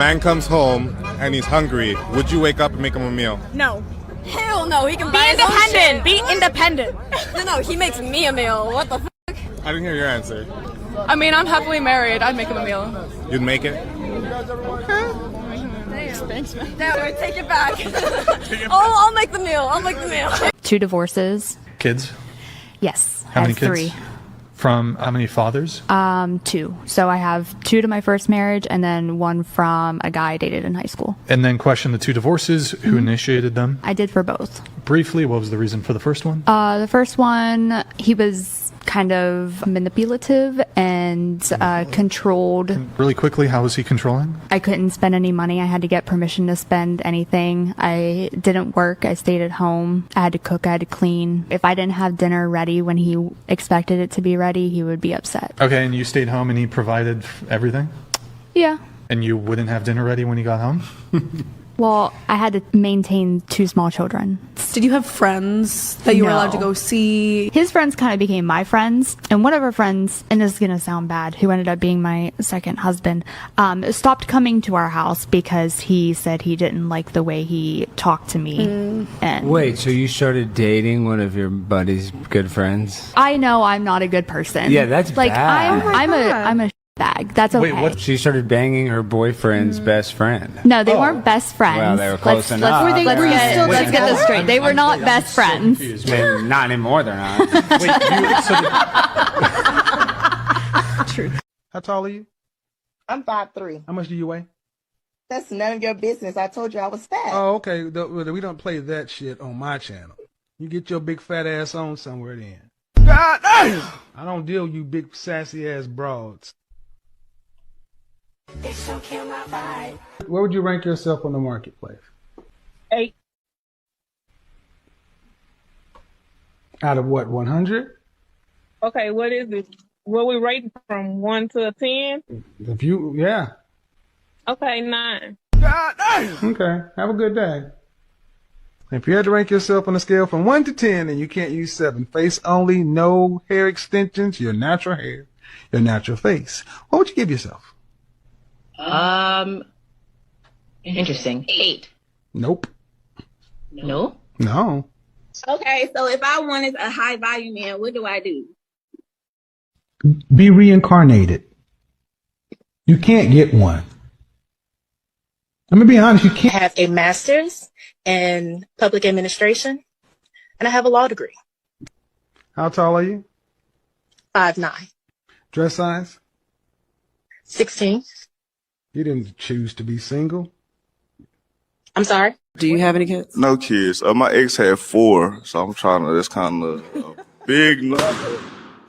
Man comes home and he's hungry. Would you wake up and make him a meal? No. Hell no, he can Be buy his own independent. shit. Be independent. No, he makes me a meal. What the f***? I didn't hear your answer. I mean, I'm happily married. I'd make him a meal. You'd make it? Thanks, man. Damn, take it back. I'll make the meal. I'll make the meal. 2 divorces. Kids? Yes. How many kids? 3. From how many fathers? 2. So I have 2 to my first marriage and then 1 from a guy I dated in high school. And then question the 2 divorces. Who initiated them? I did for both. Briefly, what was the reason for the first one? The first one, he was kind of manipulative and controlled. Really quickly, how was he controlling? I couldn't spend any money. I had to get permission to spend anything. I didn't work. I stayed at home. I had to cook. I had to clean. If I didn't have dinner ready when he expected it to be ready, he would be upset. Okay, and you stayed home and he provided everything? Yeah. And you wouldn't have dinner ready when he got home? Well, I had to maintain 2 small children. Did you have friends that you were allowed to go see? His friends kind of became my friends. And one of our friends, and this is going to sound bad, who ended up being my second husband, stopped coming to our house because he said he didn't like the way he talked to me. And Wait, so you started dating one of your buddy's good friends? I know I'm not a good person. Yeah, that's like bad. I'm a bag. That's okay. Wait, what? She started banging her boyfriend's best friend. No, they weren't best friends. Well, they were close enough. Let's get this straight. They were not best friends. Maybe not anymore, they're not. Truth. How tall are you? I'm 5'3". How much do you weigh? That's none of your business. I told you I was fat. Oh, okay. We don't play that shit on my channel. You get your big fat ass on somewhere then. God damn! I don't deal with you big sassy ass broads. Where would you rank yourself on the marketplace? 8. Out of what, 100? Okay, what is it? What we rating from 1 to 10? If you, yeah. Okay, 9. God damn! Okay, have a good day. If you had to rank yourself on a scale from 1 to 10 and you can't use 7, face only, no hair extensions, your natural hair, your natural face, what would you give yourself? Interesting. 8. Nope. No? No. Okay, so if I wanted a high volume man, what do I do? Be reincarnated. You can't get one. I'm gonna be honest, you can't. I have a master's in public administration, and I have a law degree. How tall are you? 5'9". Dress size? 16. You didn't choose to be single. I'm sorry? Do you have any kids? No kids. My ex had 4, so I'm trying to, that's kind of a big number.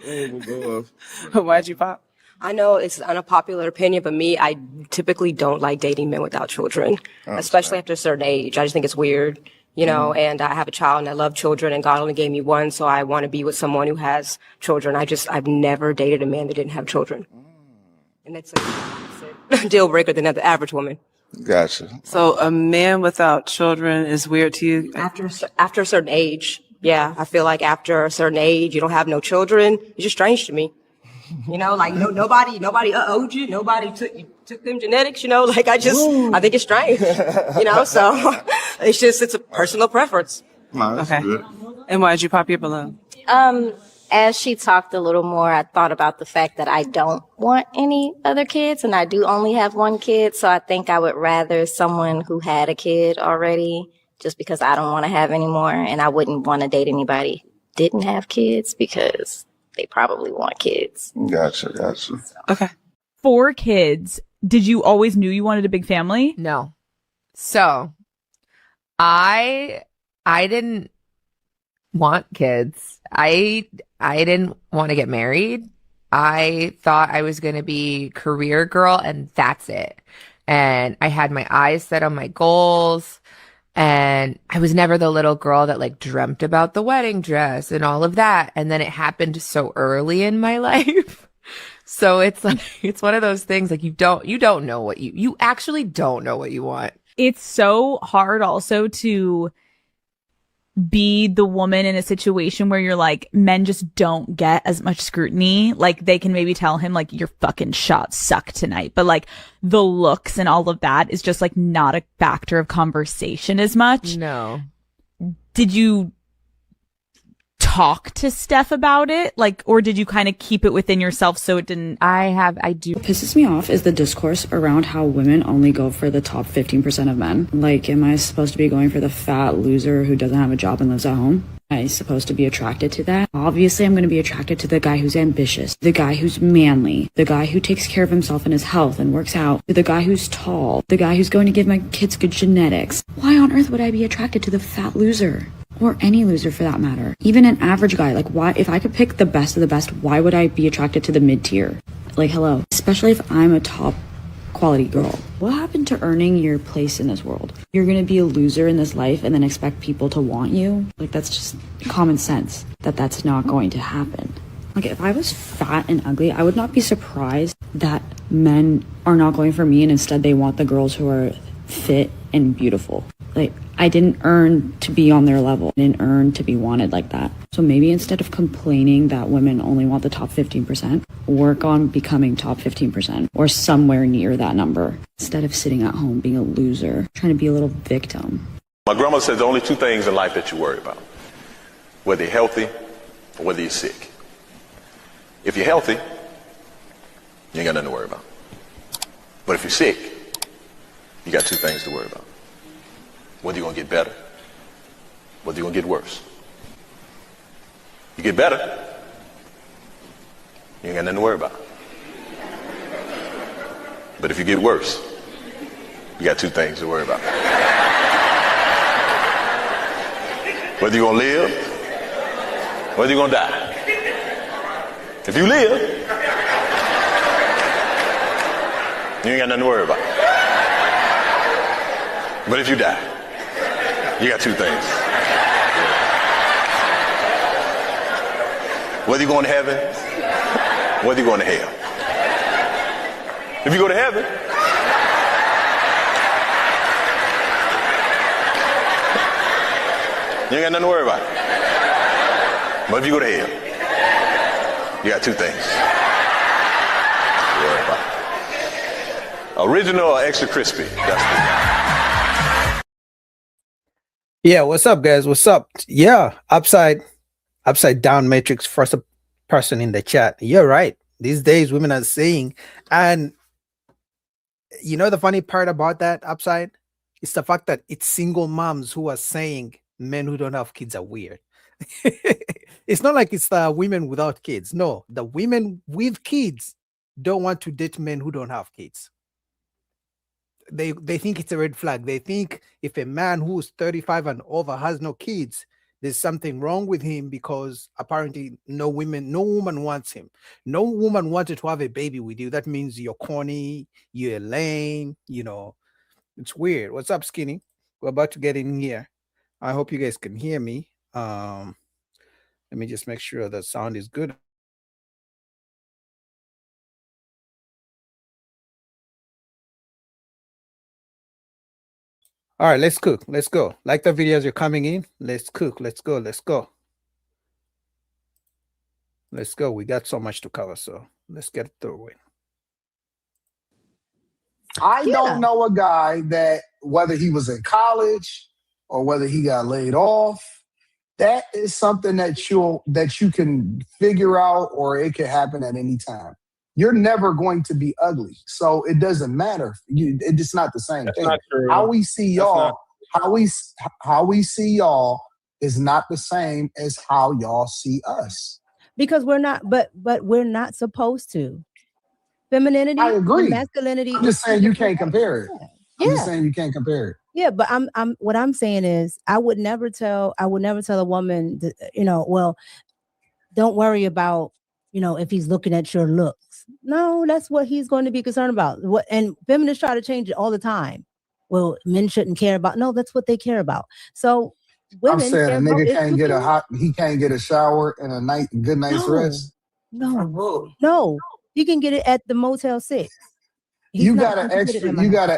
Oh my God. Why'd you pop? I know it's an unpopular opinion, but me, I typically don't like dating men without children, especially after a certain age. I just think it's weird, you know, and I have a child and I love children and God only gave me one, so I want to be with someone who has children. I've never dated a man that didn't have children. And that's a deal breaker than the average woman. Gotcha. So a man without children is weird to you? After a certain age, yeah. I feel like after a certain age, you don't have no children. It's just strange to me. You know, like nobody owed you. Nobody took them genetics, you know, like I think it's strange, you know, so it's a personal preference. Okay. Good. And why'd you pop your balloon? As she talked a little more, I thought about the fact that I don't want any other kids and I do only have one kid. So I think I would rather someone who had a kid already just because I don't want to have any more. And I wouldn't want to date anybody who didn't have kids because they probably want kids. Gotcha. Okay. 4 kids. Did you always knew you wanted a big family? No. So I didn't want kids. I didn't want to get married. I thought I was going to be career girl and that's it. And I had my eyes set on my goals. And I was never the little girl that like dreamt about the wedding dress and all of that. And then it happened so early in my life. So it's like, it's one of those things like you don't know what you actually don't know what you want. It's so hard also to be the woman in a situation where you're like, men just don't get as much scrutiny. Like, they can maybe tell him, like, your fucking shots suck tonight. But, like, the looks and all of that is just, like, not a factor of conversation as much. No. Did you talk to Steph about it? Like, or did you kind of keep it within yourself so it didn't? What pisses me off is the discourse around how women only go for the top 15% of men. Like, am I supposed to be going for the fat loser who doesn't have a job and lives at home? Am I supposed to be attracted to that? Obviously, I'm going to be attracted to the guy who's ambitious, the guy who's manly, the guy who takes care of himself and his health and works out, the guy who's tall, the guy who's going to give my kids good genetics. Why on earth would I be attracted to the fat loser? Or any loser for that matter. Even an average guy. Like, why, if I could pick the best of the best, why would I be attracted to the mid-tier? Like, hello. Especially if I'm a top quality girl. What happened to earning your place in this world? You're gonna be a loser in this life and then expect people to want you? Like, that's just common sense that that's not going to happen. Like, if I was fat and ugly, I would not be surprised that men are not going for me and instead they want the girls who are fit and beautiful. Like, I didn't earn to be on their level. I didn't earn to be wanted like that. So maybe instead of complaining that women only want the top 15%, work on becoming top 15% or somewhere near that number instead of sitting at home being a loser, trying to be a little victim. My grandmother says there are only two things in life that you worry about, whether you're healthy or whether you're sick. If you're healthy, you ain't got nothing to worry about. But if you're sick, you got two things to worry about. Whether you're going to get better, whether you're going to get worse. You get better, you ain't got nothing to worry about. But if you get worse, you got two things to worry about. Whether you're going to live, whether you're going to die. If you live, you ain't got nothing to worry about. But if you die, you got two things. Whether you're going to heaven, whether you're going to hell. If you go to heaven, you ain't got nothing to worry about. But if you go to hell, you got two things to worry about. Original or extra crispy? Yeah, what's up, guys? What's up? Yeah, upside down matrix first person in the chat. You're right. These days women are saying, and you know the funny part about that, upside, is the fact that it's single moms who are saying men who don't have kids are weird. It's not like it's the women without kids. No, the women with kids don't want to date men who don't have kids. They think it's a red flag. They think if a man who's 35 and over has no kids, there's something wrong with him because apparently no woman wants him. No woman wanted to have a baby with you. That means you're corny, you're lame, you know. It's weird. What's up, Skinny? We're about to get in here. I hope you guys can hear me. Let me just make sure the sound is good. All right, let's cook. Let's go. Like the videos you're coming in. Let's cook. Let's go. Let's go. Let's go. We got so much to cover, so let's get through it. I don't know a guy that, whether he was in college or whether he got laid off, that is something that you can figure out, or it can happen at any time. You're never going to be ugly, so it doesn't matter. It's not the same thing. How we see y'all, how we see y'all is not the same as how y'all see us. Because we're not, but we're not supposed to. Femininity, I agree. And masculinity. I'm just saying you can't compare it. Yeah. I'm just saying you can't compare it. Yeah, but what I'm saying is I would never tell a woman that, well, don't worry about, if he's looking at your looks. No, that's what he's going to be concerned about. And feminists try to change it all the time. Well, men shouldn't care about. No, that's what they care about. So women. I'm saying a nigga can't get a shower and a good night's rest. No, you can get it at the Motel 6. You got an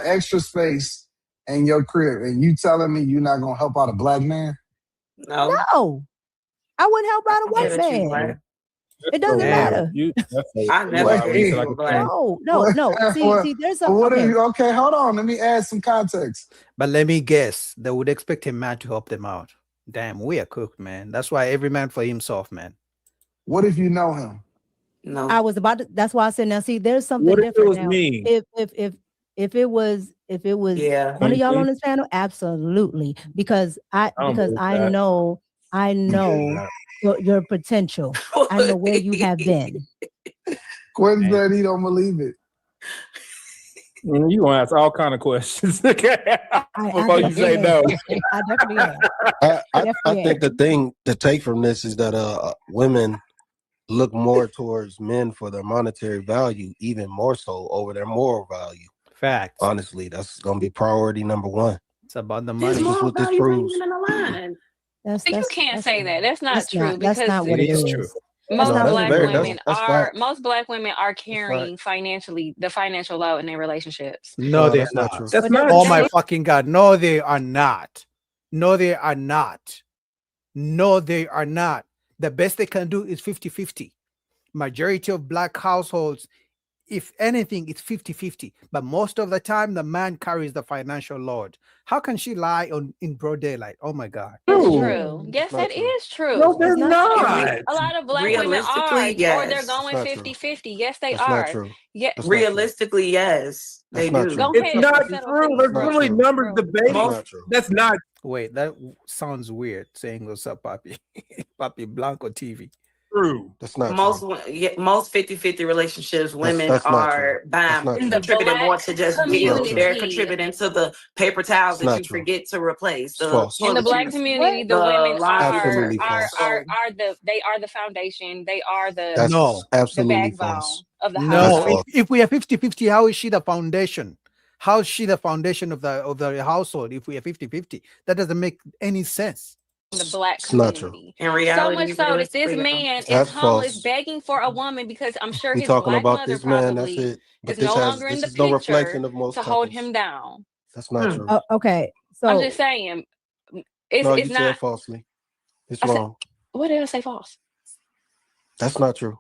extra space in your crib, and you telling me you're not gonna help out a black man? No. No, I wouldn't help out a Yeah, white that you man. black. It doesn't matter. I never Wait, dated a black. No. See, there's some. What Okay. if okay, hold on. Let me add some context. But let me guess, they would expect a man to help them out. Damn, we are cooked, man. That's why every man for himself, man. What if you know him? No. I was about to. That's why I said. Now, see, there's something What if it different was now. me? If it was Yeah. one of y'all on this panel, absolutely, because I don't believe that. know your potential. I know where you have been. Quentin said he don't believe it. You gonna ask all kind of questions before you say no. I definitely am. I think the thing to take from this is that women look more towards men for their monetary value, even more so over their moral value. Facts. Honestly, that's gonna be priority number one. It's about the This money. is what this proves. That's You can't say that. That's not true That's because not what it is. true. most No, that's black very- women that's are fact. most black women are carrying financially the financial load in their relationships. No, they're that's not not. true. That's not Oh true. my fucking God. No, they are not. No, they are not. No, they are not. The best they can do is 50-50. Majority of black households, if anything, it's 50-50. But most of the time, the man carries the financial load. How can she lie in broad daylight? Oh my God. It's true. Yes, that is true. No, they're not. A lot of black women are, Realistically, yes. or they're going That's not true. 50-50. Yes, they That's are. not true. Yeah, That's not true. Realistically, yes, That's they not do. true. go It's ahead. not Settle, true. please. There's Not literally true. numbers debating. That's not true. That's not Wait, that sounds weird saying what's up, Papi. Papi Blanco TV. true. That's not Most true. most 50-50 relationships, women that's not are true. That's not true. contributing more to just bills. community. They're contributing to the paper towels It's that not you true. forget to replace. It's The false. In the black toiletries, community, the the women laundry Absolutely detergent. false. they are the foundation. They are That's No. the absolutely backbone false. of the No, That's household. false. if we are 50-50, how is she the foundation? How is she the foundation of the household if we are 50-50? That doesn't make any sense. In the black It's not true. community. In So reality, much so that this realistically, man is That's homeless, false. begging for a woman because I'm sure We his talking black about mother this man. That's probably it. But is no longer in this the is no reflection picture of most to hold couples. him down. That's not true. Oh, okay. I'm So just saying, No, it's you not. said falsely. It's I said, wrong. what did I say false? That's not true.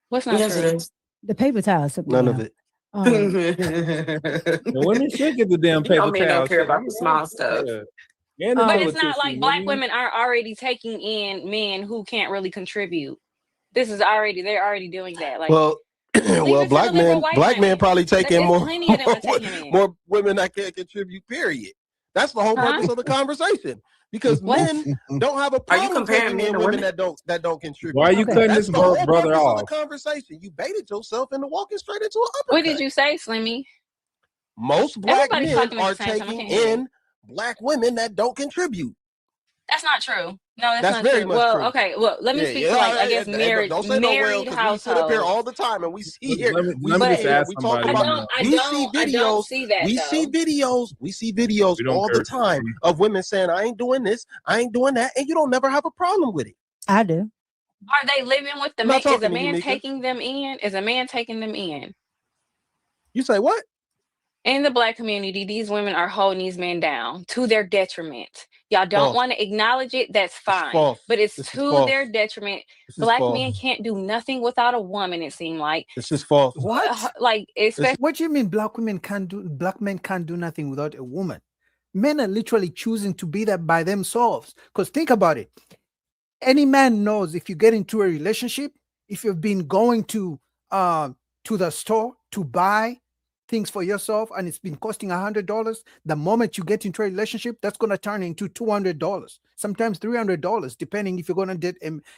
What's not yes, true? it is. the paper towels took me None down. of it. The women should get the damn You know paper men don't towels. care Shit, about I'm the small stuff. yeah. And the But it's not politicians, like black women. women are already taking in men who can't really contribute. They're already doing that. Like, Well, leave well, it to the liberal white black men women. probably take in There's more, plenty of them to take him in. more women that can't contribute. Period. That's the whole purpose of the conversation. Because men don't have a Are you problem comparing taking men in to women women? that don't contribute. Why are you cutting That's this the whole brother purpose of off? the conversation. You baited yourself into walking straight into an uppercut. What did you say, Slimmy? Most black Everybody's men talking at are the same time. I taking can't hear you. in black women that don't contribute. That's not true. No, that's That's not very true. much Well, true. okay. Well, let me speak to I guess married Don't say no well married because we sit up here households. all the time and we see here. Let me We just sit here. ask We talk somebody. about. I We see don't videos. see that We though. see videos. We see videos We don't all the curse. time of women saying, "I ain't doing this. I ain't doing that," and you don't never have a problem with it. I do. Are they living with the I'm man? not Is a talking to you, man Mika. taking them in? Is a man taking them in? You say what? In the black community, these women are holding these men down to their detriment. Y'all don't False. want to acknowledge it. That's fine. false. But it's This is to false. their detriment. This is Black false. men can't do nothing without a woman, it seems like. This is false. What? Like, especially. What do you mean black men can't do nothing without a woman? Men are literally choosing to be that by themselves. Because think about it. Any man knows if you get into a relationship, if you've been going to the store to buy things for yourself and it's been costing $100, the moment you get into a relationship, that's going to turn into $200, sometimes $300, depending if you're going to date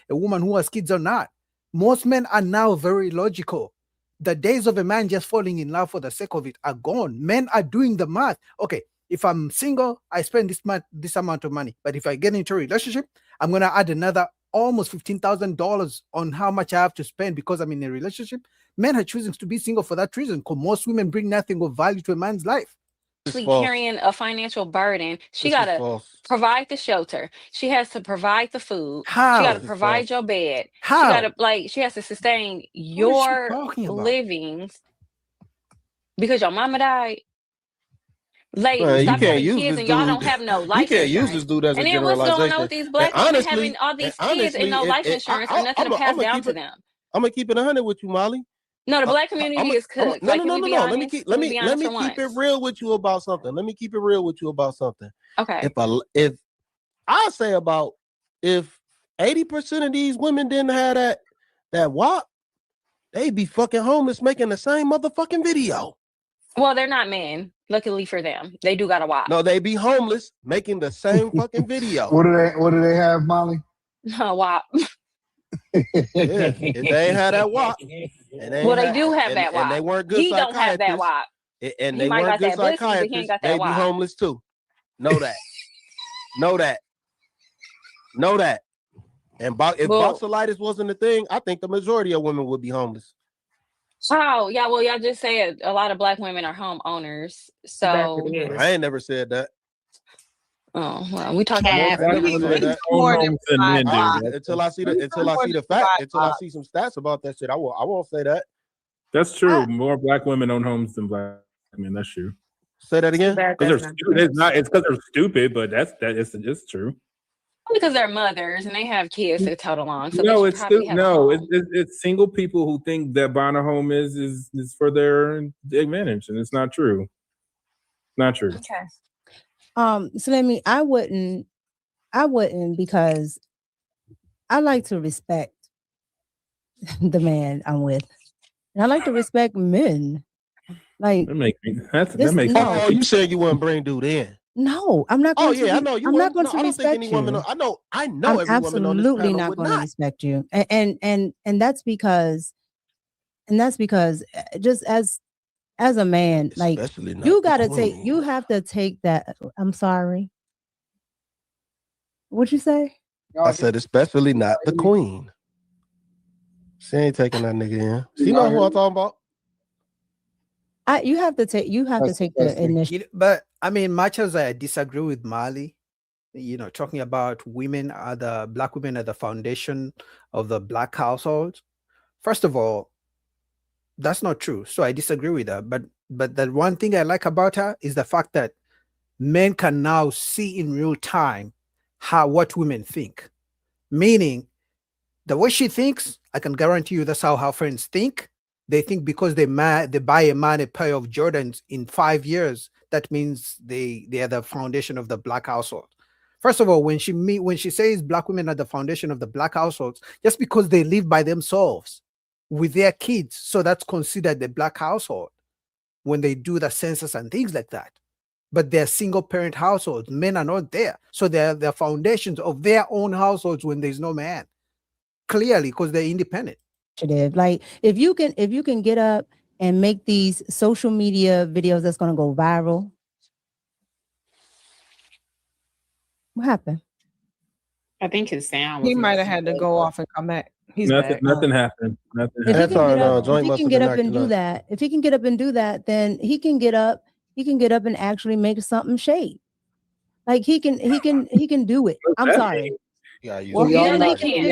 a woman who has kids or not. Most men are now very logical. The days of a man just falling in love for the sake of it are gone. Men are doing the math. Okay, if I'm single, I spend this amount of money. But if I get into a relationship, I'm going to add another almost $15,000 on how much I have to spend because I'm in a relationship. Men are choosing to be single for that reason because most women bring nothing of value to a man's life. Carrying a financial burden. She got to provide the shelter. She has to provide the food. How? She got to provide your bed. How? She got to she has to sustain your livings because your mama died. Ladies, Man, you stop can't having use kids this and y'all dude. don't have no You life can't use insurance. this dude as a And then what's going on with generalization. these black And women honestly, having all these kids and no life insurance or nothing to pass down to them? I'm gonna keep it 100 with you, Molly. No, the black community is cooked. No, Like, no, can no, we no, be no. honest? Let Can we be me honest for keep it once? real with you about something. Let me keep it real with you about something. Okay. If I say about if 80% of these women didn't have that WAP, they'd be fucking homeless making the same motherfucking video. Well, they're not men. Luckily for them, they do got a WAP. No, they be homeless making the same fucking video. What do they have, Molly? A WAP. Yeah, if they ain't had that WAP, Well, they do have that WAP. and they weren't good He don't have that psychiatrists, WAP. and He they might weren't got good that pussy, but he ain't psychiatrists, got that they'd be WAP. homeless too. Know that. Know that. Know that. And if boxelitis wasn't a thing, I think the majority of women would be homeless. Oh, yeah. Well, y'all just said a lot of black women are homeowners. So I ain't never said that. Oh, well, we talking I about never said that. Until I see the fact, until I see some stats about that shit, I won't say that. That's true. More black women own homes than black men. That's true. Say that again. Because they're stupid. It's because they're stupid, but it's true. because they're mothers and they have kids to total on. So No, they it's probably have a home. it's single people who think that buying a home is for their advantage, and it's not true. Not true. Okay. So let me. I wouldn't because I like to respect the man I'm with, and I like to respect men. Like that makes Oh, you said you wouldn't bring dude in. No, I'm not going to. I know you. I'm not going to I don't think respect any woman. you. I know. I'm every woman on this absolutely panel not would going to not. respect you, and that's because just as a man, like Especially not you the got to queen. you have to take that. I'm sorry. What'd you say? I said, especially not the queen. She ain't taking that nigga in. She know who I'm talking about. You have to take the initiative. But I mean, much as I disagree with Mali, talking about black women are the foundation of the black household. First of all, that's not true. So I disagree with her. But the one thing I like about her is the fact that men can now see in real time what women think. Meaning, the way she thinks, I can guarantee you that's how her friends think. They think because they buy a man a pair of Jordans in 5 years, that means they are the foundation of the black household. First of all, when she says black women are the foundation of the black households, just because they live by themselves with their kids, so that's considered the black household when they do the census and things like that. But they're single parent households. Men are not there, so they're the foundations of their own households when there's no man. Clearly, because they're independent. Like if you can get up and make these social media videos that's going to go viral. What happened? I think his sound. He might have had to go off and come back. He's back. Nothing happened. If he can get up and do that, then he can get up and actually make something shake. Like he can do it. I'm sorry. Well, they can't.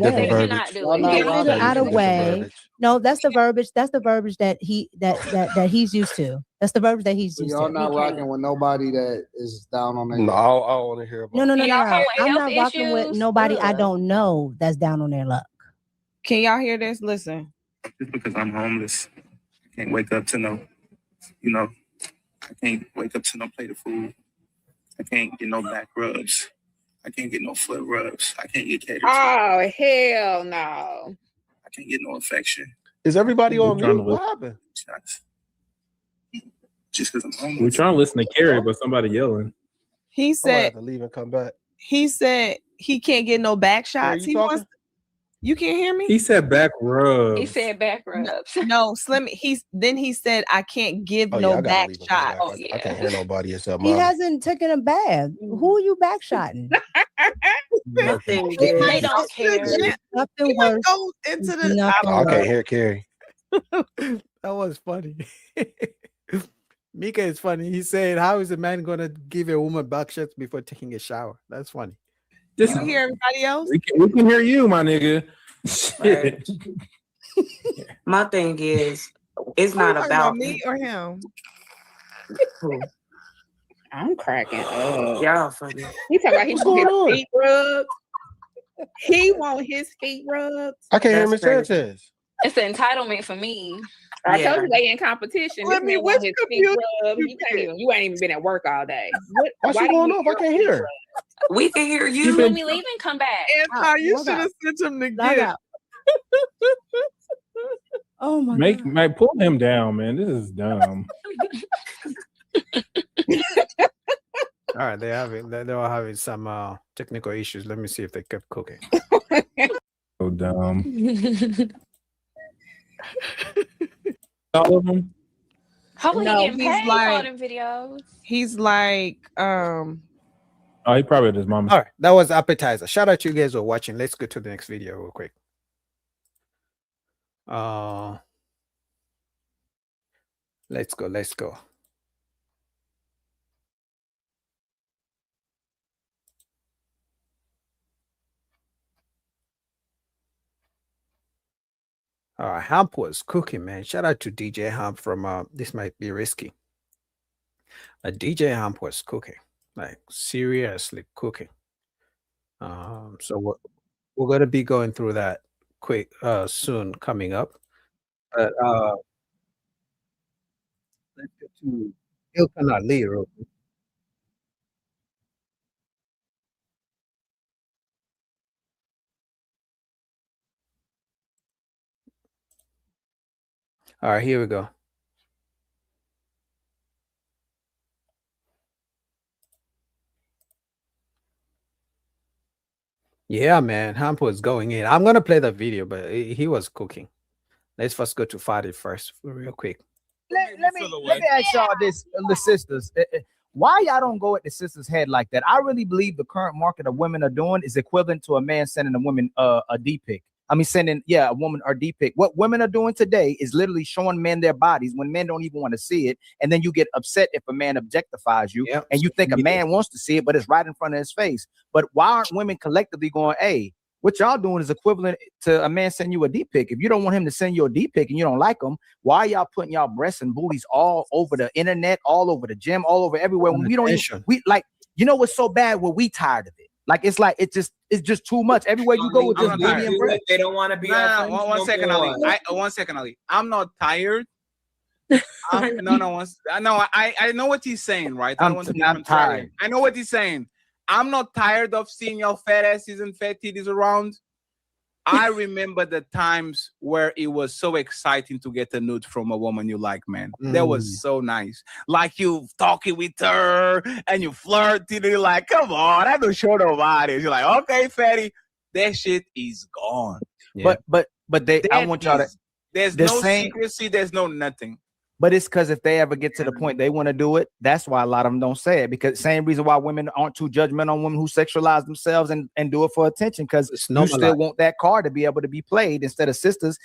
They cannot do it. Out of way. No, that's the verbiage. That's the verbiage that he's used to. That's the verbiage that he's used Y'all to. not rocking with nobody that is down on their. No, I want to hear about. No. Y'all have I'm health not rocking with issues? nobody I don't know that's down on their luck. Can y'all hear this? Listen. Just because I'm homeless, I can't wake up to no, I can't wake up to no plate of food. I can't get no back rubs. I can't get no foot rubs. I can't get catered to. Oh, hell no. I can't get no affection. Is everybody on mute? What happened? Just because I'm homeless. We're trying to listen to Carrie, but somebody yelling. He said have to leave and come back. He said he can't get no back shots. You can't hear me? He said back rubs. He said back rubs. No, Slim. He said I can't give no back shot. Oh, yeah. I can't hear nobody except He Molly. hasn't taken a bath. Who are you back shotting? They don't care. Nothing worse. Into the I can't hear Carrie. That was funny. Mika is funny. He said, "How is a man gonna give a woman back shots before taking a shower?" That's funny. You hear everybody else? We can hear you, my nigga. Shit. My thing is, it's not about me or him. I'm cracking up. Y'all funny. He talking about he What's want his going on? feet rubbed. He want his feet rubbed. I can't hear Miss That's crazy. Sanchez. It's the entitlement for me. I Yeah. told you they in competition. Let This me- man want which his feet computer rubbed. You ain't even been at work all day. Why she do going you off? need I can't your hear feet her. rubbed? We can hear You you. let me leave and come back. Anti, you log should have out. sent him to Log get. out. Oh my god. Make pull him down, man. This is dumb. All right, they're all having some technical issues. Let me see if they kept cooking. So dumb. All of them. Hopefully No, he getting he's paid for like- all them videos. He's like, Oh, he probably at his mama's. All right, that was appetizer. Shout out to you guys who are watching. Let's go to the next video real quick. Let's go. Hamp was cooking, man. Shout out to DJ Hamp from this might be risky. DJ Hamp was cooking, like seriously cooking. So we're gonna be going through that quick soon coming up. But let's get to Ilkan Ali real quick. All right, here we go. Yeah, man, Hamp was going in. I'm gonna play the video, but he was cooking. Let's first go to Fadi first, real quick. Let me ask y'all this, the sisters. Why y'all don't go at the sisters' head like that? I really believe the current market of women are doing is equivalent to a man sending a woman a D pic. I mean, sending a woman a D pic. What women are doing today is literally showing men their bodies when men don't even want to see it, and then you get upset if a man objectifies you, and you think a man wants to see it, but it's right in front of his face. But why aren't women collectively going, hey, what y'all doing is equivalent to a man sending you a D pic. If you don't want him to send you a D pic and you don't like him, why are y'all putting y'all breasts and booties all over the internet, all over the gym, all over everywhere? When we don't even, we like, you know what's so bad? Well, we tired of it. Like it's just too much. Everywhere you go with just booty and breast. They don't want to be. One second, Ali. One second, Ali. I'm not tired. I know what he's saying, right? I don't want to be contrarian. I know what he's saying. I'm not tired of seeing your fat asses and fat titties around. I remember the times where it was so exciting to get a nude from a woman you like, man. That was so nice. Like you talking with her and you flirting, and you're like, come on, I don't show nobody. You're like, okay, fatty, that shit is gone. Yeah. But I want y'all to. There's no secrecy. There's no nothing. But it's because if they ever get to the point they want to do it, that's why a lot of them don't say it. Because same reason why women aren't too judgmental on women who sexualize themselves and do it for attention, because you still want that card to be able to be played instead of sisters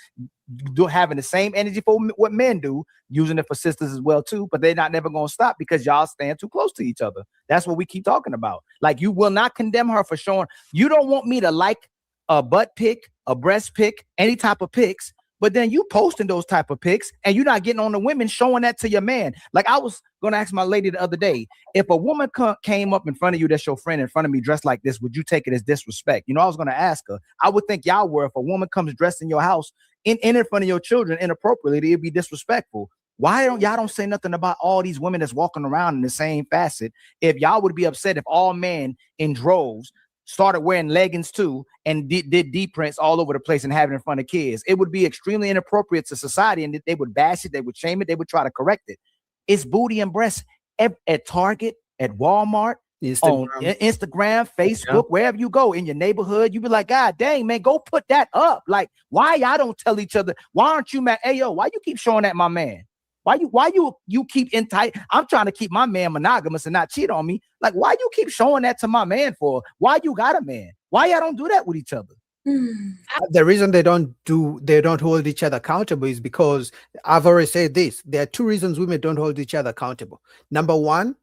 having the same energy for what men do, using it for sisters as well too. But they're not never going to stop because y'all stand too close to each other. That's what we keep talking about. Like, you will not condemn her for showing. You don't want me to like a butt pic, a breast pic, any type of pics. But then you posting those type of pics and you're not getting on the women showing that to your man. Like, I was going to ask my lady the other day, if a woman came up in front of you, that's your friend, in front of me dressed like this, would you take it as disrespect? You know, I was going to ask her. I would think y'all were. If a woman comes dressed in your house in front of your children inappropriately, it'd be disrespectful. Why don't y'all say nothing about all these women that's walking around in the same facet? If y'all would be upset if all men in droves started wearing leggings too and did deep prints all over the place and have it in front of kids, it would be extremely inappropriate to society, and they would bash it, they would shame it, they would try to correct it. It's booty and breasts at Target, at Walmart, on Instagram, Facebook, wherever you go in your neighborhood. You be like, God dang, man, go put that up. Like, why y'all don't tell each other? Why aren't you mad? Hey, yo, why you keep showing that my man? Why you keep in tight? I'm trying to keep my man monogamous and not cheat on me. Like, why you keep showing that to my man for? Why you got a man? Why y'all don't do that with each other? The reason they don't hold each other accountable is because I've already said this. There are two reasons women don't hold each other accountable. Number one,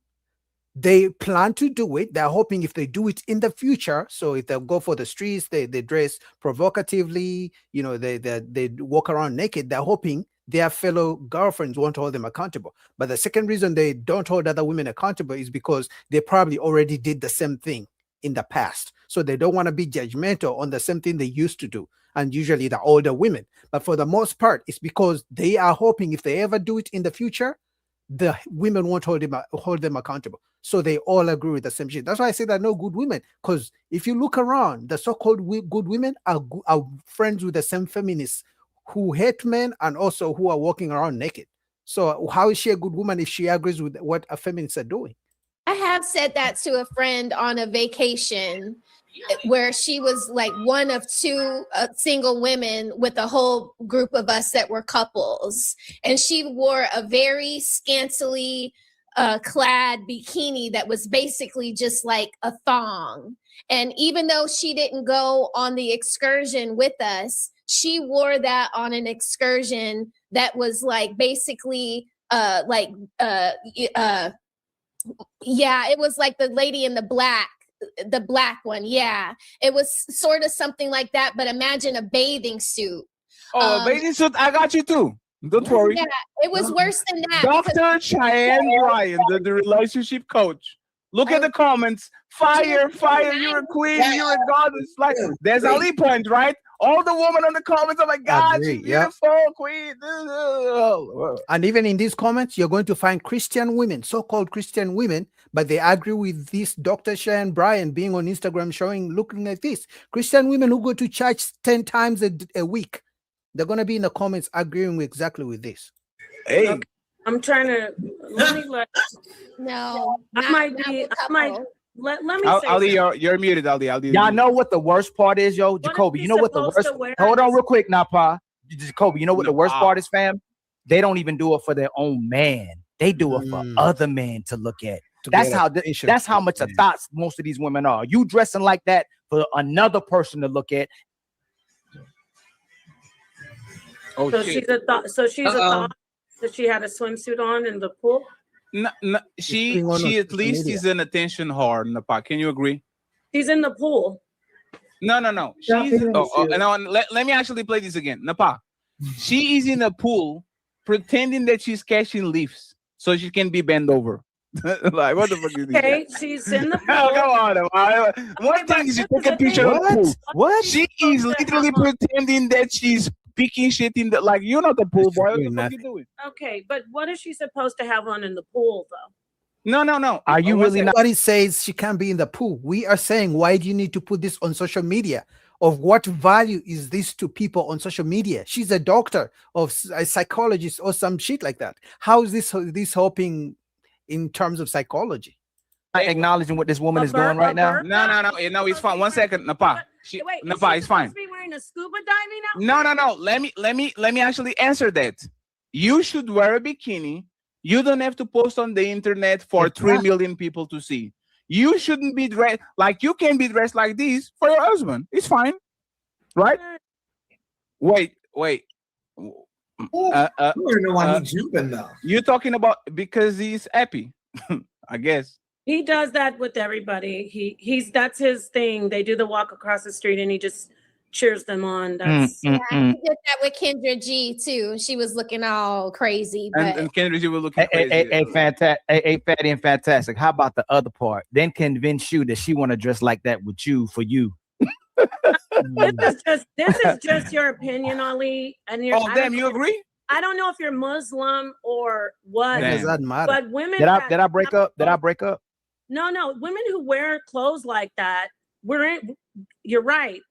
they plan to do it. They're hoping if they do it in the future, so if they go for the streets, they dress provocatively, you know, they walk around naked, they're hoping their fellow girlfriends won't hold them accountable. But the second reason they don't hold other women accountable is because they probably already did the same thing in the past. So they don't want to be judgmental on the same thing they used to do. And usually the older women. But for the most part, it's because they are hoping if they ever do it in the future, the women won't hold them accountable. So they all agree with the same shit. That's why I say there are no good women. Because if you look around, the so-called good women are friends with the same feminists who hate men and also who are walking around naked. So how is she a good woman if she agrees with what a feminists are doing? I have said that to a friend on a vacation where she was like one of two single women with a whole group of us that were couples. And she wore a very scantily clad bikini that was basically just like a thong. And even though she didn't go on the excursion with us, she wore that on an excursion that was like basically yeah, it was like the lady in the black one. Yeah, it was sort of something like that, but imagine a bathing suit. Oh, bathing suit, I got you too. Don't worry. Yeah, it was worse than that. Dr. Cheyenne Ryan, the relationship coach. Look at the comments. Fire, you're a queen, you're a goddess. Like, there's Ali point, right? All the women on the comments are like, God, she's beautiful, queen. And even in these comments, you're going to find Christian women, so-called Christian women, but they agree with this Dr. Cheyenne Bryan being on Instagram looking at this. Christian women who go to church 10 times a week. They're going to be in the comments agreeing exactly with this. Hey. Okay. I'm trying to let me say Ali, you're muted, Ali. Y'all know what the worst part is, yo? Jacoby, you know what the worst... Hold on real quick, Napa. Jacoby, you know what the worst part is, fam? They don't even do it for their own man. They do it for other men to look at. That's how much of thoughts most of these women are. You dressing like that for another person to look at. Oh, so shit. She's a thought that she had a swimsuit on in the pool. No, she at least is an attention whore, Napa. Can you agree? She's in the pool. No. Let me actually play this again. Napa. She is in a pool pretending that she's catching leaves so she can be bent over. Like, what the fuck is this? Okay, she's in the pool. Come on. One thing is you take a picture of the pool. What? She is literally pretending that she's picking shit in the, like, you're not the pool boy. What the fuck you doing? Okay, but what is she supposed to have on in the pool, though? No. Are you really not? Nobody says she can't be in the pool. We are saying, why do you need to put this on social media? Of what value is this to people on social media? She's a doctor or a psychologist or some shit like that. How is this helping in terms of psychology? Acknowledging what this woman is doing right now. No, it's fine. 1 second, Napa. Napa, it's fine. Be wearing a scuba diving outfit? No. Let me actually answer that. You should wear a bikini. You don't have to post on the internet for 3 million people to see. You shouldn't be dressed like, you can be dressed like this for your husband. It's fine, right? Wait. I don't know why he's jumping though. You're talking about because he's happy, I guess. He does that with everybody. That's his thing. They do the walk across the street and he just cheers them on. That's he did that with Kendra G too. She was looking all crazy. But... And Kendra G was looking crazy. Hey, Fatty and Fantastic. How about the other part? Then convince you that she want to dress like that with you for you. This is just your opinion, Ali. And you agree? I don't know if you're Muslim or what. Does that matter? But women did I break up? No. Women who wear clothes like that, you're right.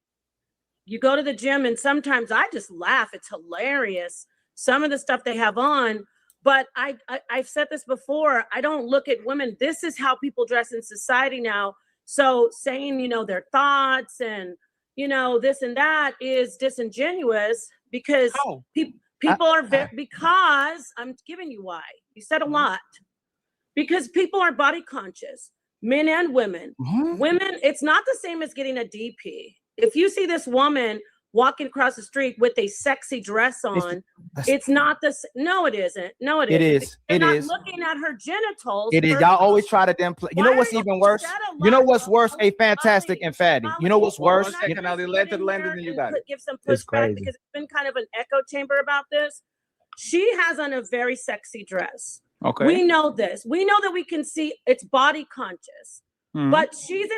You go to the gym and sometimes I just laugh. It's hilarious. Some of the stuff they have on, but I've said this before. I don't look at women. This is how people dress in society now. So saying, their thoughts and, this and that is disingenuous because people are because I'm giving you why. You said a lot. Because people are body conscious, men and women. Women, it's not the same as getting a DP. If you see this woman walking across the street with a sexy dress on, it's not the same. No, it isn't. No, it isn't. You're not looking at her genitals. It is. Y'all always try to downplay. You know what's even worse? You know what's worse? A Fantastic and Fatty. You know what's worse? Let it land and you got it. Give some pushback because it's been kind of an echo chamber about this. She has on a very sexy dress. Okay. We know this. We know that we can see it's body conscious. But she's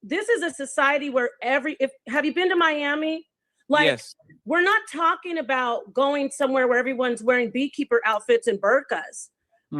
this is a society where have you been to Miami? Like, yes. We're not talking about going somewhere where everyone's wearing beekeeper outfits and burqas.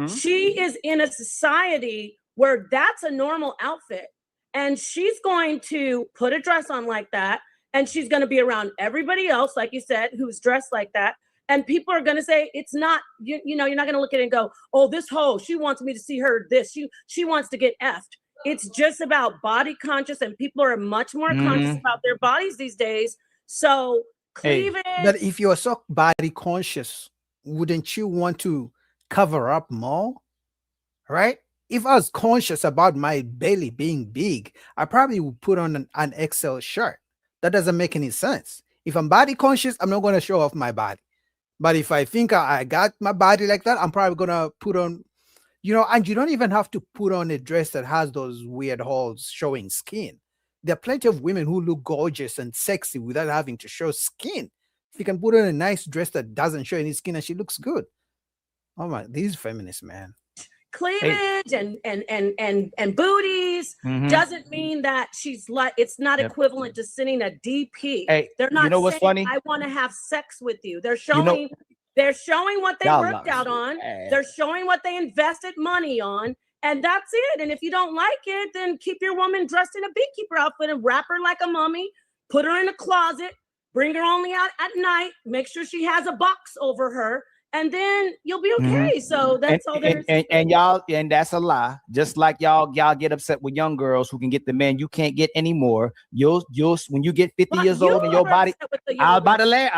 She is in a society where that's a normal outfit. And she's going to put a dress on like that. And she's going to be around everybody else, like you said, who's dressed like that. And people are going to say, it's not, you know, you're not going to look at it and go, oh, this hoe, she wants me to see her this. She wants to get effed. It's just about body conscious, and people are much more conscious about their bodies these days. So cleavage. But if you're so body conscious, wouldn't you want to cover up more? Right? If I was conscious about my belly being big, I probably would put on an XL shirt. That doesn't make any sense. If I'm body conscious, I'm not going to show off my body. But if I think I got my body like that, I'm probably going to put on, you know, and you don't even have to put on a dress that has those weird holes showing skin. There are plenty of women who look gorgeous and sexy without having to show skin. If you can put on a nice dress that doesn't show any skin and she looks good. Oh my, these feminists, man. Cleavage and booties doesn't mean that she's like, it's not equivalent to sending a DP. Hey, they're not you know what's saying, funny? I want to have sex with you. They're showing they're showing what they worked out on. They're showing what they invested money on. And that's it. And if you don't like it, then keep your woman dressed in a beekeeper outfit and wrap her like a mummy, put her in a closet, bring her only out at night, make sure she has a box over her, and then you'll be okay. So that's all there's. And y'all, and that's a lie. Just like y'all get upset with young girls who can get the men you can't get anymore. You'll when you get 50 years old and your body, I'll about to lay.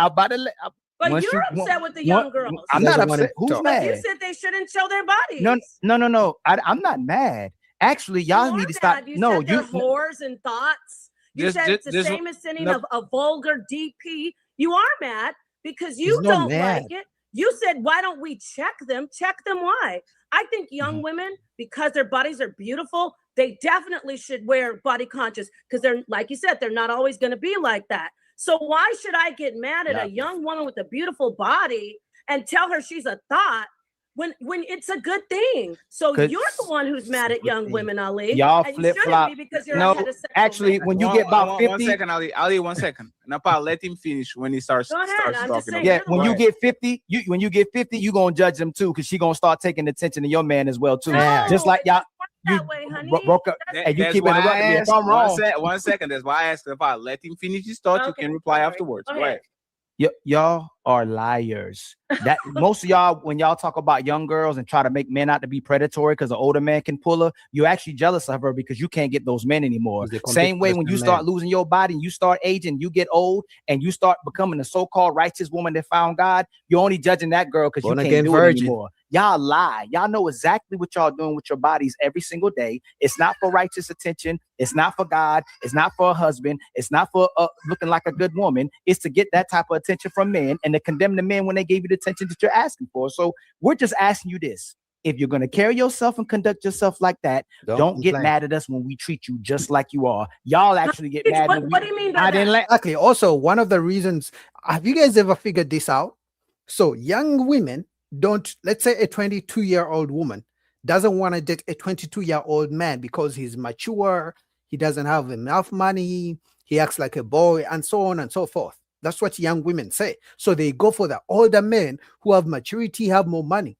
But you're upset with the young girls. I'm not upset. Who's mad? You said they shouldn't show their bodies. No. I'm not mad. Actually, y'all need to stop. You said they're whores and thoughts. You said it's the same as sending a vulgar DP. You are mad because you don't like it. You said, why don't we check them? Check them why? I think young women, because their bodies are beautiful, they definitely should wear body conscious because they're, like you said, they're not always going to be like that. So why should I get mad at a young woman with a beautiful body and tell her she's a thought when it's a good thing? So you're the one who's mad at young women, Ali. Y'all and flip you flop. be because you're No, a actually, when you get about 50, 1 second, Ali, 1 second. Now, let him finish when he starts talking. Yeah, when you get 50, you gonna judge them too, because she gonna start taking attention to your man as well too. Just like y'all. You broke up, and you keep interrupting me if I'm wrong. 1 second. That's why I asked if I let him finish his thought. You can reply afterwards. Go ahead. Y'all are liars. That most of y'all, when y'all talk about young girls and try to make men out to be predatory because an older man can pull her, you're actually jealous of her because you can't get those men anymore. Same way when you start losing your body and you start aging, you get old and you start becoming a so-called righteous woman that found God, you're only judging that girl because you can't do it anymore. Y'all lie. Y'all know exactly what y'all doing with your bodies every single day. It's not for righteous attention. It's not for God. It's not for a husband. It's not for looking like a good woman. It's to get that type of attention from men and to condemn the men when they gave you the attention that you're asking for. So we're just asking you this. If you're going to carry yourself and conduct yourself like that, don't get mad at us when we treat you just like you are. Y'all actually get mad. What do you mean by that? Exactly. Also, one of the reasons, have you guys ever figured this out? So young women don't, let's say a 22-year-old woman doesn't want to date a 22-year-old man because he's mature, he doesn't have enough money, he acts like a boy, and so on and so forth. That's what young women say. So they go for the older men who have maturity, have more money.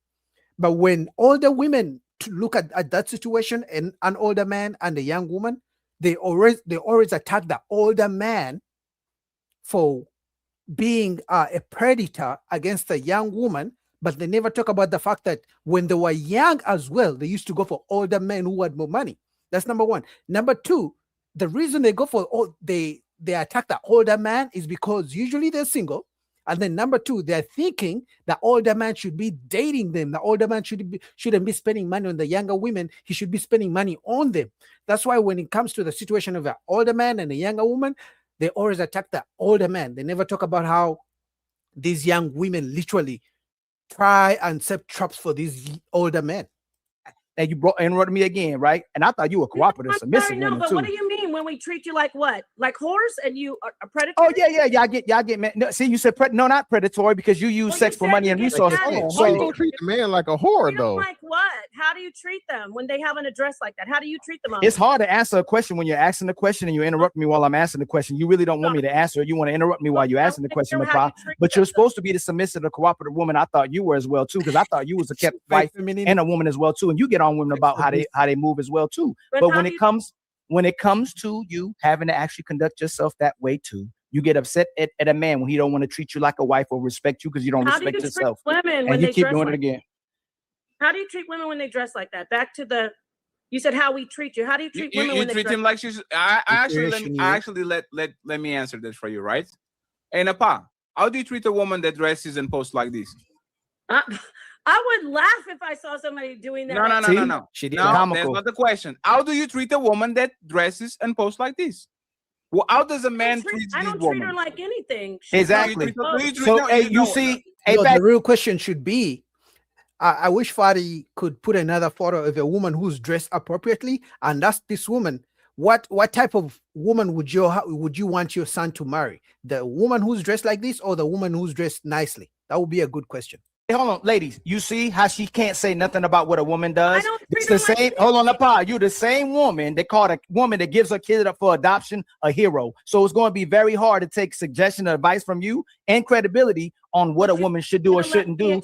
But when older women look at that situation, and an older man and a young woman, they always attack the older man for being a predator against a young woman. But they never talk about the fact that when they were young as well, they used to go for older men who had more money. That's number one. Number two, the reason they go for they attack the older man is because usually they're single. And then number two, they're thinking the older man should be dating them. The older man shouldn't be spending money on the younger women. He should be spending money on them. That's why when it comes to the situation of an older man and a younger woman, they always attack the older man. They never talk about how these young women literally try and set traps for these older men. and you interrupted me again, right? And I thought you were cooperative, submissive woman but too. what do you mean when we treat you like what? Like whores and you are a predator? Oh yeah. Y'all get mad. No, see, you said not predatory because you use sex for money and resources. So you don't treat the man like a whore though. Like what? How do you treat them when they haven't addressed like that? How do you treat them? It's hard to answer a question when you're asking the question and you interrupt me while I'm answering the question. You really don't want me to answer it. You want to interrupt me while you're asking the question, but you're supposed to be the submissive, the cooperative woman. I thought you were as well too, because I thought you was a kept wife and a woman as well too, and you get on women about how they move as well too. But when it comes to you having to actually conduct yourself that way too, you get upset at a man when he don't want to treat you like a wife or respect you because you don't respect yourself. And you keep doing it again. How do you treat women when they dress like that? Back to the, you said how we treat you. How do you treat women when they treat dress him like she's? Let me answer this for you, right? Hey, Napa, how do you treat a woman that dresses and posts like this? I would laugh if I saw somebody doing that. No. She did that's not the question. How do you treat a woman that dresses and posts like this? Well, how does a man treat I don't treat her like anything. Exactly. The real question should be, I wish Fadi could put another photo of a woman who's dressed appropriately and ask this woman, what type of woman would you want your son to marry? The woman who's dressed like this or the woman who's dressed nicely? That would be a good question. Hey, hold on, ladies. You see how she can't say nothing about what a woman does? It's the same. Hold on, Napa. You the same woman. They call a woman that gives her kid up for adoption a hero. So it's going to be very hard to take suggestion or advice from you and credibility on what a woman should do or shouldn't do.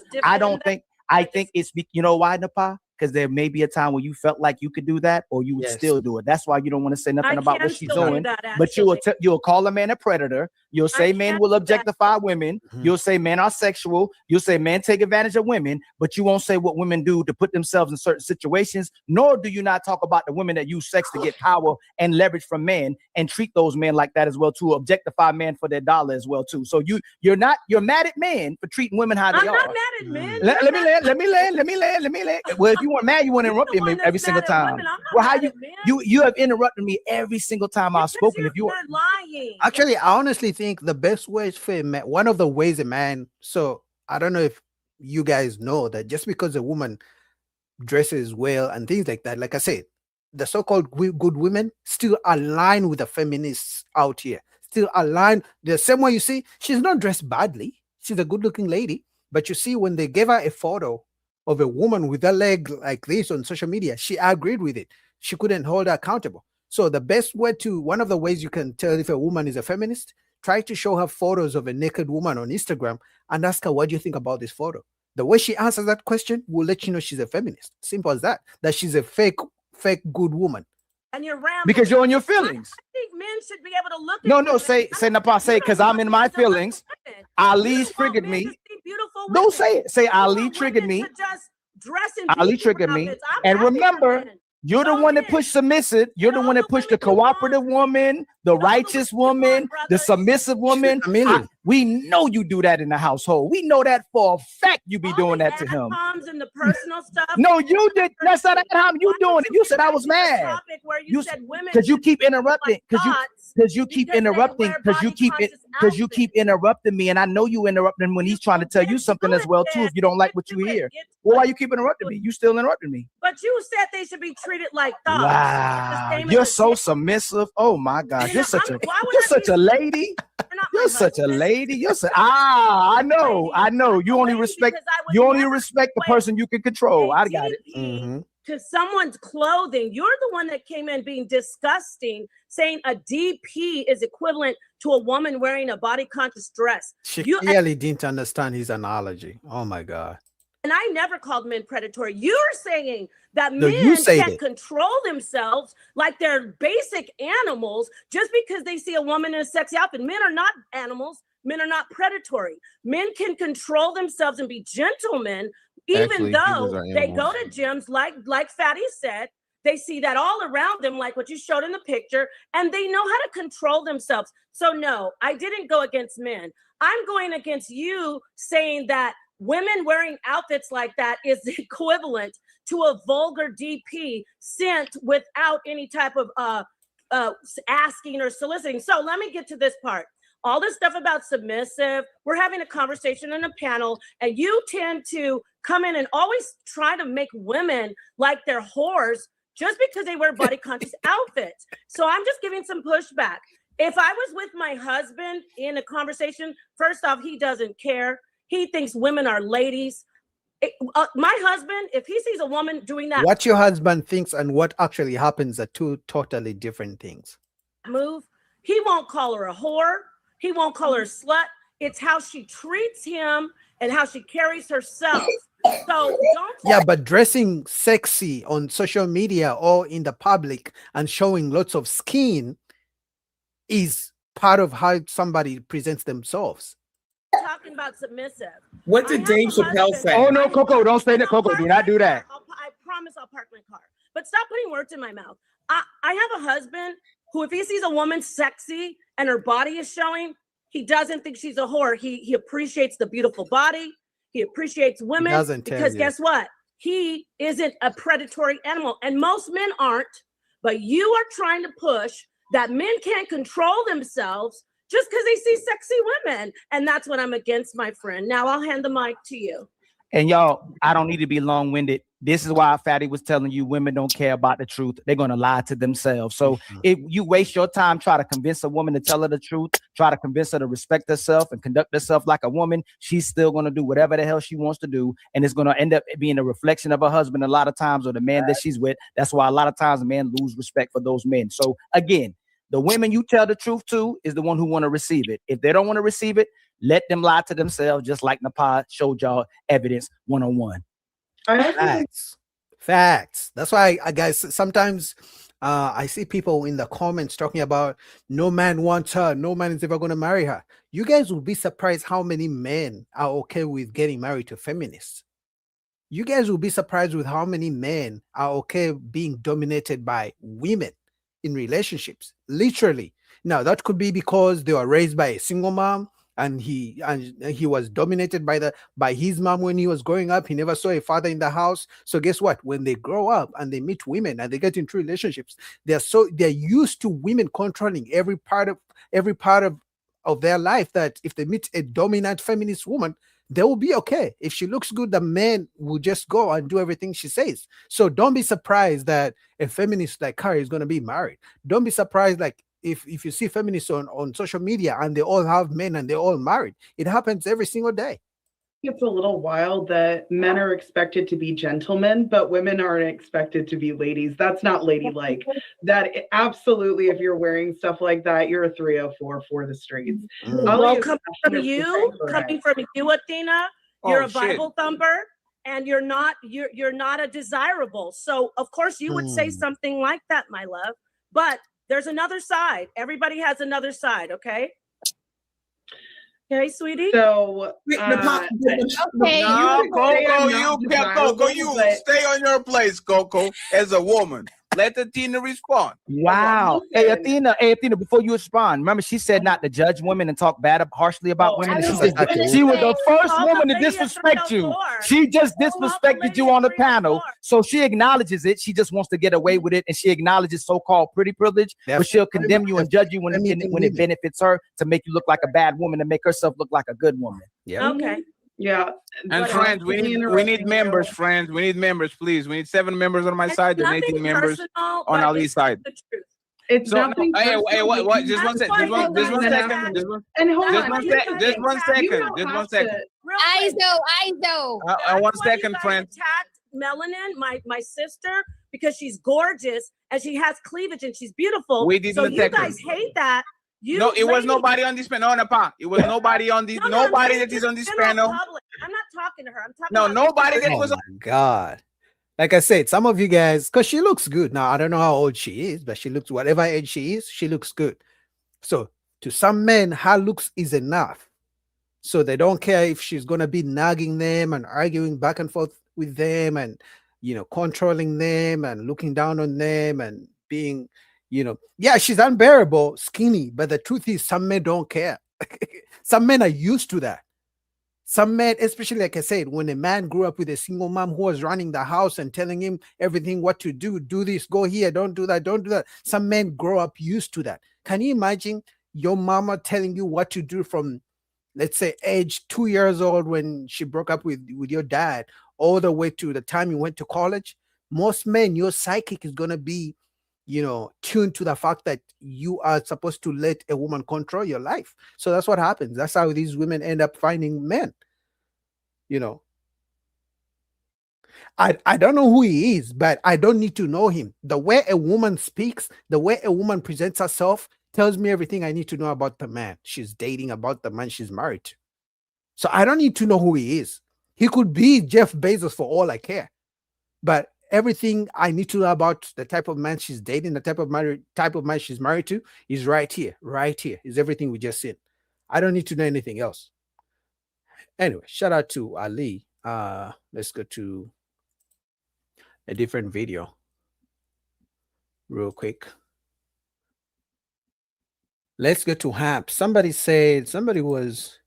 I think it's, you know why, Napa? Because there may be a time where you felt like you could do that or you would still do it. That's why you don't want to say nothing about what she's doing. But you'll call a man a predator. You'll say men will objectify women. You'll say men are sexual. You'll say men take advantage of women, but you won't say what women do to put themselves in certain situations, nor do you not talk about the women that use sex to get power and leverage from men and treat those men like that as well too, objectify men for their dollar as well too. So you're mad at men for treating women how they are. I'm not mad at men. Let me land. Well, if you weren't mad, you wouldn't interrupt me every single time. Well, you have interrupted me every single time I've spoken. If you are lying. Actually, I honestly think the best way for a man, one of the ways a man, so I don't know if you guys know that just because a woman dresses well and things like that, like I said, the so-called good women still align with the feminists out here, still align the same way. You see, she's not dressed badly, she's a good-looking lady, but you see, when they gave her a photo of a woman with a leg like this on social media, she agreed with it. She couldn't hold her accountable. So the best way one of the ways you can tell if a woman is a feminist, try to show her photos of a naked woman on Instagram and ask her, what do you think about this photo? The way she answers that question will let you know she's a feminist. Simple as that she's a fake good woman. And you're rambling. Because you're in your feelings. I think men should be able to look at No, say Napa, say, because I'm in my feelings. Ali triggered me. Don't say it. Say Ali triggered me. Ali triggered me. And remember, you're the one that pushed submissive. You're the one that pushed the cooperative woman, the righteous woman, the submissive woman. We know you do that in the household. We know that for a fact you be doing that to him. And the personal stuff. No, you did. That's not how you doing it. You said I was mad. Because you keep interrupting. Because you keep interrupting. Because you keep interrupting me, and I know you interrupting when he's trying to tell you something as well too. If you don't like what you hear, well, why you keep interrupting me? You still interrupting me. But you said they should be treated like thugs. Wow, you're so submissive. Oh my God, you're such a lady. You're such a lady. I know. You only respect the person you can control. I got it. To someone's clothing, you're the one that came in being disgusting, saying a DP is equivalent to a woman wearing a body conscious dress. She clearly didn't understand his analogy. Oh my God. And I never called men predatory. You're saying that men can't control themselves like they're basic animals just because they see a woman in a sexy outfit. Men are not animals. Men are not predatory. Men can control themselves and be gentlemen, even though they go to gyms, like Fatty said. They see that all around them, like what you showed in the picture, and they know how to control themselves. So no, I didn't go against men. I'm going against you saying that women wearing outfits like that is equivalent to a vulgar DP sent without any type of asking or soliciting. So let me get to this part. All this stuff about submissive, we're having a conversation in a panel, and you tend to come in and always try to make women like they're whores just because they wear body conscious outfits. So I'm just giving some pushback. If I was with my husband in a conversation, first off, he doesn't care. He thinks women are ladies. My husband, if he sees a woman doing that What your husband thinks and what actually happens are two totally different things. move, he won't call her a whore. He won't call her a slut. It's how she treats him and how she carries herself. So don't. Yeah, but dressing sexy on social media or in the public and showing lots of skin is part of how somebody presents themselves. Talking about submissive. What did Dave Chappelle say? Oh no, Coco, don't say that. Coco, do not do that. I promise I'll park my car. But stop putting words in my mouth. I have a husband who, if he sees a woman sexy and her body is showing, he doesn't think she's a whore. He appreciates the beautiful body. He appreciates women because guess what? He isn't a predatory animal, and most men aren't. But you are trying to push that men can't control themselves just because they see sexy women. And that's what I'm against, my friend. Now I'll hand the mic to you. And y'all, I don't need to be long-winded. This is why Fatty was telling you women don't care about the truth. They're going to lie to themselves. So if you waste your time trying to convince a woman to tell her the truth, try to convince her to respect herself and conduct herself like a woman, she's still going to do whatever the hell she wants to do. And it's going to end up being a reflection of her husband a lot of times, or the man that she's with. That's why a lot of times men lose respect for those men. So again, the women you tell the truth to is the one who want to receive it. If they don't want to receive it, let them lie to themselves, just like Napad showed y'all evidence one-on-one. Facts. That's why I guys sometimes I see people in the comments talking about no man wants her, no man is ever going to marry her. You guys will be surprised how many men are okay with getting married to feminists. You guys will be surprised with how many men are okay being dominated by women in relationships. Literally. Now that could be because they were raised by a single mom, and he was dominated by his mom when he was growing up. He never saw a father in the house. So guess what? When they grow up and they meet women and they get into relationships, they're used to women controlling every part of their life, that if they meet a dominant feminist woman, they will be okay. If she looks good, the man will just go and do everything she says. So don't be surprised that a feminist like her is going to be married. Don't be surprised if you see feminists on social media and they all have men and they're all married. It happens every single day. It's a little wild that men are expected to be gentlemen, but women aren't expected to be ladies. That's not ladylike. That absolutely, if you're wearing stuff like that, you're a 304 for the streets. Well, coming from you, Athena, you're a Bible thumper, and you're not a desirable. So of course you would say something like that, my love. But there's another side. Everybody has another side, okay? Okay, sweetie. So, okay, Coco, you stay on your place, Coco, as a woman. Let Athena respond. Wow. Hey, Athena, before you respond, remember she said not to judge women and talk harshly about women. She was the first woman to disrespect you. She just disrespected you on the panel. So she acknowledges it. She just wants to get away with it. And she acknowledges so-called pretty privilege, but she'll condemn you and judge you when it benefits her to make you look like a bad woman and make herself look like a good woman. Yeah. Okay. Yeah. And friends, we need members, friends. We need members, please. We need 7 members on my side and 18 members on Ali's side. It's so, nothing. Hey, what? Just one second. Just one second. Aizo. And 1 second, friend. Attacked Melanin, my sister, because she's gorgeous and she has cleavage and she's beautiful. We didn't so you attack guys hate that. No, it was nobody on this panel. It was nobody on this. Nobody that is on this panel. I'm not talking to her. I'm talking. No, nobody that was. Oh my God. Like I said, some of you guys, because she looks good. Now, I don't know how old she is, but she looks, whatever age she is, she looks good. So to some men, her looks is enough. So they don't care if she's going to be nagging them and arguing back and forth with them and, controlling them and looking down on them and being, yeah, she's unbearable, skinny, but the truth is some men don't care. Some men are used to that. Some men, especially like I said, when a man grew up with a single mom who was running the house and telling him everything, what to do this, go here, don't do that. Some men grow up used to that. Can you imagine your mama telling you what to do from, let's say, age 2 years old when she broke up with your dad, all the way to the time you went to college, most men, your psychic is going to be, tuned to the fact that you are supposed to let a woman control your life. So that's what happens. That's how these women end up finding men. I don't know who he is, but I don't need to know him. The way a woman speaks, the way a woman presents herself tells me everything I need to know about the man she's dating, about the man she's married to. So I don't need to know who he is. He could be Jeff Bezos for all I care. But everything I need to know about the type of man she's dating, the type of man she's married to is right here. Right here is everything we just said. I don't need to know anything else. Anyway, shout out to Ali. Let's go to a different video real quick. Let's go to Hamp. Somebody was,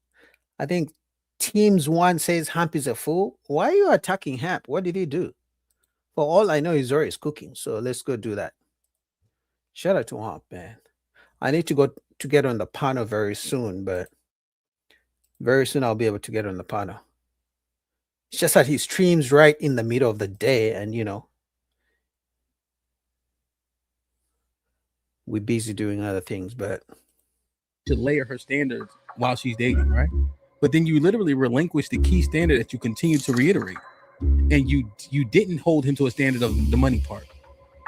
I think Teams One says Hamp is a fool. Why are you attacking Hamp? What did he do? For all I know, he's always cooking. So let's go do that. Shout out to Hamp, man. I need to go to get on the panel very soon, but very soon I'll be able to get on the panel. It's just that he streams right in the middle of the day, and we're busy doing other things, but to layer her standards while she's dating, right? But then you literally relinquish the key standard that you continue to reiterate, and you didn't hold him to a standard of the money part,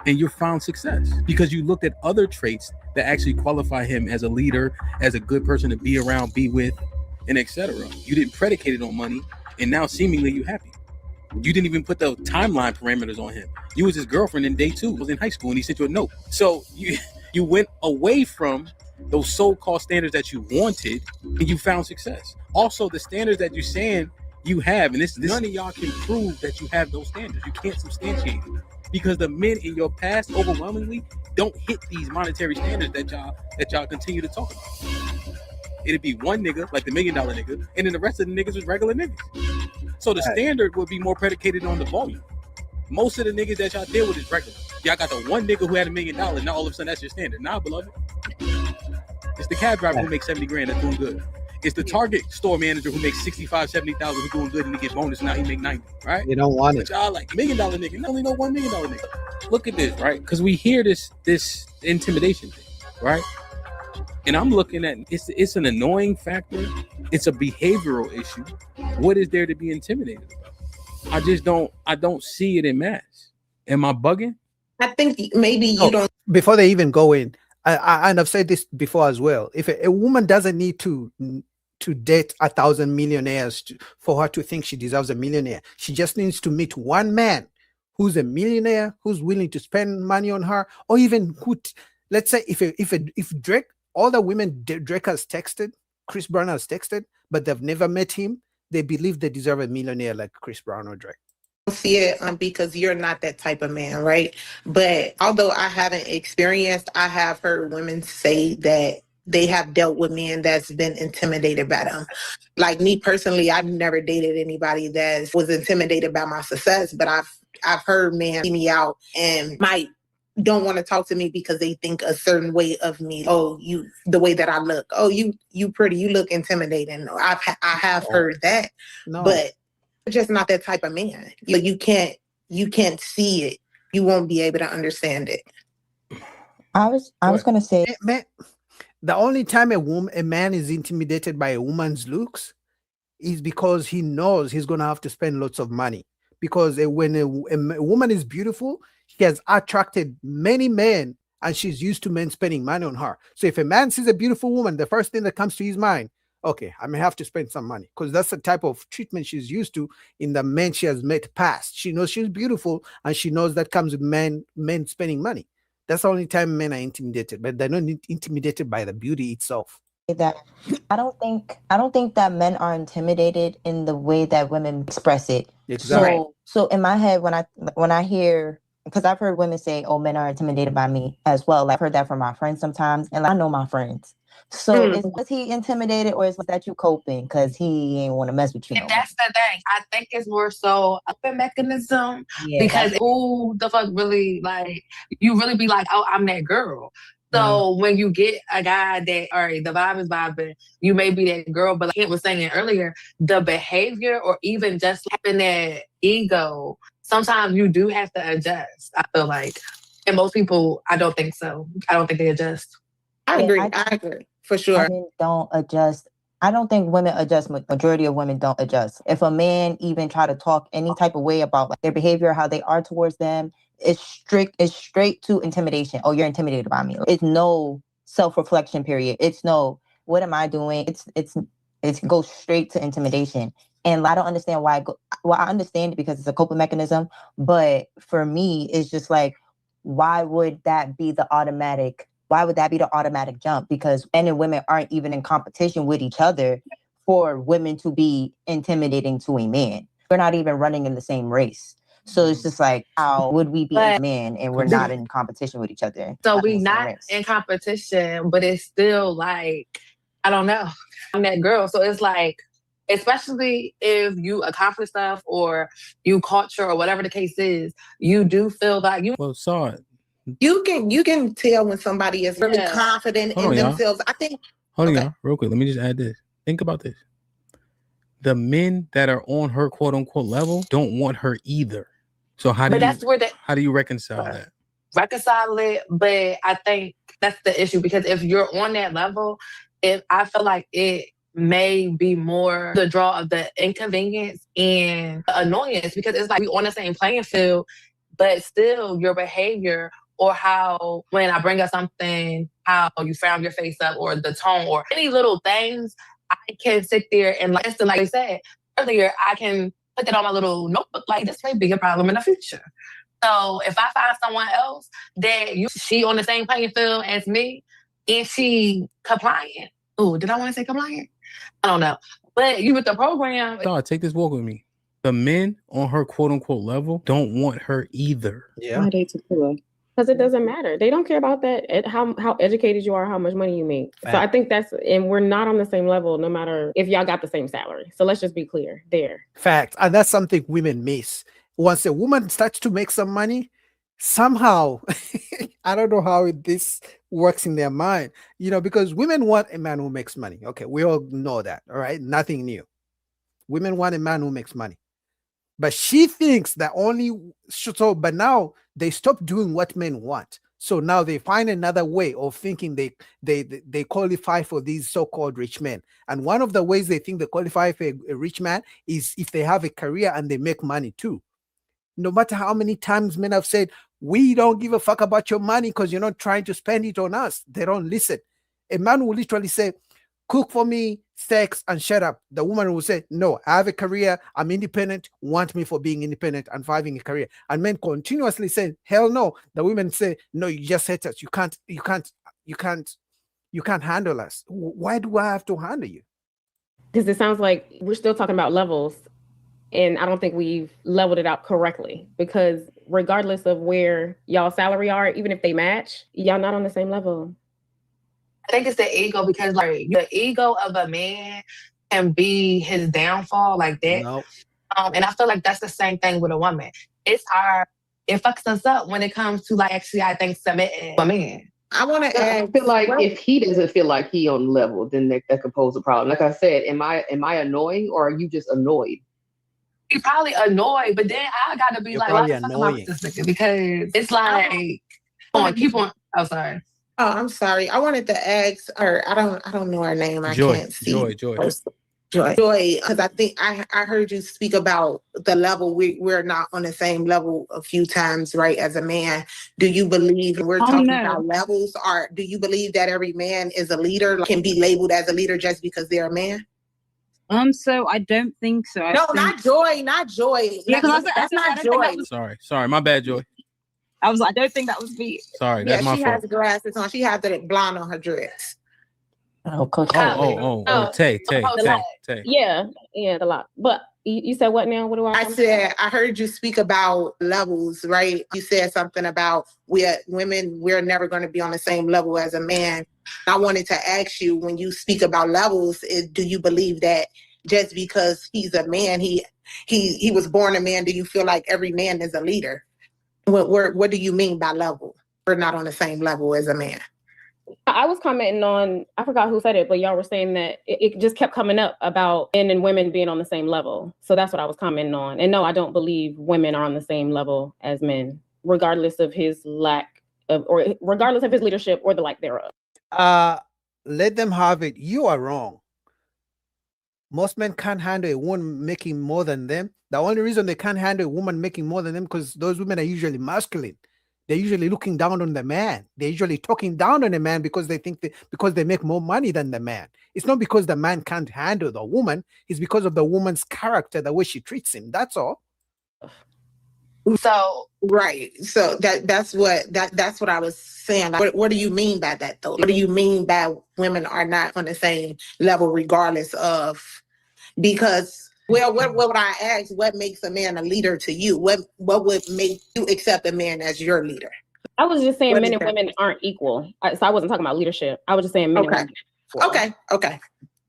and you found success because you looked at other traits that actually qualify him as a leader, as a good person to be around, be with, and etc. You didn't predicate it on money, and now seemingly you're happy. You didn't even put the timeline parameters on him. You was his girlfriend in day 2, was in high school, and he sent you a note. So you went away from those so-called standards that you wanted, and you found success. Also, the standards that you're saying you have, and this none of y'all can prove that you have those standards. You can't substantiate it because the men in your past overwhelmingly don't hit these monetary standards that y'all continue to talk about. It'd be one nigga, like the $1 million nigga, and then the rest of the niggas was regular niggas. So the standard would be more predicated on the volume. Most of the niggas that y'all deal with is regular. Y'all got the one nigga who had $1 million, now all of a sudden that's your standard. Nah, beloved. It's the cab driver who makes 70 grand that's doing good. It's the Target store manager who makes 65, 70,000 who's doing good and he gets bonus, now he make 90, right? You don't want it. Y'all like $1 million nigga, you only know $1 million nigga. Look at this, right? Because we hear this intimidation thing, right? And I'm looking at it's an annoying factor. It's a behavioral issue. What is there to be intimidated about? I don't see it in mass. Am I bugging? I think maybe you don't. Before they even go in, and I've said this before as well. If a woman doesn't need to date 1,000 millionaires for her to think she deserves a millionaire, she just needs to meet one man who's a millionaire, who's willing to spend money on her, or even let's say if Drake, all the women Drake has texted, Chris Brown has texted, but they've never met him, they believe they deserve a millionaire like Chris Brown or Drake. See it because you're not that type of man, right? But although I haven't experienced, I have heard women say that they have dealt with men that's been intimidated by them. Like me personally, I've never dated anybody that was intimidated by my success, but I've heard men see me out and might don't want to talk to me because they think a certain way of me. Oh, the way that I look. Oh, you pretty. You look intimidating. I have heard that, but just not that type of man. Like you can't see it. You won't be able to understand it. I was gonna say, man, the only time a man is intimidated by a woman's looks is because he knows he's gonna have to spend lots of money. Because when a woman is beautiful, she has attracted many men, and she's used to men spending money on her. So if a man sees a beautiful woman, the first thing that comes to his mind, okay, I may have to spend some money, because that's the type of treatment she's used to in the men she has met past. She knows she's beautiful, and she knows that comes with men spending money. That's the only time men are intimidated, but they're not intimidated by the beauty itself. That I don't think that men are intimidated in the way that women express it. Exactly. So in my head, when I hear, because I've heard women say, "Oh, men are intimidated by me" as well. Like, I've heard that from my friends sometimes, and I know my friends. So is he intimidated, or is that you coping because he ain't want to mess with you? And that's the thing. I think it's more so a mechanism because who the fuck really, like, you really be like, oh, I'm that girl. So when you get a guy that, all right, the vibe is vibing, you may be that girl, but like Kent was saying earlier, the behavior or even just having that ego, sometimes you do have to adjust, I feel like. And most people, I don't think so. I don't think they adjust. I agree, for sure. Women don't adjust. I don't think women adjust. Majority of women don't adjust. If a man even try to talk any type of way about like, their behavior, how they are towards them, it's straight to intimidation. Oh, you're intimidated by me. It's no self-reflection period. It's no, what am I doing? It goes straight to intimidation. And I don't understand why. Well, I understand it because it's a coping mechanism. But for me, it's just like, why would that be the automatic jump? Because men and women aren't even in competition with each other for women to be intimidating to a man. We're not even running in the same race. So it's just like, how would we be men and we're not in competition with each other? So we not in competition, but it's still like, I don't know. I'm that girl. So it's like, especially if you accomplish stuff or you culture or whatever the case is, you do feel like you. Well, saw it. You can tell when somebody is really confident in themselves. I think. Hold on, y'all, real quick. Let me just add this. Think about this. The men that are on her quote unquote level don't want her either. So how do you reconcile that? Reconcile it, but I think that's the issue because if you're on that level, I feel like it may be more the draw of the inconvenience and the annoyance because it's like we on the same playing field, but still your behavior or how when I bring up something, how you frown your face up or the tone or any little things, I can sit there and like I said earlier, I can put that on my little notebook. Like this may be a problem in the future. So if I find someone else that she on the same playing field as me and she compliant. Oh, did I want to say compliant? I don't know. But you with the program. Dog, take this walk with me. The men on her quote unquote level don't want her either. Yeah. Why they tequila? Because it doesn't matter. They don't care about that, how educated you are, how much money you make. Fact. So I think and we're not on the same level, no matter if y'all got the same salary. So let's just be clear there. Fact. And that's something women miss. Once a woman starts to make some money, somehow, I don't know how this works in their mind, because women want a man who makes money. Okay, we all know that, all right? Nothing new. Women want a man who makes money. But she thinks that but now they stop doing what men want. So now they find another way of thinking they qualify for these so-called rich men. And one of the ways they think they qualify for a rich man is if they have a career and they make money too. No matter how many times men have said, we don't give a fuck about your money because you're not trying to spend it on us. They don't listen. A man will literally say, cook for me, sex, and shut up. The woman will say, no, I have a career. I'm independent. Want me for being independent and for having a career. And men continuously say, hell no. The women say, no, you just hate us. You can't handle us. Why do I have to handle you? Because it sounds like we're still talking about levels. And I don't think we've leveled it out correctly because regardless of where y'all salary are, even if they match, y'all not on the same level. I think it's the ego because like the ego of a man can be his downfall like that. Nope. And I feel like that's the same thing with a woman. It fucks us up when it comes to like actually I think submitting a man. I want to I feel like if he doesn't feel like he on level, then that could pose a problem. Like I said, am I annoying or are you just annoyed? You're probably annoyed, but then I gotta be like, why the fuck am I with this nigga? Because it's like, keep on. Oh, sorry. Oh, I'm sorry. I wanted to ask her. I don't know her name. I can't see. Joy. Because I think I heard you speak about the level. We're not on the same level a few times, right? As a man, do you believe we're talking about levels? Or do you believe that every man is a leader, can be labeled as a leader just because they're a man? So I don't think so. Not Joy. Yeah, that's not Joy. Sorry, my bad, Joy. I was like, I don't think that was me. Sorry, that's my fault. She has glasses on. She has the blonde on her dress. Tay. Yeah, the lot. But you said what now? What do I said? I heard you speak about levels, right? You said something about we're never going to be on the same level as a man. I wanted to ask you, when you speak about levels, do you believe that just because he's a man, he was born a man, do you feel like every man is a leader? What do you mean by level? We're not on the same level as a man. I was commenting on, I forgot who said it, but y'all were saying that it just kept coming up about men and women being on the same level. So that's what I was commenting on. And no, I don't believe women are on the same level as men, regardless of his lack of, or regardless of his leadership or the lack thereof. Let them have it. You are wrong. Most men can't handle a woman making more than them. The only reason they can't handle a woman making more than them because those women are usually masculine. They're usually looking down on the man. They're usually talking down on the man because they think because they make more money than the man. It's not because the man can't handle the woman. It's because of the woman's character, the way she treats him. That's all. So right. So that's what I was saying. Like, what do you mean by that though? What do you mean by women are not on the same level regardless of? Because what would I ask? What makes a man a leader to you? What would make you accept a man as your leader? I was just saying men and women aren't equal. So I wasn't talking about leadership. I was just saying men and women. Okay.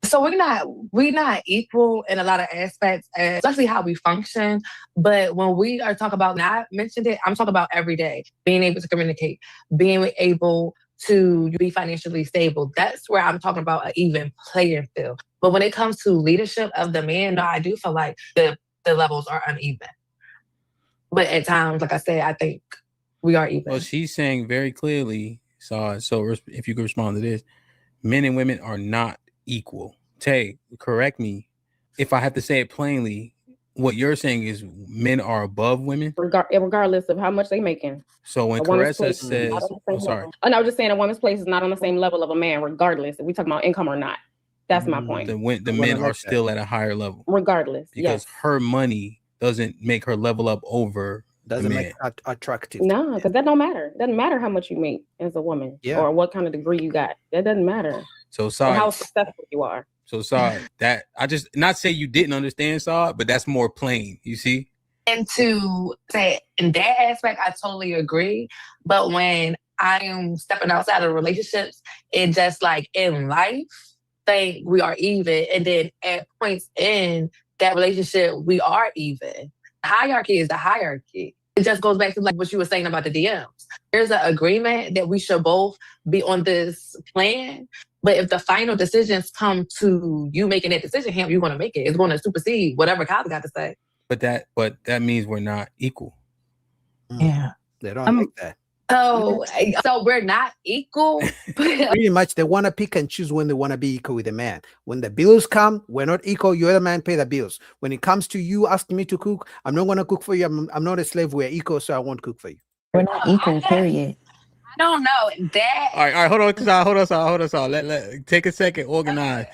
So we're not equal in a lot of aspects, especially how we function. But when we are talking about, and I mentioned it, I'm talking about every day, being able to communicate, being able to be financially stable. That's where I'm talking about an even playing field. But when it comes to leadership of the man, no, I do feel like the levels are uneven. But at times, like I said, I think we are even. Well, she's saying very clearly, so if you could respond to this, men and women are not equal. Tay, correct me if I have to say it plainly. What you're saying is men are above women, regardless of how much they're making. So when Caressa says, and I was just saying a woman's place is not on the same level of a man, regardless if we talk about income or not. That's my point. The men are still at a higher level, regardless, because her money doesn't make her level up over. Doesn't make it attractive. No, because that don't matter. It doesn't matter how much you make as a woman or what kind of degree you got. That doesn't matter. So sorry, how successful you are. So sorry that I just not say you didn't understand, Saw, but that's more plain. You see. And to say in that aspect, I totally agree. But when I am stepping outside of relationships, it just like in life, think we are even, and then at points in that relationship, we are even. Hierarchy is the hierarchy. It just goes back to like what you were saying about the DMs. There's an agreement that we should both be on this plan. But if the final decisions come to you making that decision, you're going to make it. It's going to supersede whatever Kyle got to say. But that means we're not equal. Yeah. They don't like that. So we're not equal. Pretty much they want to pick and choose when they want to be equal with a man. When the bills come, we're not equal. You're the man, pay the bills. When it comes to you asking me to cook, I'm not going to cook for you. I'm not a slave. We're equal, so I won't cook for you. We're not equal, period. I don't know. That. All right, hold on. Let take a second, organize.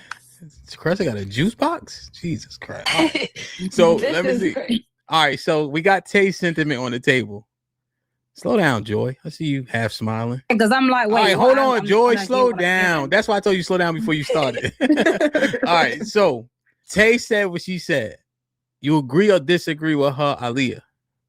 Caressa got a juice box? Jesus Christ. Right. So let me see. Great. All right, so we got Tay's sentiment on the table. Slow down, Joy. I see you half smiling. Because I'm like, wait. All right, hold on, Joy. Slow down. That's why I told you slow down before you started. All right, so Tay said what she said. You agree or disagree with her, Aaliyah?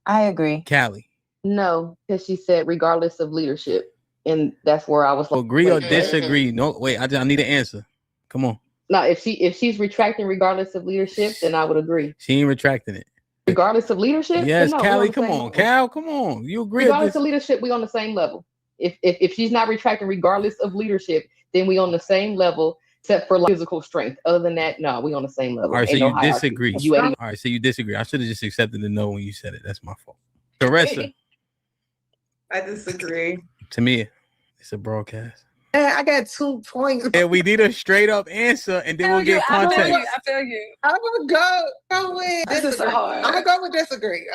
I agree. Callie? No, because she said regardless of leadership. And that's where I was like, agree or disagree? No, wait, I need an answer. Come on. No, if she's retracting regardless of leadership, then I would agree. She ain't retracting it. Regardless of leadership? Yes, no, Callie, come on. Cal, come on. You agree? Regardless of leadership, we on the same level. If she's not retracting regardless of leadership, then we on the same level, except for like physical strength. Other than that, no, we on the same level. All right, so no you disagree. All right, so you disagree. I should have just accepted the no when you said it. That's my fault. Caressa. I disagree. To me, it's a broadcast. I got 2 points. And we need a straight up answer, and then we'll get context. I feel you. I'm gonna go with this is so hard. I'm gonna go with disagree.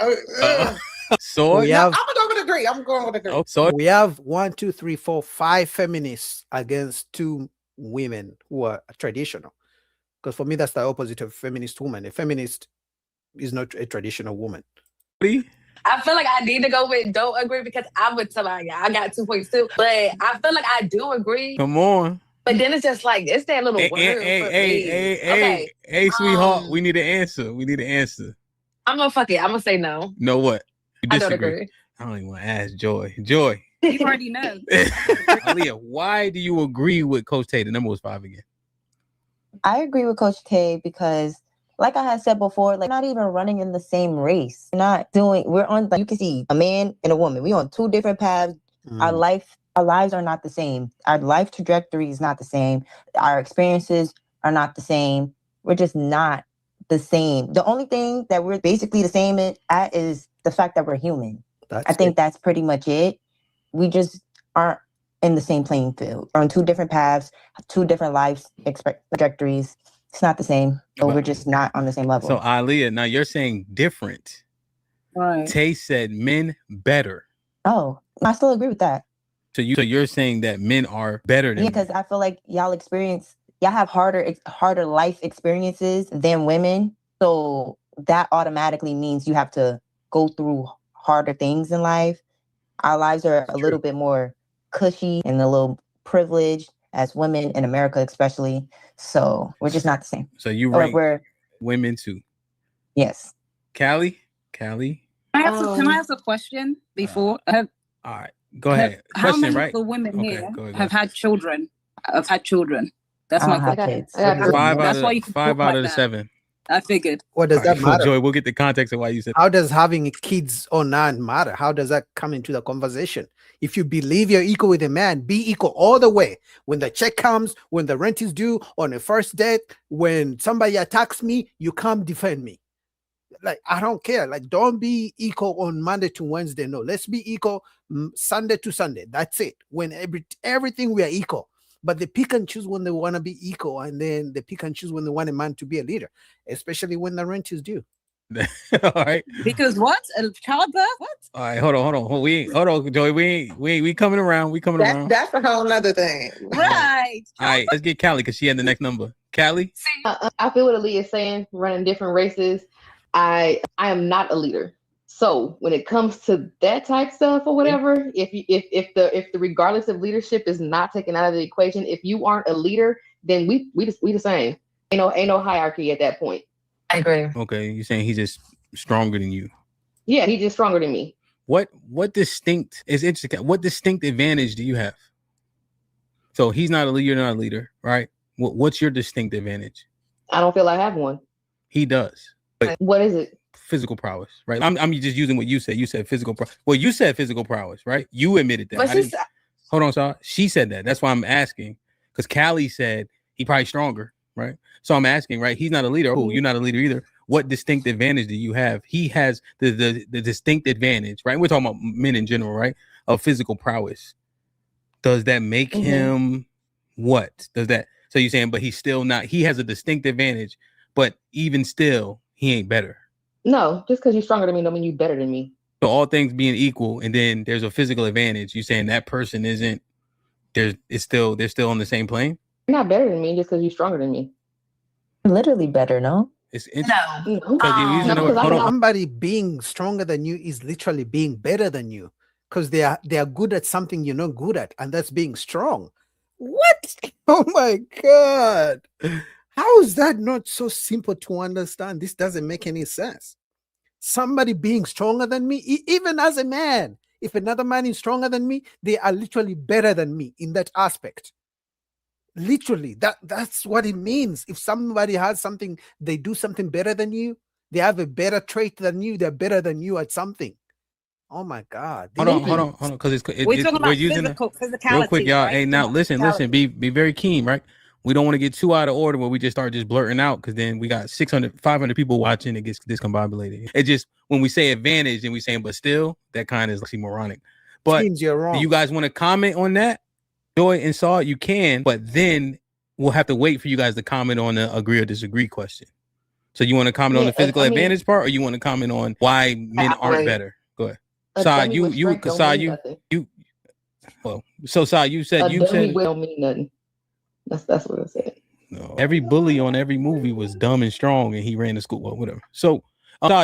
So we have, I'm gonna go with agree. I'm going with agree. Oh, so we have 1, 2, 3, 4, 5 feminists against 2 women who are traditional. Because for me, that's the opposite of a feminist woman. A feminist is not a traditional woman. I feel like I need to go with don't agree because I would tell you I got 2 points too. But I feel like I do agree. Come on. But then it's just like it's that little word. Hey, sweetheart, we need an answer. I'm gonna fuck it. I'm gonna say no. No what? You disagree. I don't agree. I don't even want to ask Joy. Joy. You already know. Aaliyah, why do you agree with Coach Tay? The number was 5 again. I agree with Coach Tay because like I had said before, like not even running in the same race. We're on, like you can see a man and a woman. We're on 2 different paths. Our life Our lives are not the same. Our life trajectory is not the same. Our experiences are not the same. We're just not the same. The only thing that we're basically the same at is the fact that we're human. I think that's pretty much it. We just aren't in the same playing field. We're on two different paths, two different life trajectories. It's not the same. So we're just not on the same level. So Aliyah, now you're saying different. Right. Tay said men better. Oh, I still agree with that. So you're saying that men are better than because I feel like y'all have harder life experiences than women. So that automatically means you have to go through harder things in life. Our lives are a little bit more cushy and a little privileged as women in America, especially. So we're just not the same. So you Or rank we're women too. Yes. Callie? Can I ask a question before? All right. Go ahead. How Question, many right? of the women Okay, here go ahead. have had children? Have had children. That's my question. Five out of the 7. I figured. What does that matter? Joy, we'll get the context of why you said. How does having kids or not matter? How does that come into the conversation? If you believe you're equal with a man, be equal all the way. When the check comes, when the rent is due, on a first date, when somebody attacks me, you come defend me. Like, I don't care. Like, don't be equal on Monday to Wednesday. No, let's be equal Sunday to Sunday. That's it. When everything we are equal. But they pick and choose when they want to be equal, and then they pick and choose when they want a man to be a leader, especially when the rent is due. All right. Because what? A childbirth? What? All right, hold on. Hold on, Joy. We coming around. We coming around. That's a whole nother thing. Right. All right, let's get Callie because she had the next number. Callie? I feel what Aaliyah is saying, running different races. I am not a leader. So when it comes to that type stuff or whatever, if the regardless of leadership is not taken out of the equation, if you aren't a leader, then we the same. Ain't no hierarchy at that point. I agree. Okay, you're saying he's just stronger than you. Yeah, he's just stronger than me. What distinct is interesting? What distinct advantage do you have? So he's not a leader, you're not a leader, right? What's your distinct advantage? I don't feel I have one. He does. But what is it? Physical prowess, right? I'm just using what you said. You said physical prowess. Well, you said physical prowess, right? You admitted that. Hold on, sorry. She said that. That's why I'm asking. Because Callie said he probably stronger, right? So I'm asking, right? He's not a leader. Oh, you're not a leader either. What distinct advantage do you have? He has the distinct advantage, right? We're talking about men in general, right? Of physical prowess. Does that make him what? Does that? So you're saying, but he's still not. He has a distinct advantage, but even still, he ain't better. No, just because you're stronger than me don't mean you're better than me. So all things being equal, and then there's a physical advantage. You saying that person isn't? They're still on the same plane. You're not better than me just because you're stronger than me. Literally better, no? It's Somebody being stronger than you is literally being better than you because they are good at something you're not good at, and that's being strong. What? Oh my God. How is that not so simple to understand? This doesn't make any sense. Somebody being stronger than me, even as a man, if another man is stronger than me, they are literally better than me in that aspect. Literally, that's what it means. If somebody has something, they do something better than you, they have a better trait than you, they're better than you at something. Oh my God. Hold on, because we're using physicality, real quick, y'all. Right? Hey, now listen, be very keen, right? We don't want to get too out of order where we just start just blurting out, because then we got 500 people watching, it gets discombobulated. It just, when we say advantage and we saying but still, that kind of is moronic. But seems you're wrong. Do you guys want to comment on that? Joy and Saw, you can, but then we'll have to wait for you guys to comment on the agree or disagree question. So you want to comment on the physical advantage part, or you want to comment on why men aren't better? Go ahead. Saw, so Saw, you said don't mean nothing. That's what I said. No. Every bully on every movie was dumb and strong, and he ran to school. Well, whatever. So,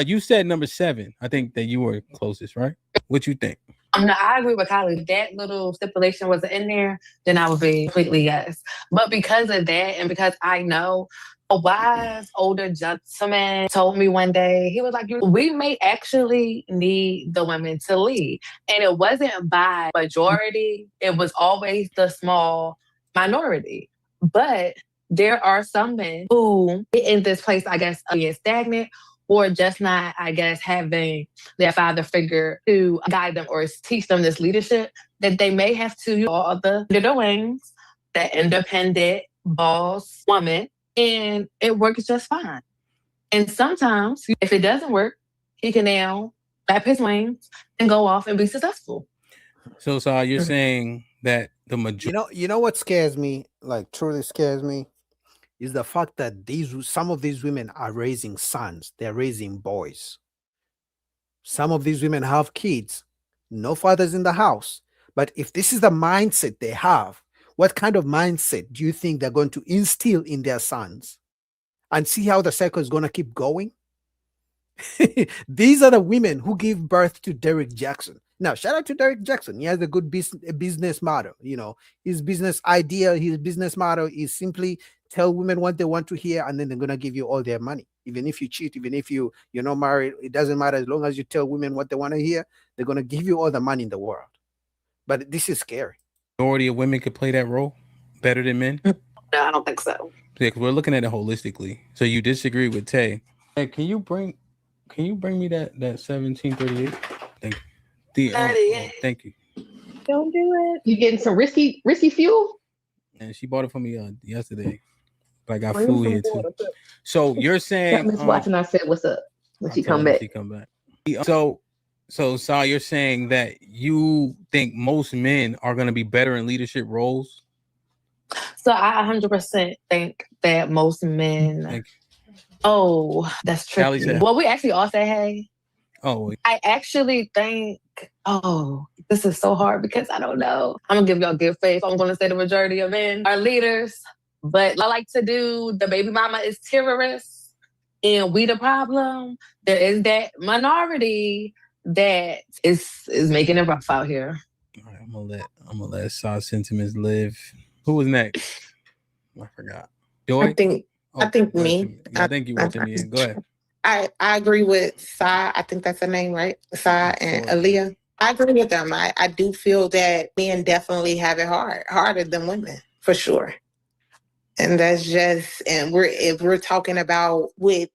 you said number 7. I think that you were closest, right? What you think? No, I agree with Kylie. If that little stipulation wasn't in there, then I would be completely yes. But because of that, and because I know a wise older gentleman told me one day, he was like, we may actually need the women to lead. And it wasn't by majority. It was always the small minority. But there are some men who, in this place, I guess, being stagnant, or just not, I guess, having their father figure to guide them or teach them this leadership, that they may have to use all the under their wings, that independent boss woman, and it works just fine. And sometimes, if it doesn't work, he can now flap his wings and go off and be successful. So you're saying that the majority, you know what scares me, like truly scares me, is the fact that some of these women are raising sons, they're raising boys. Some of these women have kids, no fathers in the house. But if this is the mindset they have, what kind of mindset do you think they're going to instill in their sons? And see how the cycle is going to keep going? These are the women who give birth to Derek Jackson. Now, shout out to Derek Jackson. He has a good business model. You know, his business idea, his business model is simply tell women what they want to hear, and then they're going to give you all their money. Even if you cheat, even if you're not married, it doesn't matter. As long as you tell women what they want to hear, they're going to give you all the money in the world. But this is scary. Majority of women could play that role better than men? No, I don't think so. Yeah, because we're looking at it holistically. So you disagree with Tay. Hey, can you bring me that 1738? Thank you. Thank you. Don't do it. You getting some risky fuel? And she bought it for me yesterday. But I got Bring food some here too. water. So you're saying Miss Watson, I said, what's up? When she come back. So Sa, you're saying that you think most men are going to be better in leadership roles? So I 100% think that most men. Oh, that's tricky. Well, we actually all say hey. Oh. I actually think. Oh, this is so hard because I don't know. I'm gonna give y'all good faith. I'm gonna say the majority of men are leaders, but I like to do the baby mama is terrorists, and we the problem. There is that minority that is making it rough out here. All right, I'm gonna let Sa sentiments live. Who was next? I forgot. Joy? I think me. I think you were to me. Go ahead. I agree with Sa. I think that's her name, right? Sa and Aaliyah. I agree with them. I do feel that men definitely have it harder than women, for sure. And that's just, and if we're talking about with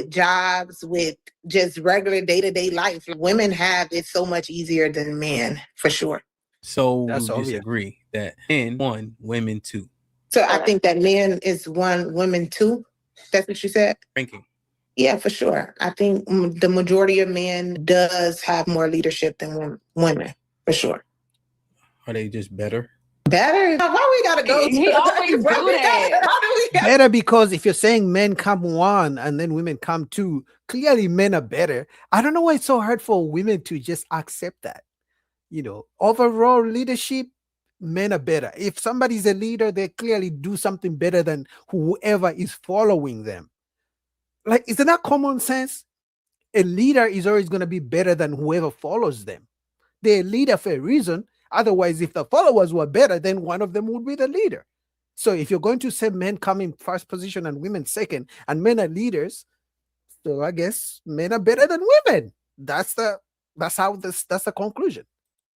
jobs, with just regular day-to-day life, women have it so much easier than men, for sure. So you disagree that men 1, women 2. So I think that men is 1, women 2. That's what you said? Ranking. Yeah, for sure. I think the majority of men does have more leadership than women, for sure. Are they just better? Better? Why we gotta go? He always do that. Better because if you're saying men come 1 and then women come 2, clearly men are better. I don't know why it's so hard for women to just accept that. You know, overall leadership, men are better. If somebody's a leader, they clearly do something better than whoever is following them. Like, isn't that common sense? A leader is always going to be better than whoever follows them. They're a leader for a reason. Otherwise, if the followers were better, then one of them would be the leader. So if you're going to say men come in first position and women second, and men are leaders, so I guess men are better than women. That's the conclusion.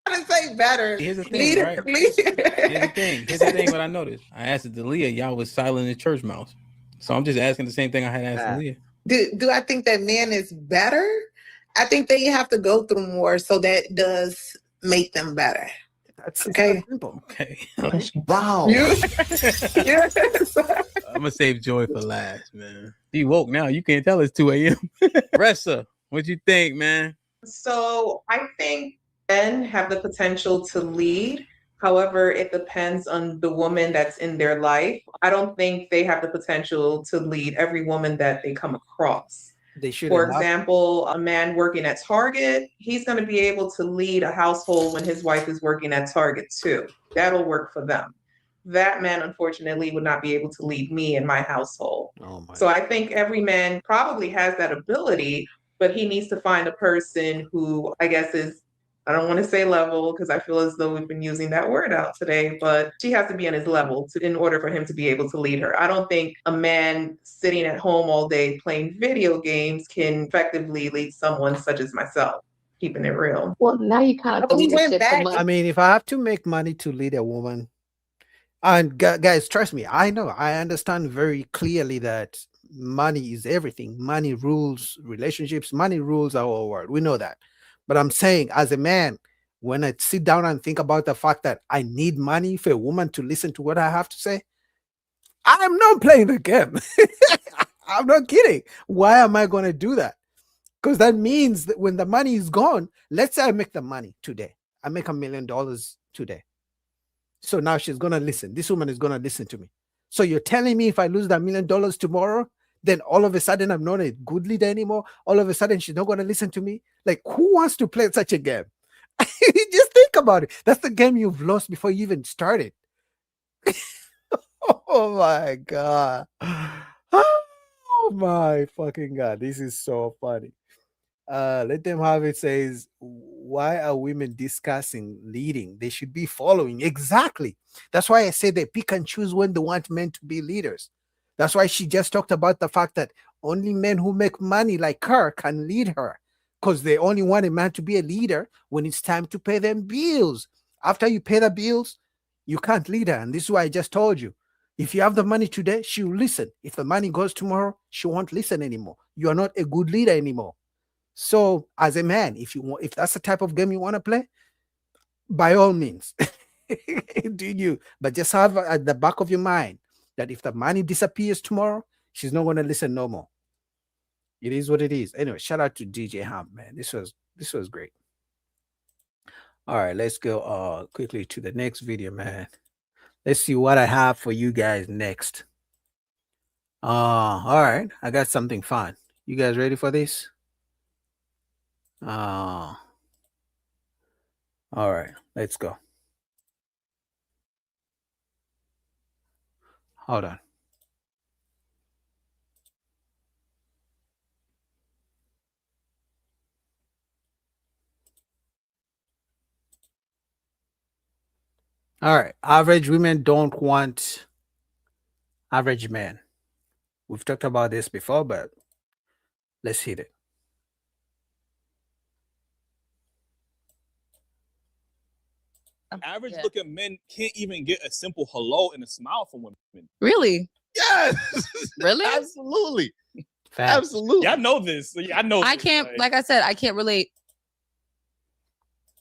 I didn't say better. Here's the thing, right? Here's the thing. What I noticed, I asked Delia, y'all was silent in church mouse. So I'm just asking the same thing I had asked Leah. Do I think that man is better? I think they have to go through more, so that does make them better. That's okay. Okay. Wow. Yes. I'm gonna save Joy for last, man. You woke now. You can't tell it's 2 a.m. Ressa, what you think, man? So I think men have the potential to lead. However, it depends on the woman that's in their life. I don't think they have the potential to lead every woman that they come across. They should. For example, a man working at Target, he's going to be able to lead a household when his wife is working at Target too. That'll work for them. That man, unfortunately, would not be able to lead me in my household. So I think every man probably has that ability, but he needs to find a person who, I guess, is, I don't want to say level because I feel as though we've been using that word out today, but she has to be on his level in order for him to be able to lead her. I don't think a man sitting at home all day playing video games can effectively lead someone such as myself, keeping it real. Well, now you kind of I mean, if I have to make money to lead a woman, and guys, trust me, I know, I understand very clearly that money is everything. Money rules relationships. Money rules our whole world. We know that. But I'm saying, as a man, when I sit down and think about the fact that I need money for a woman to listen to what I have to say, I'm not playing the game. I'm not kidding. Why am I going to do that? Because that means that when the money is gone, let's say I make the money today. I make $1 million today. So now she's going to listen. This woman is going to listen to me. So you're telling me if I lose that $1 million tomorrow, then all of a sudden I'm not a good leader anymore? All of a sudden she's not going to listen to me? Like, who wants to play such a game? Just think about it. That's the game you've lost before you even started. Oh my God. Oh my fucking God. This is so funny. Let them have it. Says, why are women discussing leading? They should be following. Exactly. That's why I say they pick and choose when they want men to be leaders. That's why she just talked about the fact that only men who make money like her can lead her, because they only want a man to be a leader when it's time to pay them bills. After you pay the bills, you can't lead her. And this is why I just told you. If you have the money today, she will listen. If the money goes tomorrow, she won't listen anymore. You are not a good leader anymore. So as a man, if that's the type of game you want to play, by all means, do you. But just have at the back of your mind that if the money disappears tomorrow, she's not going to listen no more. It is what it is. Anyway, shout out to DJ Ham, man. This was great. All right, let's go quickly to the next video, man. Let's see what I have for you guys next. All right, I got something fun. You guys ready for this? All right, let's go. Hold on. All right, average women don't want average men. We've talked about this before, but let's hit it. Average looking men can't even get a simple hello and a smile from women. Really? Yes. Really? Absolutely. Facts. Absolutely. I know this. I know. I can't, like I said, I can't relate.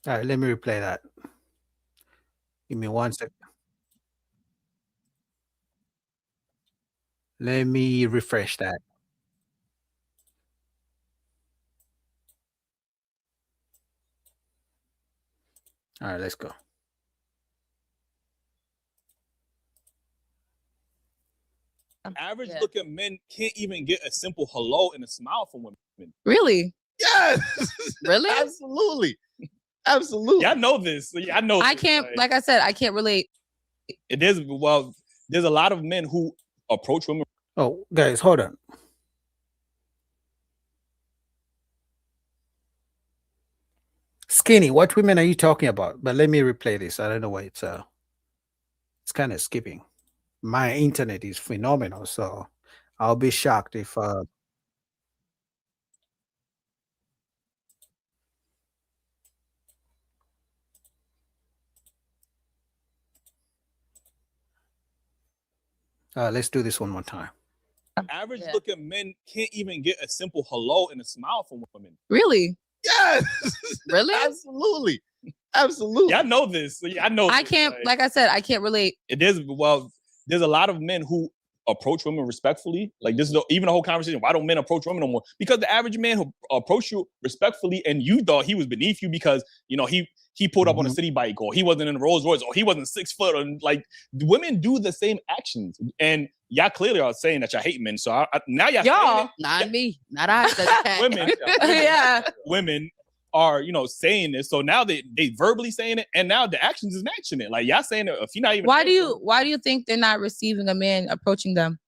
All right, let me replay that. Give me 1 second. Let me refresh that. All right, let's go. Average looking men can't even get a simple hello and a smile from women. Really? Yes. Really? Absolutely. Absolutely. I know this. I know. I can't, like I said, I can't relate. It is. Well, there's a lot of men who approach women. Oh, guys, hold on. Skinny, what women are you talking about? But let me replay this. I don't know why it's kind of skipping. My internet is phenomenal, so I'll be shocked if let's do this one more time. Average looking men can't even get a simple hello and a smile from women. Really? Yes. Really? Absolutely. Absolutely. I know this. I know. I can't, like I said, I can't relate. It is. Well, there's a lot of men who approach women respectfully. Like this is even the whole conversation. Why don't men approach women no more? Because the average man who approached you respectfully and you thought he was beneath you because, you know, he pulled up on a city bike or he wasn't in a Rolls Royce or he wasn't 6 foot. And like women do the same actions. And y'all clearly are saying that y'all hate men. So now y'all, not me, not I. women, Yeah. Women are, you know, saying this. So now they verbally saying it and now the actions is matching it. Like y'all saying it, if you're not even. Why do you think they're not receiving a man approaching them?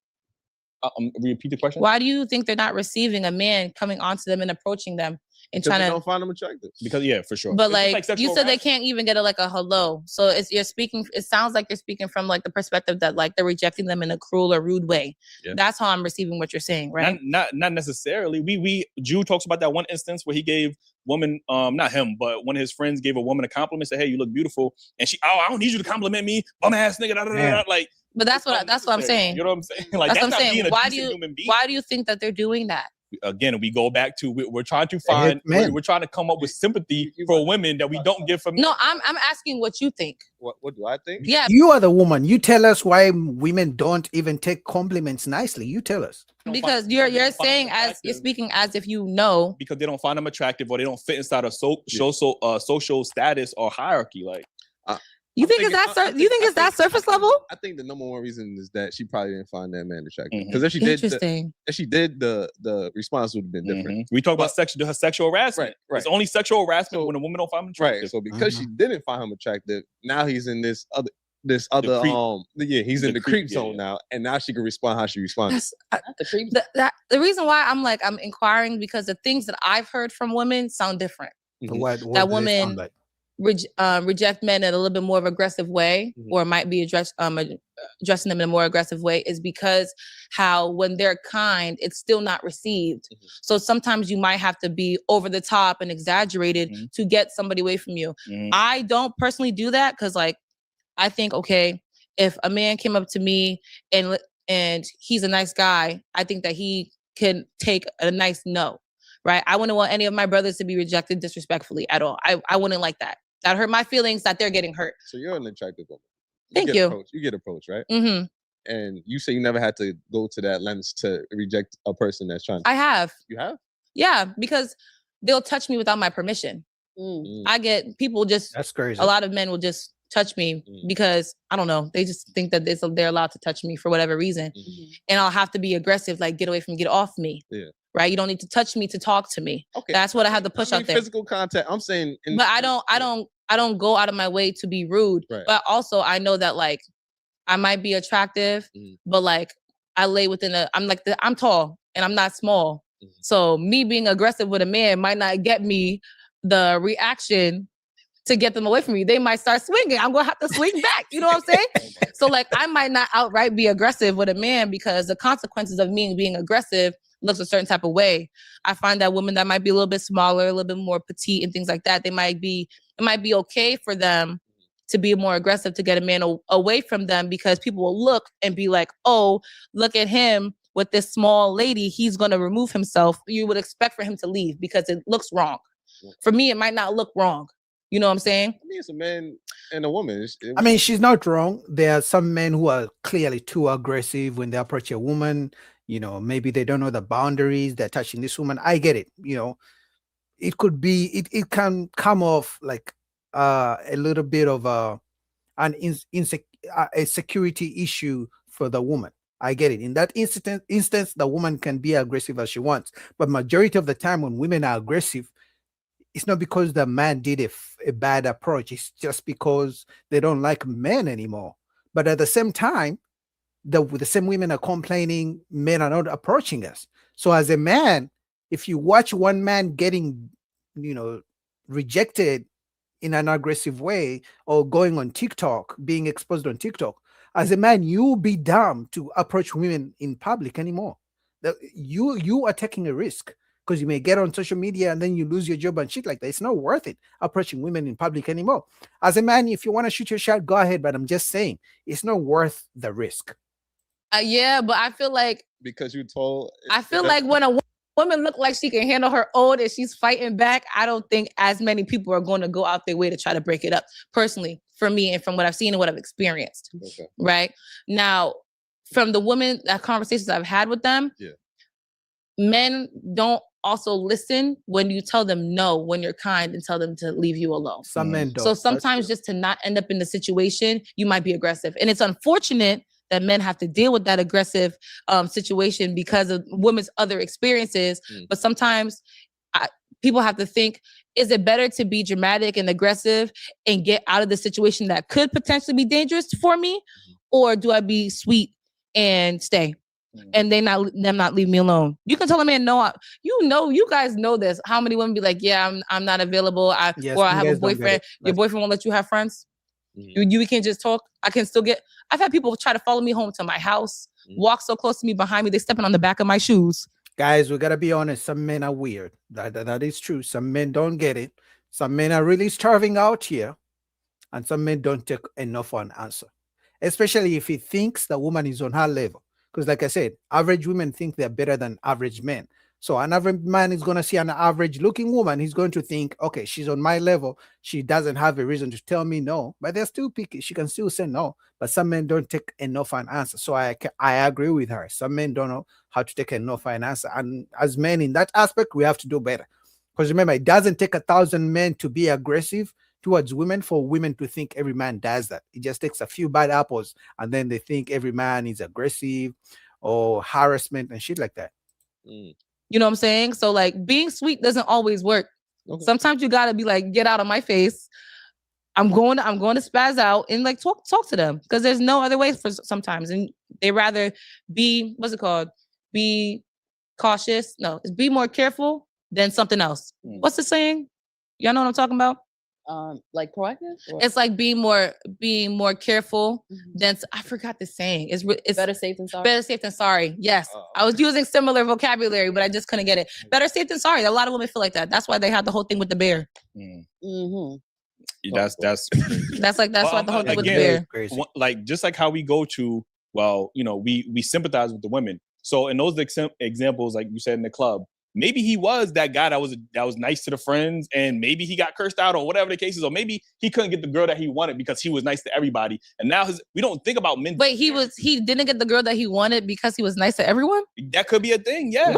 Repeat the question. Why do you think they're not receiving a man coming onto them and approaching them and trying to? They don't find them attractive. Because for sure. But it's like you said, they can't even get a hello. So you're speaking. It sounds like you're speaking from like the perspective that like they're rejecting them in a cruel or rude way. Yeah. That's how I'm receiving what you're saying, right? Not necessarily. Jew talks about that one instance where he gave woman, not him, but one of his friends gave a woman a compliment, said, "Hey, you look beautiful," and she, "Oh, I don't need you to compliment me, bum ass nigga." Da, da, da, da. Like But that's what I'm saying. You know what I'm saying? Like that's what I'm not saying. being a Why decent human being. do you think that they're doing that? Again, we go back to we're trying to find we're trying to come up with sympathy for women that we don't get from. No, I'm asking what you think. What do I think? Yeah, you are the woman. You tell us why women don't even take compliments nicely. You tell us. Because you're saying as you're speaking as if you know. Because they don't find them attractive or they don't fit inside of social status or hierarchy. Like you think it's that surface level? I think the number one reason is that she probably didn't find that man attractive. Because if she did, the response would have been different. We talk about her sexual harassment. Right. It's only sexual harassment when a woman don't find him attractive. Right. So because she didn't find him attractive, now he's in this other he's in the creep zone now, and now she can respond how she responds. The reason why I'm inquiring because the things that I've heard from women sound different. That women reject men in a little bit more of an aggressive way, or might be addressing them in a more aggressive way, is because how when they're kind, it's still not received. So sometimes you might have to be over the top and exaggerated to get somebody away from you. I don't personally do that because I think, okay, if a man came up to me and he's a nice guy, I think that he can take a nice no, right? I wouldn't want any of my brothers to be rejected disrespectfully at all. I wouldn't like that. That hurt my feelings that they're getting hurt. So you're an attractive woman. Thank you. You get approached, right? Mm-hmm. And you say you never had to go to that lens to reject a person that's trying to. I have. You have? Yeah, because they'll touch me without my permission. I get people just. That's crazy. A lot of men will just touch me because I don't know. They just think that they're allowed to touch me for whatever reason, and I'll have to be aggressive, like get off me. Yeah. Right. You don't need to touch me to talk to me. Okay. That's what I have to push out there. Physical contact. I'm saying. But I don't go out of my way to be rude. Right. But also I know that I might be attractive, but I lay within I'm tall and I'm not small. So me being aggressive with a man might not get me the reaction to get them away from me. They might start swinging. I'm going to have to swing back. You know what I'm saying? So I might not outright be aggressive with a man because the consequences of me being aggressive looks a certain type of way. I find that women that might be a little bit smaller, a little bit more petite and things like that, it might be okay for them to be more aggressive to get a man away from them because people will look and be like, oh, look at him with this small lady. He's going to remove himself. You would expect for him to leave because it looks wrong. For me, it might not look wrong. You know what I'm saying? I mean, it's a man and a woman. I mean, she's not wrong. There are some men who are clearly too aggressive when they approach a woman. Maybe they don't know the boundaries. They're touching this woman. I get it. It could be, it can come off like a little bit of a security issue for the woman. I get it. In that instance, the woman can be aggressive as she wants. But majority of the time when women are aggressive, it's not because the man did a bad approach. It's just because they don't like men anymore. But at the same time, the same women are complaining men are not approaching us. So as a man, if you watch one man getting, rejected in an aggressive way or going on TikTok, being exposed on TikTok, as a man, you'll be dumb to approach women in public anymore. You are taking a risk because you may get on social media and then you lose your job and shit like that. It's not worth it approaching women in public anymore. As a man, if you want to shoot your shot, go ahead. But I'm just saying, it's not worth the risk. Yeah, but I feel like because you told. I feel like when a woman looks like she can handle her own and she's fighting back, I don't think as many people are going to go out their way to try to break it up. Personally, for me and from what I've seen and what I've experienced. Okay. Right now, from the women, conversations I've had with them, men don't also listen when you tell them no, when you're kind, and tell them to leave you alone. Some men don't. So sometimes just to not end up in the situation, you might be aggressive. And it's unfortunate that men have to deal with that aggressive situation because of women's other experiences. But sometimes people have to think, is it better to be dramatic and aggressive and get out of the situation that could potentially be dangerous for me? Or do I be sweet and stay? And them not leave me alone. You can tell a man no. You guys know this. How many women be like, yeah, I'm not available. I have a boyfriend. Your boyfriend won't let you have friends. You can't just talk. I can still get. I've had people try to follow me home to my house, walk so close to me behind me, they stepping on the back of my shoes. Guys, we gotta be honest. Some men are weird. That is true. Some men don't get it. Some men are really starving out here, and some men don't take enough for an answer. especially if he thinks the woman is on her level. Because like I said, average women think they're better than average men. So an average man is going to see an average looking woman. He's going to think, okay, she's on my level. She doesn't have a reason to tell me no, but they're still picky. She can still say no, but some men don't take enough an answer. So I agree with her. Some men don't know how to take enough an answer. And as men in that aspect, we have to do better. Because remember, it doesn't take 1,000 men to be aggressive towards women for women to think every man does that. It just takes a few bad apples and then they think every man is aggressive or harassment and shit like that. You know what I'm saying? So like being sweet doesn't always work. Okay. Sometimes you gotta be like, get out of my face. I'm going to spaz out and like talk to them because there's no other way for sometimes. And they rather be, what's it called? Be cautious. No, it's be more careful than something else. What's the saying? Y'all know what I'm talking about? Like proactive? It's like being more careful than I forgot the saying. It's better safe than sorry. Better safe than sorry. Yes, I was using similar vocabulary, but I just couldn't get it. Better safe than sorry. A lot of women feel like that. That's why they had the whole thing with the bear. That's why the whole thing with the bear. Like just like how we go to, well, you know, we sympathize with the women. So in those examples, like you said in the club, maybe he was that guy that was nice to the friends, and maybe he got cursed out or whatever the case is, or maybe he couldn't get the girl that he wanted because he was nice to everybody. And now we don't think about men. Wait, he didn't get the girl that he wanted because he was nice to everyone? That could be a thing, yes.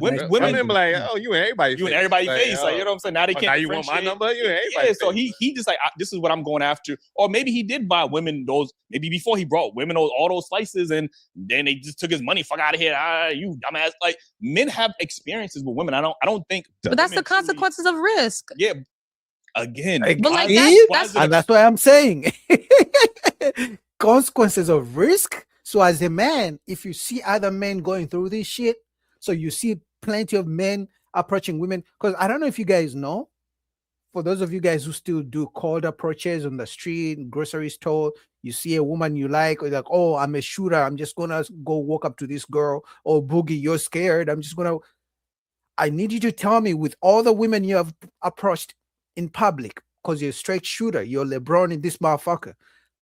Women be like, oh, you in everybody's face. Like, you know what I'm saying? Now they can't. Now you want my number? You in everybody's face. So he just like, this is what I'm going after. Or maybe he did buy women those. Maybe before he brought women all those slices, and then they just took his money. Fuck out of here, you dumbass. Like men have experiences with women. I don't think. But that's the consequences of risk. Yeah. Again, but like that's what I'm saying. Consequences of risk. So as a man, if you see other men going through this shit, so you see plenty of men approaching women. Because I don't know if you guys know, for those of you guys who still do cold approaches on the street, grocery store, you see a woman you like, or like, oh, I'm a shooter. I'm just gonna go walk up to this girl. Oh, Boogie, you're scared. I need you to tell me, with all the women you have approached in public, because you're a straight shooter, you're LeBron in this motherfucker.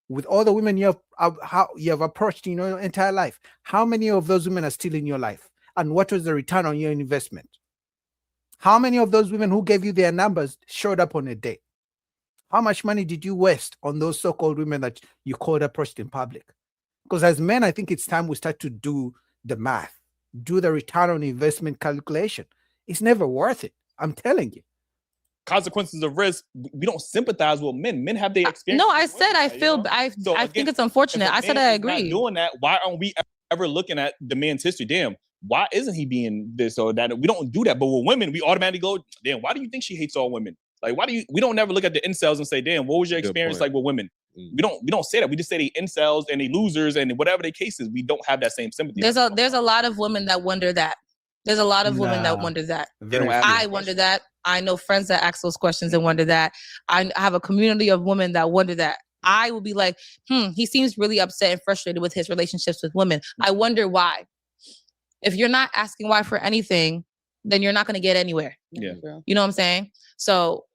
With all the women you have approached in your entire life, how many of those women are still in your life? And what was the return on your investment? How many of those women who gave you their numbers showed up on a date? How much money did you waste on those so-called women that you called approached in public? Because as men, I think it's time we start to do the math, do the return on investment calculation. It's never worth it. I'm telling you. Consequences of risk. We don't sympathize with men. Men have their experience. No, I said I feel. I think it's unfortunate. I said I agree. Doing that. Why aren't we ever looking at the man's history? Damn. Why isn't he being this or that? We don't do that. But with women, we automatically go, damn, why do you think she hates all women? Like, we don't never look at the incels and say, damn, what was your experience like with women? We don't say that. We just say they incels and they losers and whatever the case is. We don't have that same sympathy. There's a lot of women that wonder that. There's a lot of women that wonder that. I wonder that. I know friends that ask those questions and wonder that. I have a community of women that wonder that. I will be like, he seems really upset and frustrated with his relationships with women. I wonder why. If you're not asking why for anything, then you're not going to get anywhere. Yeah. You know what I'm saying? So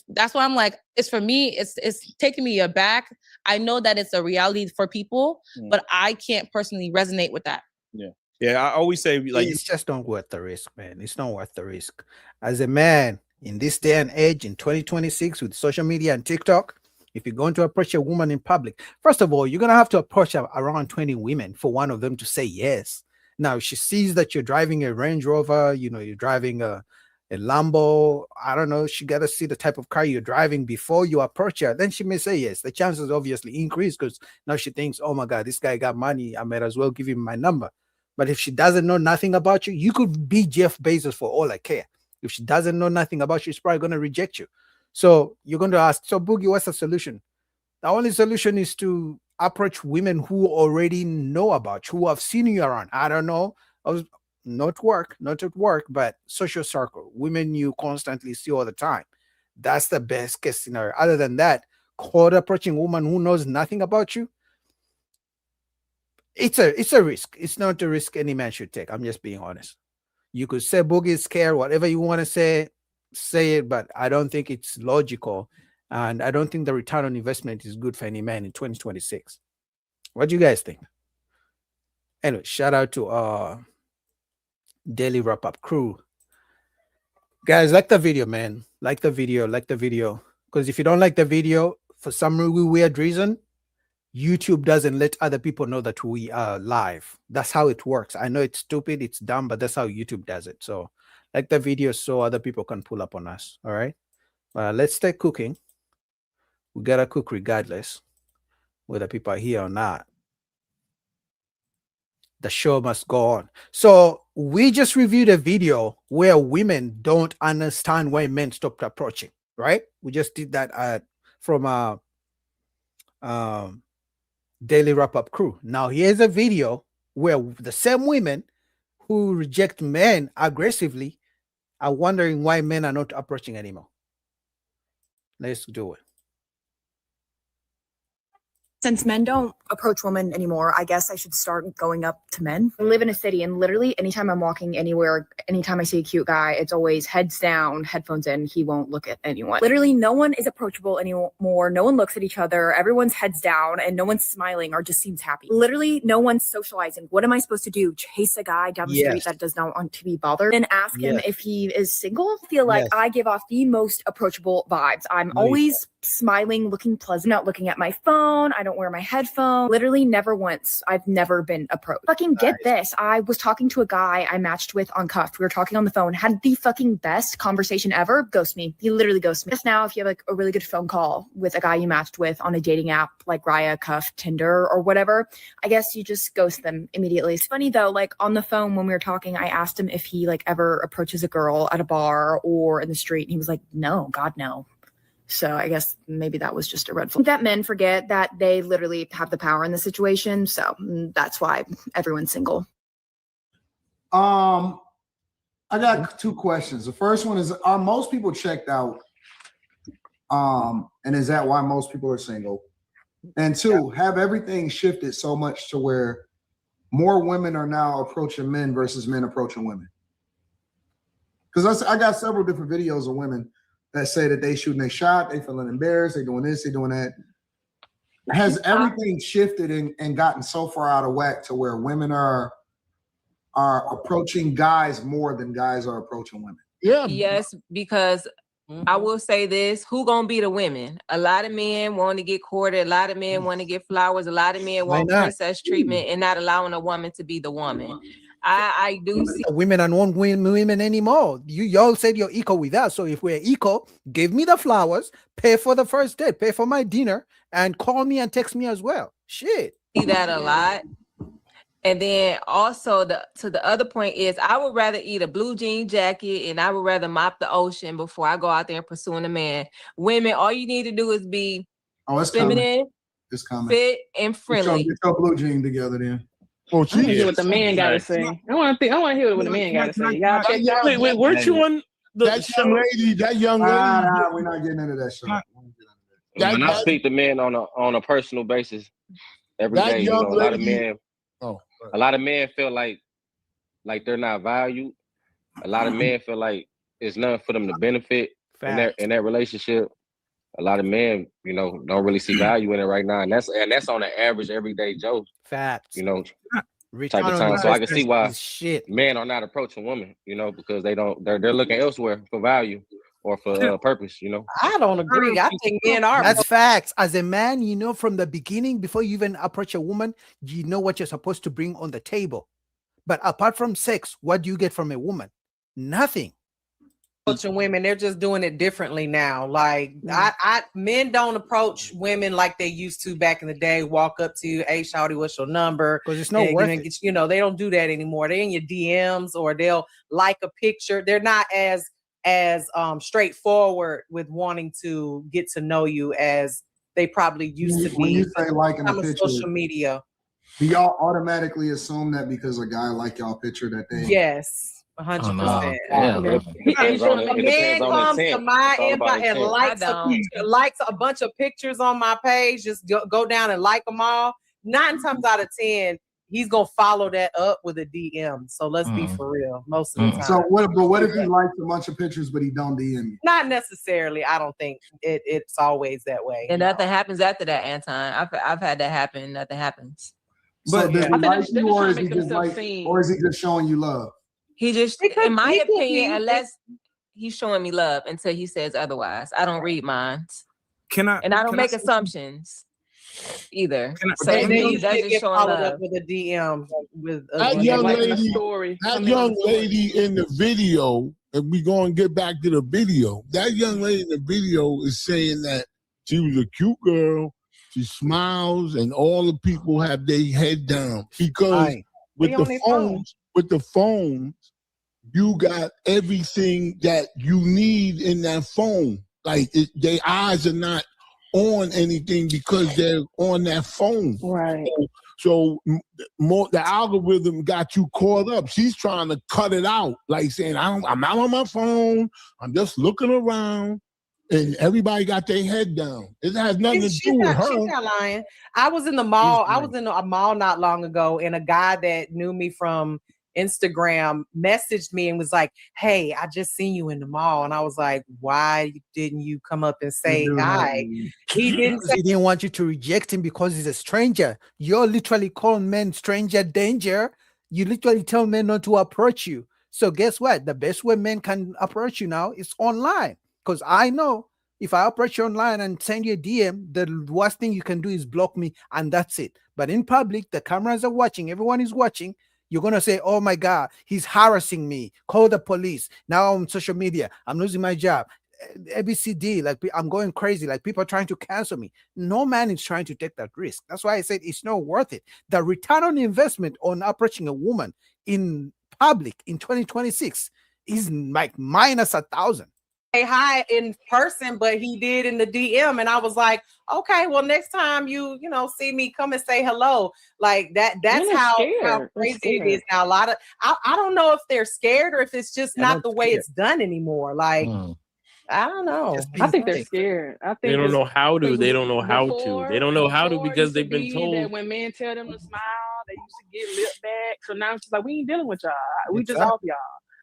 that's why I'm like, it's for me, it's taking me aback. I know that it's a reality for people, but I can't personally resonate with that. Yeah. Yeah, I always say, like, it's just not worth the risk, man. It's not worth the risk. As a man in this day and age, in 2026, with social media and TikTok, if you're going to approach a woman in public, first of all, you're going to have to approach around 20 women for one of them to say yes. Now, if she sees that you're driving a Range Rover, you're driving a Lambo, I don't know, she got to see the type of car you're driving before you approach her. Then she may say yes. The chances obviously increase because now she thinks, oh my God, this guy got money. I might as well give him my number. But if she doesn't know nothing about you, you could be Jeff Bezos for all I care. If she doesn't know nothing about you, she's probably going to reject you. So you're going to ask, so Boogie, what's the solution? The only solution is to approach women who already know about you, who have seen you around. I don't know, not at work, but social circle, women you constantly see all the time. That's the best case scenario. Other than that, cold approaching a woman who knows nothing about you, it's a risk. It's not a risk any man should take. I'm just being honest. You could say Boogie is scared, whatever you want to say it, but I don't think it's logical. And I don't think the return on investment is good for any man in 2026. What do you guys think? Anyway, shout out to Daily Wrap Up crew. Guys, like the video, man. Like the video. Because if you don't like the video, for some weird reason, YouTube doesn't let other people know that we are live. That's how it works. I know it's stupid, it's dumb, but that's how YouTube does it. So like the video so other people can pull up on us. All right. Let's stay cooking. We gotta cook regardless, whether people are here or not. The show must go on. So we just reviewed a video where women don't understand why men stopped approaching, right? We just did that from Daily Wrap Up crew. Now here's a video where the same women who reject men aggressively are wondering why men are not approaching anymore. Let's do it. Since men don't approach women anymore, I guess I should start going up to men. I live in a city, and literally anytime I'm walking anywhere, anytime I see a cute guy, it's always heads down, headphones in. He won't look at anyone. Literally no one is approachable anymore. No one looks at each other. Everyone's heads down and no one's smiling or just seems happy. Literally no one's socializing. What am I supposed to do? Chase a guy down the street that does not want to be bothered and ask him if he is single? I feel like I give off the most approachable vibes. I'm always smiling, looking pleasant, not looking at my phone. I don't wear my headphones. Literally never once. I've never been approached. Fucking get this. I was talking to a guy I matched with on Cuff. We were talking on the phone, had the fucking best conversation ever. Ghost me. He literally ghosted me. Just now, if you have like a really good phone call with a guy you matched with on a dating app like Raya, Cuff, Tinder, or whatever, I guess you just ghost them immediately. It's funny though, like on the phone when we were talking, I asked him if he like ever approaches a girl at a bar or in the street. And he was like, no, God, no. So I guess maybe that was just a red flag. That men forget that they literally have the power in the situation. So that's why everyone's single. I got two questions. The first one is, are most people checked out? And is that why most people are single? And two, have everything shifted so much to where more women are now approaching men versus men approaching women? Because I got several different videos of women that say that they shooting a shot, they feeling embarrassed, they doing this, they doing that. Has everything shifted and gotten so far out of whack to where women are approaching guys more than guys are approaching women? Yeah. Yes, because I will say this, who gonna be the women? A lot of men want to get courted, a lot of men want to get flowers, a lot of men want princess treatment and not allowing a woman to be the woman. I do see women and won't women anymore. Y'all said you're equal with us. So if we're equal, give me the flowers, pay for the first date, pay for my dinner, and call me and text me as well. Shit. See that a lot. And then also to the other point is I would rather eat a blue jean jacket and I would rather mop the ocean before I go out there and pursuing a man. Women, all you need to do is be feminine, fit, and friendly. Get your blue jean together then. I want to hear what the man got to say. I want to hear what the man got to say. Y'all check wait, weren't you on that young lady? We're not getting into that show. When I speak to men on a personal basis every day, you know, a lot of men feel like they're not valued. A lot of men feel like it's nothing for them to benefit in that relationship. A lot of men, you know, don't really see value in it right now, and that's on an average everyday Joe. Facts. You know, type of time. So I can see why men are not approaching women, you know, because they're looking elsewhere for value or for purpose, you know. I don't agree. I think men are. That's facts. As a man, you know, from the beginning, before you even approach a woman, you know what you're supposed to bring on the table. But apart from sex, what do you get from a woman? Nothing. Approaching women, they're just doing it differently now. Like men don't approach women like they used to back in the day. Walk up to you, hey, shawty, what's your number? Because it's not worth it. You know, they don't do that anymore. They're in your DMs or they'll like a picture. They're not as straightforward with wanting to get to know you as they probably used to be. When you say liking a picture, social media, do y'all automatically assume that because a guy like y'all picture that they? Yes. 100%. Yeah. A man comes to my inbox and likes a bunch of pictures on my page, just go down and like them all. 9 times out of 10, he's gonna follow that up with a DM. So let's be for real most of the time. So what if he likes a bunch of pictures but he don't DM you? Not necessarily. I don't think it's always that way. And nothing happens after that, Anton. I've had that happen. Nothing happens. So does he like you, or is trying he to make just himself like, seen. or is he just showing you love? He just, Because in my he could opinion, be- unless he's showing me love until he says otherwise. I don't read minds. And I don't make assumptions either. So They to me, usually that's just get showing followed love. up with a DM with That young lady in the video, and we going to get back to the video. That young lady in the video is saying that she was a cute girl. She smiles, and all the people have their head down because with the phones, you got everything that you need in that phone. Like their eyes are not on anything because they're on that phone. Right. So more the algorithm got you caught up. She's trying to cut it out, like saying, I'm not on my phone. I'm just looking around. And everybody got their head down. It has nothing to do with her. She's not lying. I was in the mall. I was in a mall not long ago, and a guy that knew me from Instagram messaged me and was like, "Hey, I just seen you in the mall." And I was like, "Why didn't you come up and say hi?" He didn't say. He didn't want you to reject him because he's a stranger. You're literally calling men stranger danger. You literally tell men not to approach you. So guess what? The best way men can approach you now is online. Because I know if I approach you online and send you a DM, the worst thing you can do is block me, and that's it. But in public, the cameras are watching, everyone is watching. You're going to say, oh my God, he's harassing me. Call the police. Now I'm on social media. I'm losing my job. ABCD, like I'm going crazy. Like people are trying to cancel me. No man is trying to take that risk. That's why I said it's not worth it. The return on investment on approaching a woman in public in 2026 is like minus 1,000. Hi in person, but he did in the DM, and I was like, okay, well, next time you see me, come and say hello. Like that's how crazy it is now. A lot of I don't know if they're scared or if it's just not the way it's done anymore. Like I don't know. I think they're scared. I think they don't know how to. They don't know how to. They don't know how to because they've been told that when men tell them to smile, they used to get lip back. So now it's just like we ain't dealing with y'all. We just off y'all.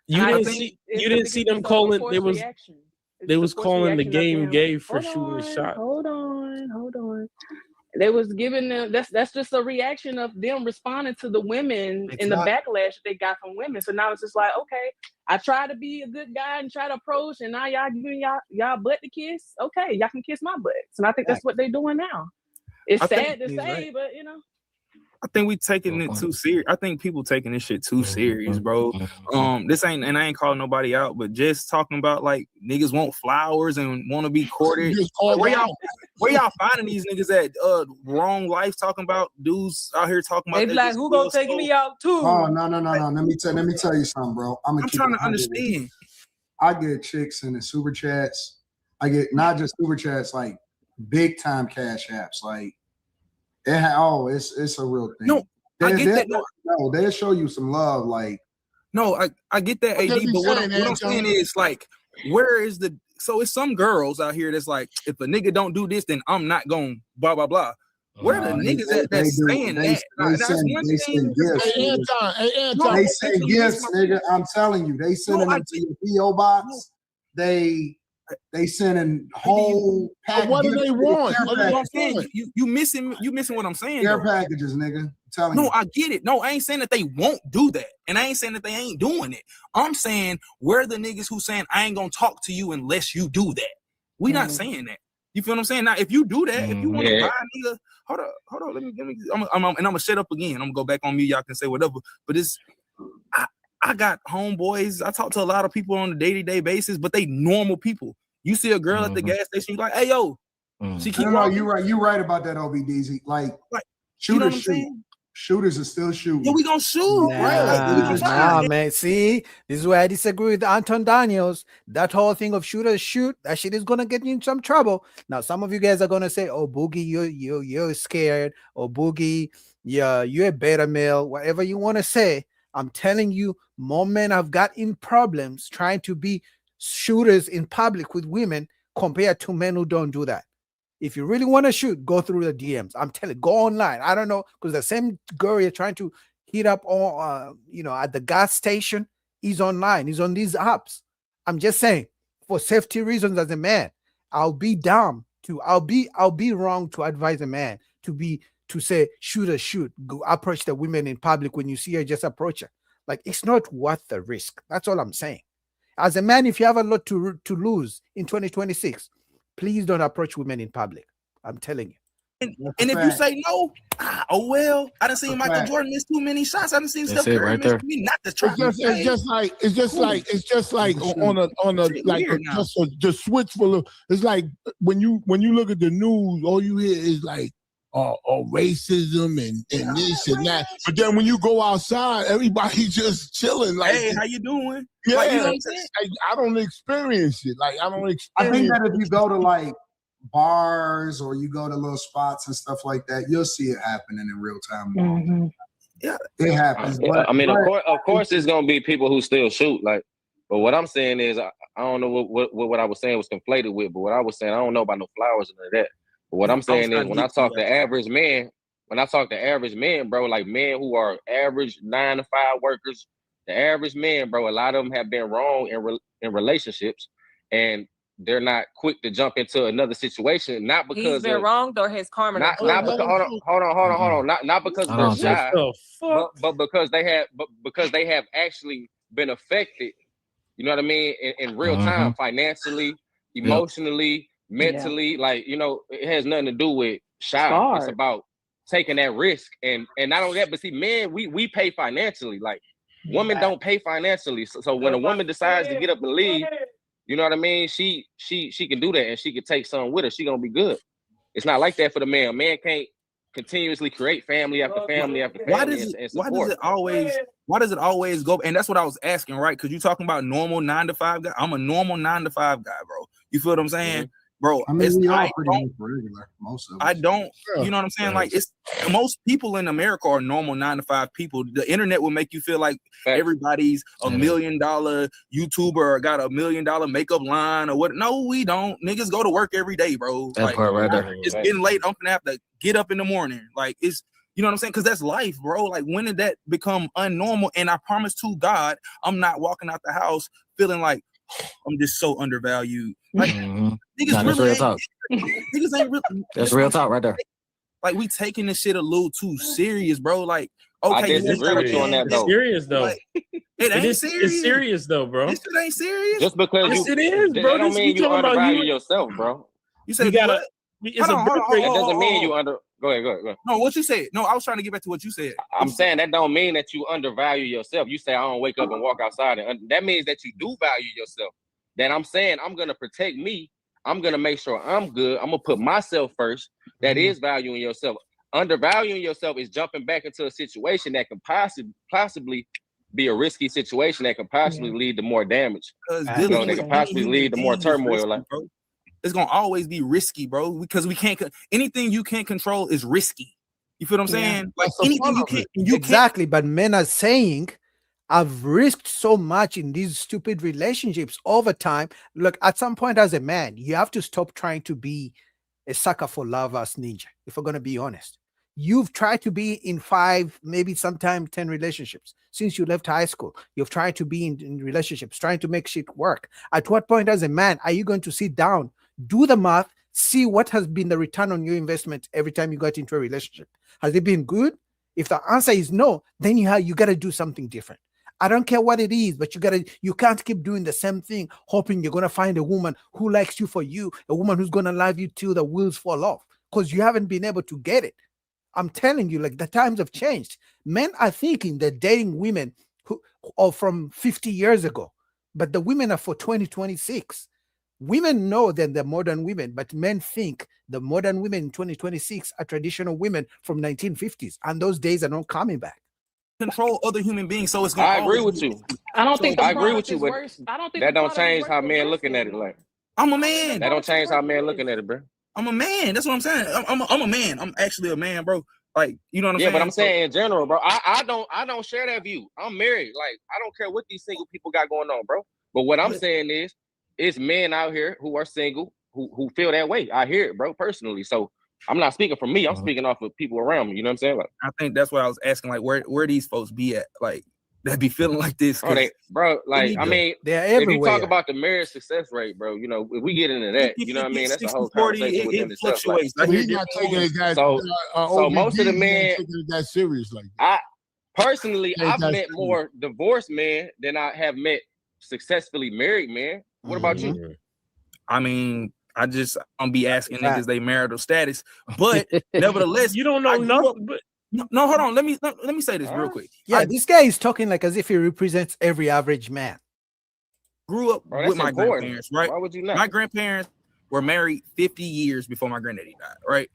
You didn't see them calling. They was calling the game gay for shooting a shot. Hold on. They was giving them that's just a reaction of them responding to the women and the backlash that they got from women. So now it's just like, okay, I try to be a good guy and try to approach, and now y'all giving y'all butt to kiss. Okay, y'all can kiss my butt. And I think that's what they're doing now. It's sad to say, but I think we taking it too serious. I think people taking this shit too serious, bro. This ain't, and I ain't calling nobody out, but just talking about like niggas want flowers and want to be courted. Where y'all finding these niggas at? Wrong life talking about dudes out here talking about. They be like, who gonna take me out too? Oh no. Let me tell you something, bro. I'm trying to understand. I get chicks in the super chats. I get not just super chats, like big time cash apps, like. It's a real thing. No, I get that. No, they'll show you some love. Like, no, I get that, AD. But what I'm saying is, like, where is the? So it's some girls out here that's like, if a nigga don't do this, then I'm not going blah blah blah. Where the niggas that's saying that? They send gifts, nigga. I'm telling you, they send them to your PO box. They sending whole package. What do they want? You missing what I'm saying. Care packages, nigga. I'm telling you. No, I get it. No, I ain't saying that they won't do that, and I ain't saying that they ain't doing it. I'm saying we're the niggas who saying I ain't gonna talk to you unless you do that. We not saying that. You feel what I'm saying? Now, if you do that, if you want to buy a nigga, hold on. Let me. I'm gonna shut up again. I'm gonna go back on mute. Y'all can say whatever. But I got homeboys. I talk to a lot of people on a day-to-day basis, but they normal people. You see a girl at the gas station, you like, hey yo, she keep walking. You right about that, OBDZ. Like shooters shoot. Shooters are still shooting. Yeah, we gonna shoot, right? Nah, man. See, this is where I disagree with Anton Daniels. That whole thing of shooters shoot, that shit is gonna get you in some trouble. Now, some of you guys are gonna say, "Oh, Boogie, you're scared," or "Boogie, yeah, you're a beta male." Whatever you want to say, I'm telling you, more men have got in problems trying to be shooters in public with women compared to men who don't do that. If you really want to shoot, go through the DMs. I'm telling you, go online. I don't know, because the same girl you're trying to hit up on, at the gas station, he's online. He's on these apps. I'm just saying, for safety reasons, as a man, I'll be wrong to advise a man to say shoot, go approach the women in public. When you see her, just approach her. Like, it's not worth the risk. That's all I'm saying. As a man, if you have a lot to lose in 2026, please don't approach women in public. I'm telling you. And if you say no, oh well. I done seen Michael Jordan miss too many shots. I done seen Steph Curry miss too many. Not the try. It's just like on a like just a switch full of. It's like when you look at the news, all you hear is like racism and this and that. But then when you go outside, everybody's just chilling. Like, hey, how you doing? Yeah, like, you know what I'm saying? I don't experience it. Like, I don't experience. I think that if you go to like bars or you go to little spots and stuff like that, you'll see it happening in real time. Mm-hmm. Yeah, it happens. Yeah, I mean, of course, there's gonna be people who still shoot. Like, but what I'm saying is, I don't know what I was saying was conflated with. But what I was saying, I don't know about no flowers and none of that. But what I'm saying is, when I talk to average men, bro, like men who are average 9 to 5 workers, the average men, bro, a lot of them have been wrong in relationships, and they're not quick to jump into another situation. Not because he's been wronged or his karma. Not because hold on. Not because they're shy, but because they have actually been affected. You know what I mean? In real time, financially, emotionally, mentally. Like, it has nothing to do with shy. It's about taking that risk, and not only that, but see, men, we pay financially. Like, women don't pay financially. So when a woman decides to get up and leave, you know what I mean? She can do that, and she can take something with her. She gonna be good. It's not like that for the man. A man can't continuously create family after family after family. Why does it always go? And that's what I was asking, right? Because you're talking about normal 9 to 5 guy. I'm a normal 9 to 5 guy, bro. You feel what I'm saying? Bro, I mean, we all pretty regular, most of us. I don't, you know what I'm saying? Like, it's most people in America are normal 9 to 5 people. The internet will make you feel like everybody's $1 million YouTuber or got $1 million makeup line or what. No, we don't. Niggas go to work every day, bro. That like, part right there. It's getting late. I'm gonna have to get up in the morning. Like, it's, you know what I'm saying? Because that's life, bro. Like, when did that become unnormal? And I promise to God, I'm not walking out the house feeling like I'm just so undervalued. Like, niggas that's really real talk. Niggas ain't really. That's real talk right there. Like, we taking this shit a little too serious, bro. Like, okay, I disagree with you on that, though. It's serious, though. Like, it ain't serious. It's serious, though, bro. This shit ain't serious. Just because it is, bro. That don't mean you undervalue yourself, bro. You said That doesn't mean you under. Go ahead. No, what you said? No, I was trying to get back to what you said. I'm saying that don't mean that you undervalue yourself. You say I don't wake up and walk outside, and that means that you do value yourself. Then I'm saying I'm gonna protect me. I'm gonna make sure I'm good. I'm gonna put myself first. That is valuing yourself. Undervaluing yourself is jumping back into a situation that can possibly be a risky situation that can possibly lead to more damage. That can possibly lead to more turmoil. Like, it's gonna always be risky, bro. Because we can't. Anything you can't control is risky. You feel what I'm saying? Like, anything you can't. Exactly, but men are saying, I've risked so much in these stupid relationships over time. Look, at some point as a man, you have to stop trying to be a sucker for love as ninja, if we're going to be honest. You've tried to be in 5, maybe sometimes 10 relationships since you left high school. You've tried to be in relationships, trying to make shit work. At what point as a man are you going to sit down, do the math, see what has been the return on your investment every time you got into a relationship? Has it been good? If the answer is no, then you got to do something different. I don't care what it is, but you can't keep doing the same thing, hoping you're going to find a woman who likes you for you, a woman who's going to love you till the wheels fall off, because you haven't been able to get it. I'm telling you, like, the times have changed. Men are thinking they're dating women who are from 50 years ago, but the women are for 2026. Women know that they're modern women, but men think the modern women in 2026 are traditional women from 1950s, and those days are not coming back. Control other human beings, so it's I agree with you. I don't think I agree with you, but I don't think that don't change how men looking at it. Like, I'm a man. That don't change how men looking at it, bro. I'm a man. That's what I'm saying. I'm a man. I'm actually a man, bro. Like, you know what I'm saying? Yeah, but I'm saying in general, bro. I don't share that view. I'm married. Like, I don't care what these single people got going on, bro. But what I'm saying is, it's men out here who are single who feel that way. I hear it, bro, personally. So I'm not speaking for me. I'm speaking off of people around me. You know what I'm saying? Like, I think that's what I was asking. Like, where these folks be at? Like, that be feeling like this? Like, I mean, they're if you talk everywhere. about the marriage success rate, bro, you know, if we get into that, you know what I mean? That's a whole 60-40, conversation within it itself. Like, fluctuates. I hear He's not taking it that. so most of the men, taking it that serious like that. Personally, Ain't I've that met more divorced men than I have met successfully married men. What about you? I mean, I'm be asking niggas they marital status, but nevertheless, you don't know nothing. But no, hold on. Let me say this real quick. Yeah, this guy is talking like as if he represents every average man. Grew up with my grandparents, right? Why would you not? My grandparents were married 50 years before my granddaddy died, right?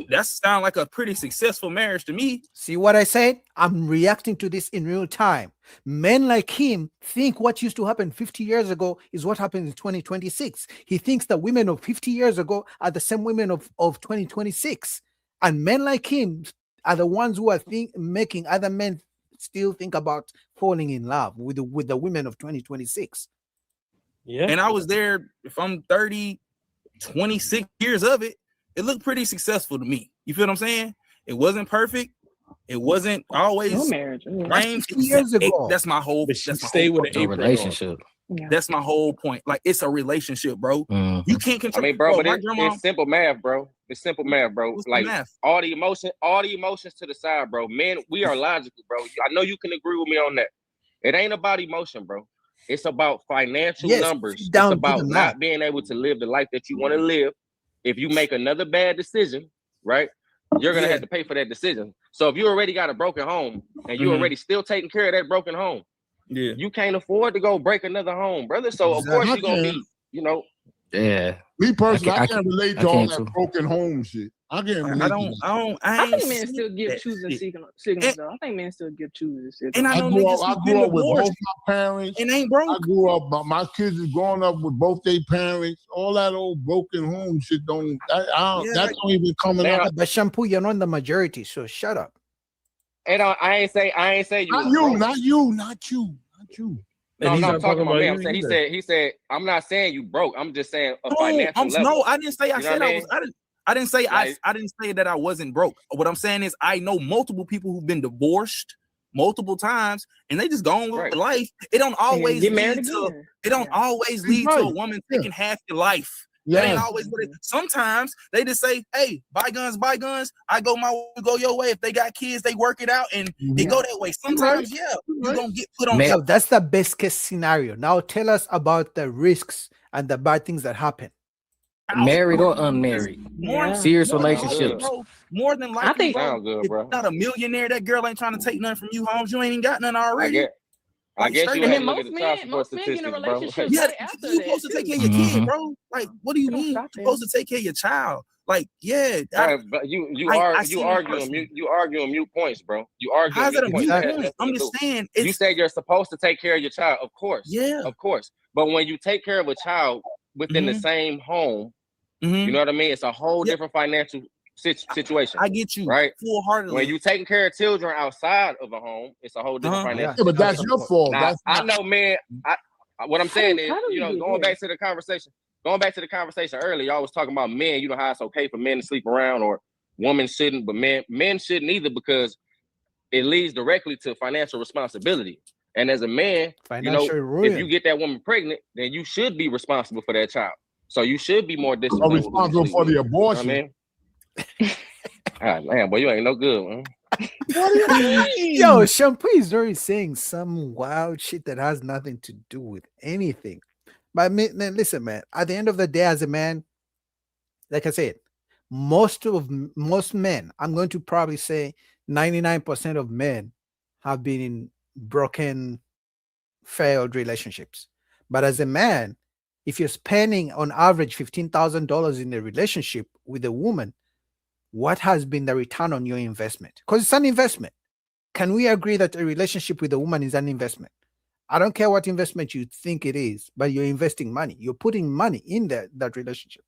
That sounds like a pretty successful marriage to me. See what I said? I'm reacting to this in real time. Men like him think what used to happen 50 years ago is what happened in 2026. He thinks that women of 50 years ago are the same women of 2026. And men like him are the ones who are making other men still think about falling in love with the women of 2026. Yeah. And I was there, if I'm 30, 26 years of it, it looked pretty successful to me. You feel what I'm saying? It wasn't perfect. It wasn't always No marriage. That's 50 years ago. That's my whole. But she that's my stayed whole with point. an relationship. That's my whole point. Like, it's a relationship, bro. You can't control. I mean, bro, but my grandma, it's simple math, bro. It's simple math, bro. What's the Like math? all the emotions to the side, bro. Men, we are logical, bro. I know you can agree with me on that. It ain't about emotion, bro. It's about financial numbers. It's about not being able to live the life that you want to live. If you make another bad decision, right, you're gonna have to pay for that decision. So if you already got a broken home and you already still taking care of that broken home, you can't afford to go break another home, brother. So of course you're gonna be, you know. Yeah. Me personally, I can't relate to all that broken home shit. I can't relate. I think men still give choosing signals though. I think men still give choosing signals. And I grew up with both my parents. It ain't broke. I grew up, my kids is growing up with both their parents. All that old broken home shit that don't even come up. But Shampoo, you're not the majority, so shut up. And I ain't say you. Not you. No, I'm not talking about me. I'm saying he said I'm not saying you broke. I'm just saying a financial level. No, I didn't say I said I was. I didn't say Like, I didn't say that I wasn't broke. What I'm saying is I know multiple people who've been divorced multiple times and they just go on with life. It don't always get married lead to a woman taking half your life. That ain't always what it. Sometimes they just say, "Hey, bygones, I go my way, go your way." If they got kids, they work it out and they go that way. Sometimes, you're gonna get put on. So that's the best case scenario. Now tell us about the risks and the bad things that happen. Married or unmarried, serious relationships. More than likely, I think sound good, if bro. you're not a millionaire, that girl ain't trying to take nothing from you, Holmes. You ain't even got nothing already. I guess you and have to look at the child support statistics, bro. Yeah, you're supposed to take care of your kid, bro. Like, what do you mean? You're supposed to take care of your child. Like, but you arguing mute points, bro. You arguing How's that a mute mute points. point? I'm just saying. You said you're supposed to take care of your child, of course. Yeah, of course. But when you take care of a child within the same home, you know what I mean? It's a whole different financial situation. I get you, right? Full-heartedly. When you taking care of children outside of a home, it's a whole different financial. Yeah, but that's your fault. Now, I know, man. What I'm saying is, going back to the conversation earlier, y'all was talking about men. You know how it's okay for men to sleep around, or women shouldn't, but men shouldn't either, because it leads directly to financial responsibility. And as a man, if you get that woman pregnant, then you should be responsible for that child. So you should be more disciplined. Responsible for the abortion. You know what I mean? Man, boy, you ain't no good, man. Yo, Shampoo is already saying some wild shit that has nothing to do with anything. But man, listen, man, at the end of the day, as a man, like I said, most men, I'm going to probably say 99% of men have been in broken, failed relationships. But as a man, if you're spending on average $15,000 in a relationship with a woman, what has been the return on your investment? Because it's an investment. Can we agree that a relationship with a woman is an investment? I don't care what investment you think it is, but you're investing money. You're putting money in that relationship.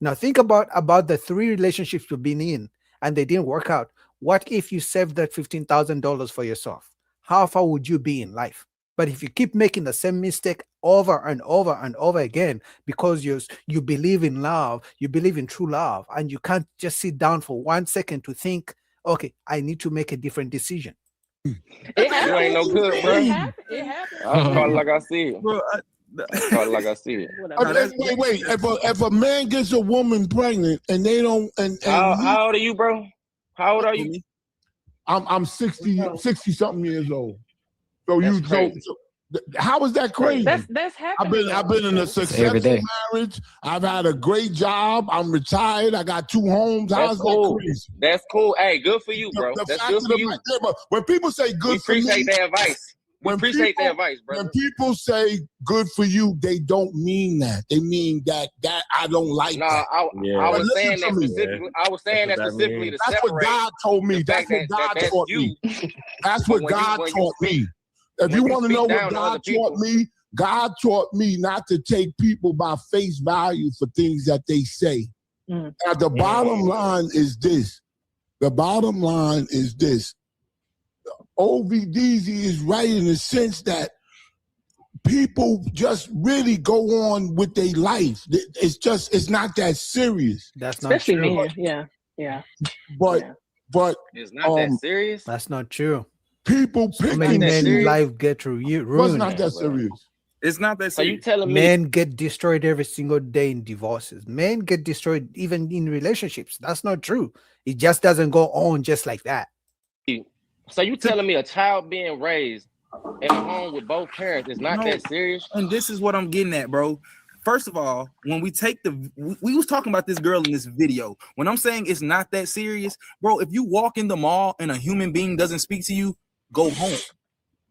Now think about the 3 relationships you've been in and they didn't work out. What if you saved that $15,000 for yourself? How far would you be in life? But if you keep making the same mistake over and over and over again because you believe in love, you believe in true love, and you can't just sit down for 1 second to think, okay, I need to make a different decision. You ain't no good, bro. It happened. I'll call it like I see it. Bro, I'll call it like I see it. Wait. If a man gets a woman pregnant and they don't, how old are you, bro? How old are you? I'm 60 something years old. So how is that crazy? That's happening. I've been in a successful marriage. I've had a great job. I'm retired. I got 2 homes. How's that crazy? That's cool. Hey, good for you, bro. That's good for you. But when people say good for me, we appreciate their advice. We appreciate their advice, brother. When people say good for you, they don't mean that. They mean that I don't like that. I was saying that specifically. I was saying that specifically to separate. That's what God told me. That's what God taught me. That's what God taught me. If you want to know what God taught me not to take people by face value for things that they say. Now, the bottom line is this. OVDZ is right in the sense that people just really go on with their life. It's not that serious. That's not especially true. men. Yeah. But it's not that serious. That's not true. People so many men in life get ruined. It's not that serious. It's not that serious. So you telling me men get destroyed every single day in divorces? Men get destroyed even in relationships. That's not true. It just doesn't go on just like that. So you telling me a child being raised in a home with both parents is not that serious? And this is what I'm getting at, bro. First of all, when we take we was talking about this girl in this video. When I'm saying it's not that serious, bro, if you walk in the mall and a human being doesn't speak to you, go home.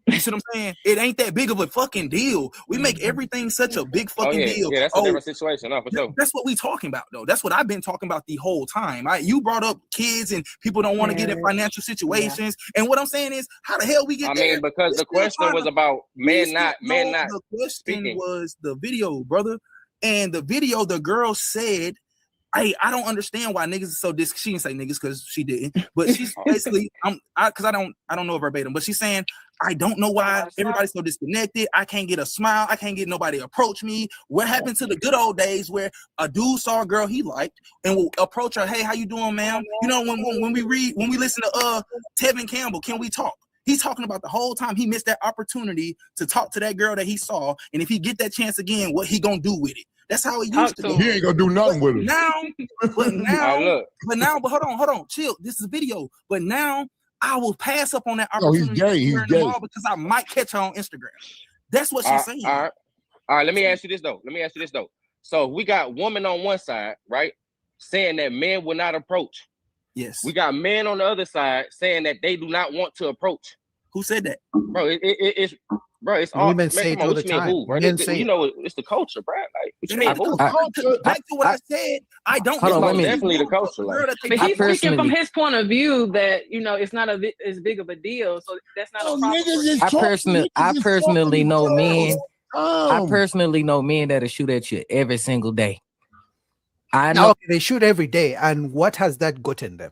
You see what I'm saying? It ain't that big of a fucking deal. We make everything such a big fucking deal. Yeah, that's a different situation. No, for sure. That's what we talking about, though. That's what I've been talking about the whole time. You brought up kids and people don't want to get in financial situations. Yeah. And what I'm saying is, how the hell we get there? I mean, because the question was about men not. The question was the video, brother. And the video, the girl said, hey, I don't understand why niggas are so she didn't say niggas because she didn't, but she's basically I don't know verbatim, but she's saying I don't know why everybody's so disconnected. I can't get a smile. I can't get nobody to approach me. What happened to the good old days where a dude saw a girl he liked and will approach her, hey, how you doing, ma'am? You know, when we listen to Tevin Campbell, Can We Talk? He's talking about the whole time he missed that opportunity to talk to that girl that he saw, and if he get that chance again, what he gonna do with it? That's how it used to be. He ain't gonna do nothing with it. But hold on, chill. This is a video. But now I will pass up on that opportunity. He's gay. Because I might catch her on Instagram. That's what she's saying. All right. Let me ask you this though. So we got women on one side, right, saying that men will not approach. Yes. We got men on the other side saying that they do not want to approach. Who said that? Bro, it's all women say it all the time. It's the culture, bro. Like, what you mean? Back to what I said. I don't know. Definitely the culture. Like. But he's speaking from his point of view that it's not as big of a deal. So that's not a problem. I personally know men. I personally know men that'll shoot at you every single day. I know they shoot every day, and what has that gotten them?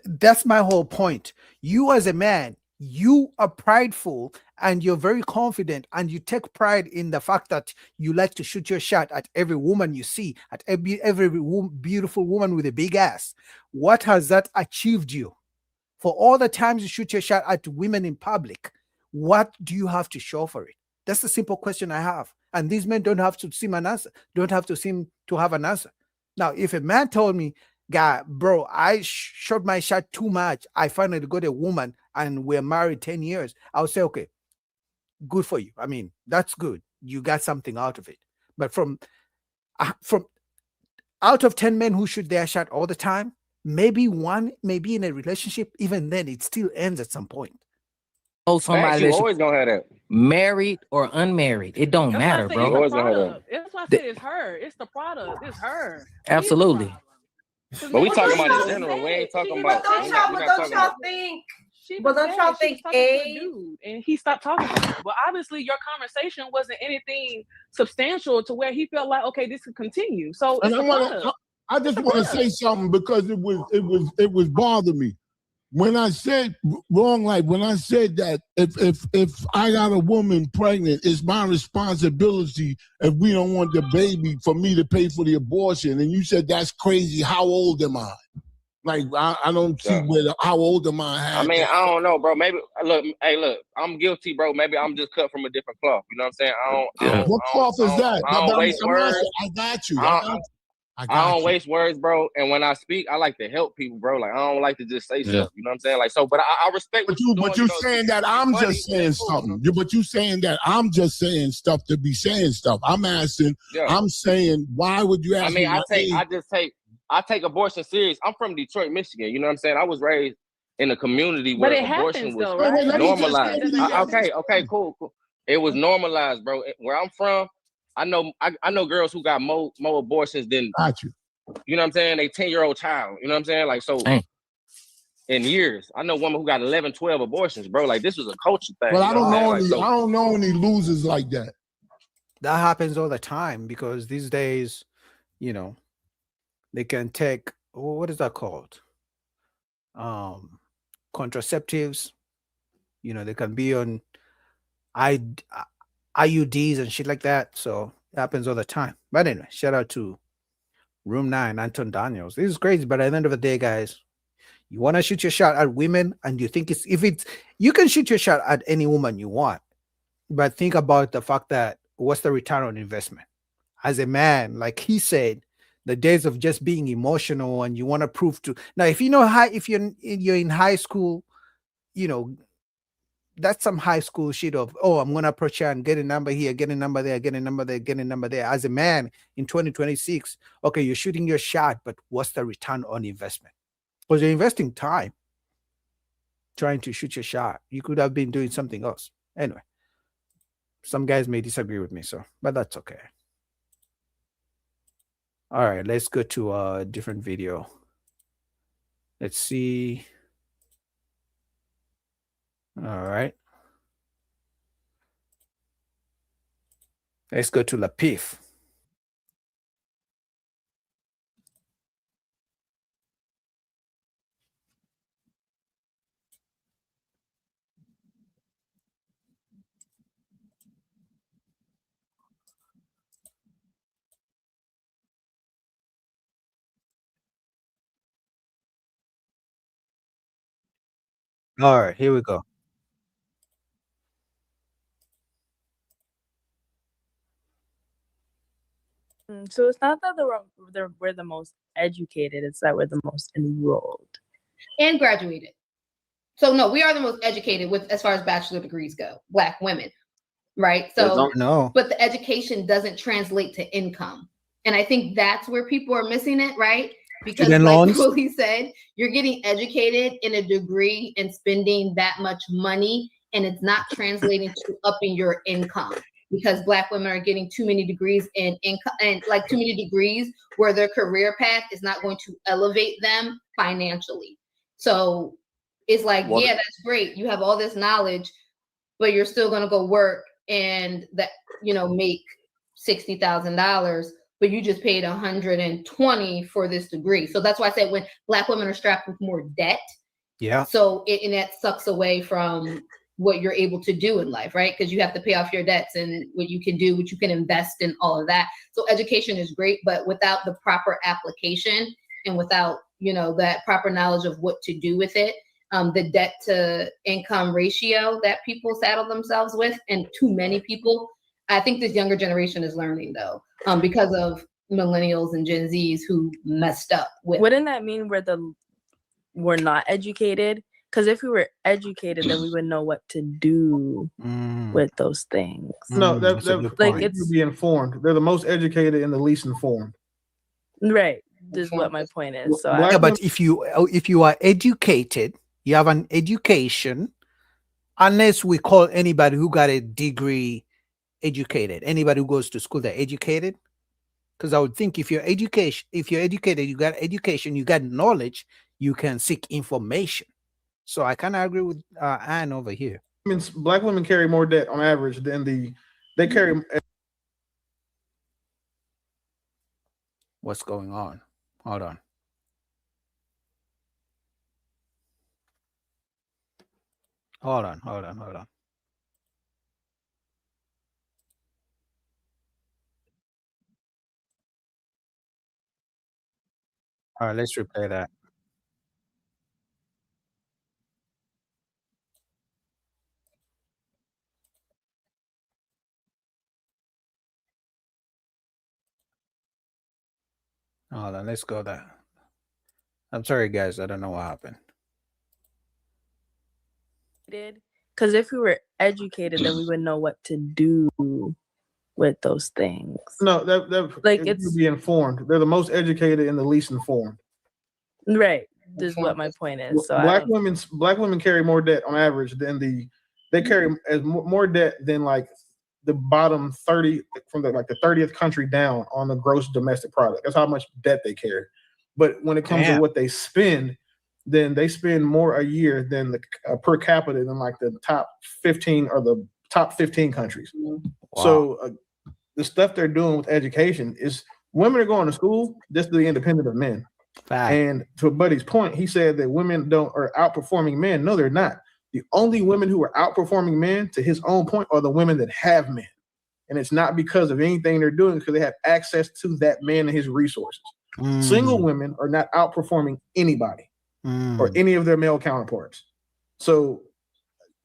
That's my whole point. You as a man, you are prideful and you're very confident, and you take pride in the fact that you like to shoot your shot at every woman you see, at every beautiful woman with a big ass. What has that achieved you? For all the times you shoot your shot at women in public, what do you have to show for it? That's the simple question I have. And these men don't have to seem an answer, don't have to seem to have an answer. Now, if a man told me, guy, bro, I shot my shot too much, I finally got a woman and we're married 10 years, I would say, okay, good for you. I mean, that's good. You got something out of it. But from out of 10 men who shoot their shot all the time, maybe one, maybe in a relationship, even then it still ends at some point. Oh, somebody that's always gonna have that. Married or unmarried, it don't matter, bro. Always gonna have that. That's why I said it's her. It's the product. It's her. Absolutely. But we talking about in general. We ain't talking about. But don't y'all think? But don't y'all think dude, and he stopped talking to her. But obviously, your conversation wasn't anything substantial to where he felt like, okay, this could continue. So I just want to say something because it was bothering me. when I said wrong, like when I said that if I got a woman pregnant, it's my responsibility if we don't want the baby for me to pay for the abortion. And you said that's crazy. How old am I? Like I don't see how old am I? I mean, I don't know, bro. Maybe look, I'm guilty, bro. Maybe I'm just cut from a different cloth. You know what I'm saying? What cloth is that? I don't waste words. I got you. I don't waste words, bro. And when I speak, I like to help people, bro. Like I don't like to just say stuff. You know what I'm saying? Like so, but I respect what you're doing. But you're saying that I'm just saying something. But you saying that I'm just saying stuff to be saying stuff. I'm asking. I'm saying, why would you ask me? I take abortion serious. I'm from Detroit, Michigan. You know what I'm saying? I was raised in a community where abortion was normalized. Okay, cool. It was normalized, bro. Where I'm from, I know girls who got more abortions than you know what I'm saying? They 10-year-old child. You know what I'm saying? Like so in years. I know a woman who got 11, 12 abortions, bro. Like this was a culture thing. Well, I don't know any losers like that. That happens all the time because these days, you know, they can take what is that called? Contraceptives. You know, they can be on IUDs and shit like that. So it happens all the time. But anyway, shout out to Room 9, Anton Daniels. This is crazy, but at the end of the day, guys, you want to shoot your shot at women, and you think you can shoot your shot at any woman you want, but think about the fact that what's the return on investment? As a man, like he said, the days of just being emotional and you want to prove to now, if you know if you're in high school, you know, that's some high school shit of, oh, I'm gonna approach her and get a number here, get a number there, get a number there, get a number there. As a man in 2026, okay, you're shooting your shot, but what's the return on investment? Because you're investing time trying to shoot your shot. You could have been doing something else. Anyway, some guys may disagree with me, but that's okay. All right, let's go to a different video. Let's see. All right. Let's go to Lapif. All right, here we go. So it's not that we're the most educated, it's that we're the most enrolled. And graduated. So no, we are the most educated with as far as bachelor degrees go, Black women, right? So no, but the education doesn't translate to income. And I think that's where people are missing it, right? Because like Willie said, you're getting educated in a degree and spending that much money, and it's not translating to upping your income. Because Black women are getting too many degrees in income and like too many degrees where their career path is not going to elevate them financially. So it's like, yeah, that's great. You have all this knowledge, but you're still going to go work and that, you know, make $60,000, but you just paid $120 for this degree. So that's why I said when Black women are strapped with more debt. Yeah. So and that sucks away from what you're able to do in life, right? Because you have to pay off your debts and what you can do, what you can invest in, all of that. So education is great, but without the proper application and without, you know, that proper knowledge of what to do with it, the debt to income ratio that people saddle themselves with, and too many people, I think this younger generation is learning though, because of millennials and Gen Zs who messed up with. Wouldn't that mean we're not educated? Because if we were educated, then we would know what to do with those things. No, like it's to be informed. They're the most educated and the least informed. Right. This is what my point is. So yeah, but if you are educated, you have an education, unless we call anybody who got a degree educated. Anybody who goes to school, they're educated. Because I would think if you're educated, you got education, you got knowledge, you can seek information. So I kind of agree with Anne over here. I mean, Black women carry more debt on average than they carry. What's going on? Hold on. Hold on. All right, let's replay that. Hold on, let's go there. I'm sorry, guys. I don't know what happened. Because if we were educated, then we would know what to do with those things. No, like it's be informed. They're the most educated and the least informed. Right. This is what my point is. So black women carry more debt on average than they carry as more debt than like the bottom 30 from the 30th country down on the gross domestic product. That's how much debt they carry. But when it comes to what they spend, then they spend more a year than the per capita than like the top 15 or the top 15 countries. Wow. So the stuff they're doing with education is women are going to school just to be independent of men. Fact. And to Buddy's point, he said that women are outperforming men. No, they're not. The only women who are outperforming men, to his own point, are the women that have men. And it's not because of anything they're doing, because they have access to that man and his resources. Single women are not outperforming anybody or any of their male counterparts. So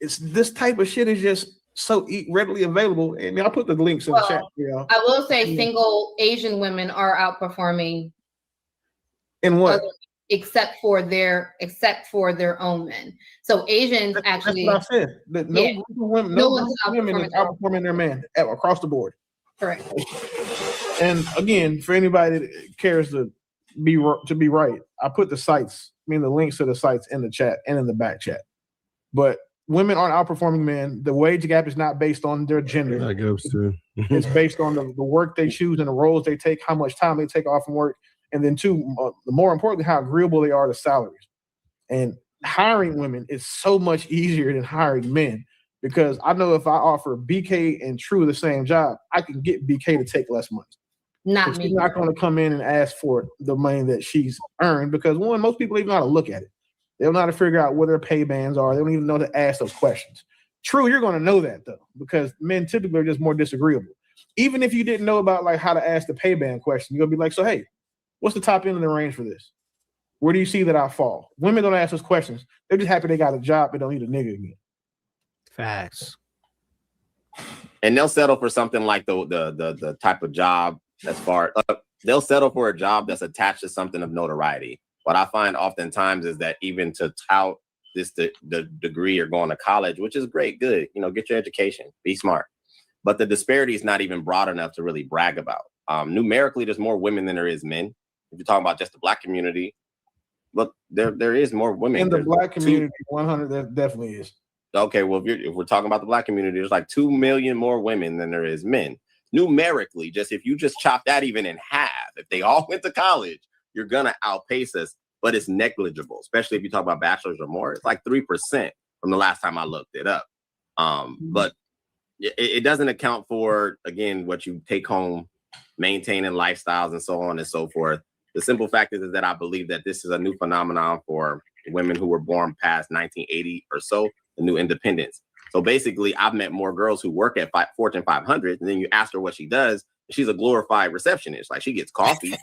it's this type of shit is just so readily available. And I'll put the links in the chat. I will say single Asian women are outperforming in what? Except for their own men. So Asians actually. That's what I said. No women is outperforming their man across the board. Correct. And again, for anybody that cares to be right, I put the links to the sites in the chat and in the back chat. But women aren't outperforming men. The wage gap is not based on their gender. That goes too. It's based on the work they choose and the roles they take, how much time they take off from work, and then more importantly, how agreeable they are to salaries. And hiring women is so much easier than hiring men, because I know if I offer BK and True the same job, I can get BK to take less money. She's not going to come in and ask for the money that she's earned, because one, most people even know how to look at it. They don't know how to figure out what their pay bands are. They don't even know to ask those questions. True, you're going to know that though, because men typically are just more disagreeable. Even if you didn't know about like how to ask the pay band question, you're going to be like, so hey, what's the top end of the range for this? Where do you see that I fall? Women don't ask those questions. They're just happy they got a job. They don't need a nigga again. Facts. And they'll settle for something like the type of job they'll settle for a job that's attached to something of notoriety. What I find oftentimes is that even to tout the degree or going to college, which is great, good, get your education, be smart. But the disparity is not even broad enough to really brag about. Numerically, there's more women than there is men. If you're talking about just the Black community, look, there is more women. In the Black community, 100, there definitely is. Okay, well, if we're talking about the Black community, there's like 2 million more women than there is men. Numerically, if you just chop that even in half, if they all went to college, you're gonna outpace us, but it's negligible, especially if you talk about bachelors or more. It's like 3% from the last time I looked it up. But it doesn't account for, again, what you take home, maintaining lifestyles and so on and so forth. The simple fact is that I believe that this is a new phenomenon for women who were born past 1980 or so, the new independence. So basically, I've met more girls who work at Fortune 500, and then you ask her what she does. She's a glorified receptionist. Like, she gets coffee,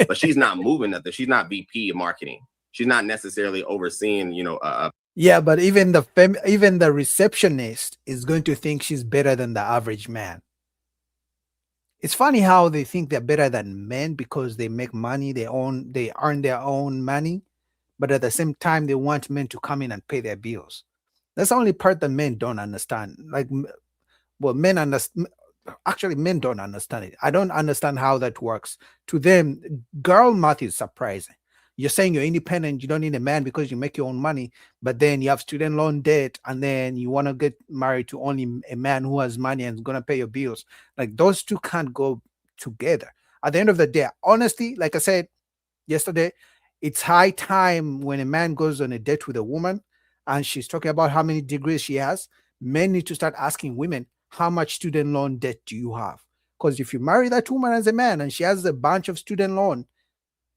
but she's not moving nothing. She's not VP of marketing. She's not necessarily overseeing, Yeah, but even the receptionist is going to think she's better than the average man. It's funny how they think they're better than men because they make money, they earn their own money, but at the same time they want men to come in and pay their bills. That's the only part that men don't understand. Men understand. Actually, men don't understand it. I don't understand how that works. To them, girl math is surprising. You're saying you're independent, you don't need a man because you make your own money, but then you have student loan debt, and then you want to get married to only a man who has money and is going to pay your bills. Like, those two can't go together. At the end of the day, honestly, like I said yesterday, it's high time when a man goes on a date with a woman and she's talking about how many degrees she has, men need to start asking women, how much student loan debt do you have? Because if you marry that woman as a man and she has a bunch of student loan,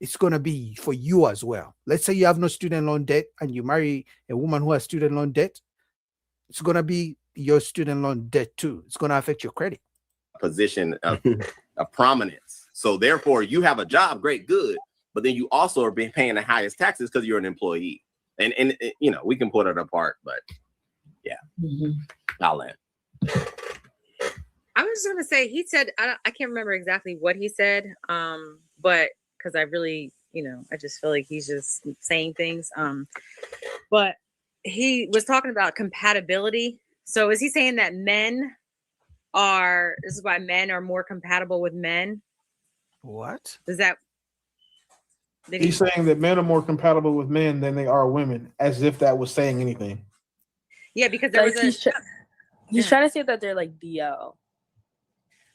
it's going to be for you as well. Let's say you have no student loan debt and you marry a woman who has student loan debt. it's gonna be your student loan debt too. It's gonna affect your credit. Position of prominence. So therefore, you have a job, great, good, but then you also are being paying the highest taxes because you're an employee. And you know, we can put it apart, but yeah, I'll end. I was just gonna say, he said, I can't remember exactly what he said, but because I really, you know, I just feel like he's just saying things. But he was talking about compatibility. So is he saying that this is why men are more compatible with men? What? Does that? He's saying that men are more compatible with men than they are women, as if that was saying anything. Yeah, because there was he's trying to say that they're like DL.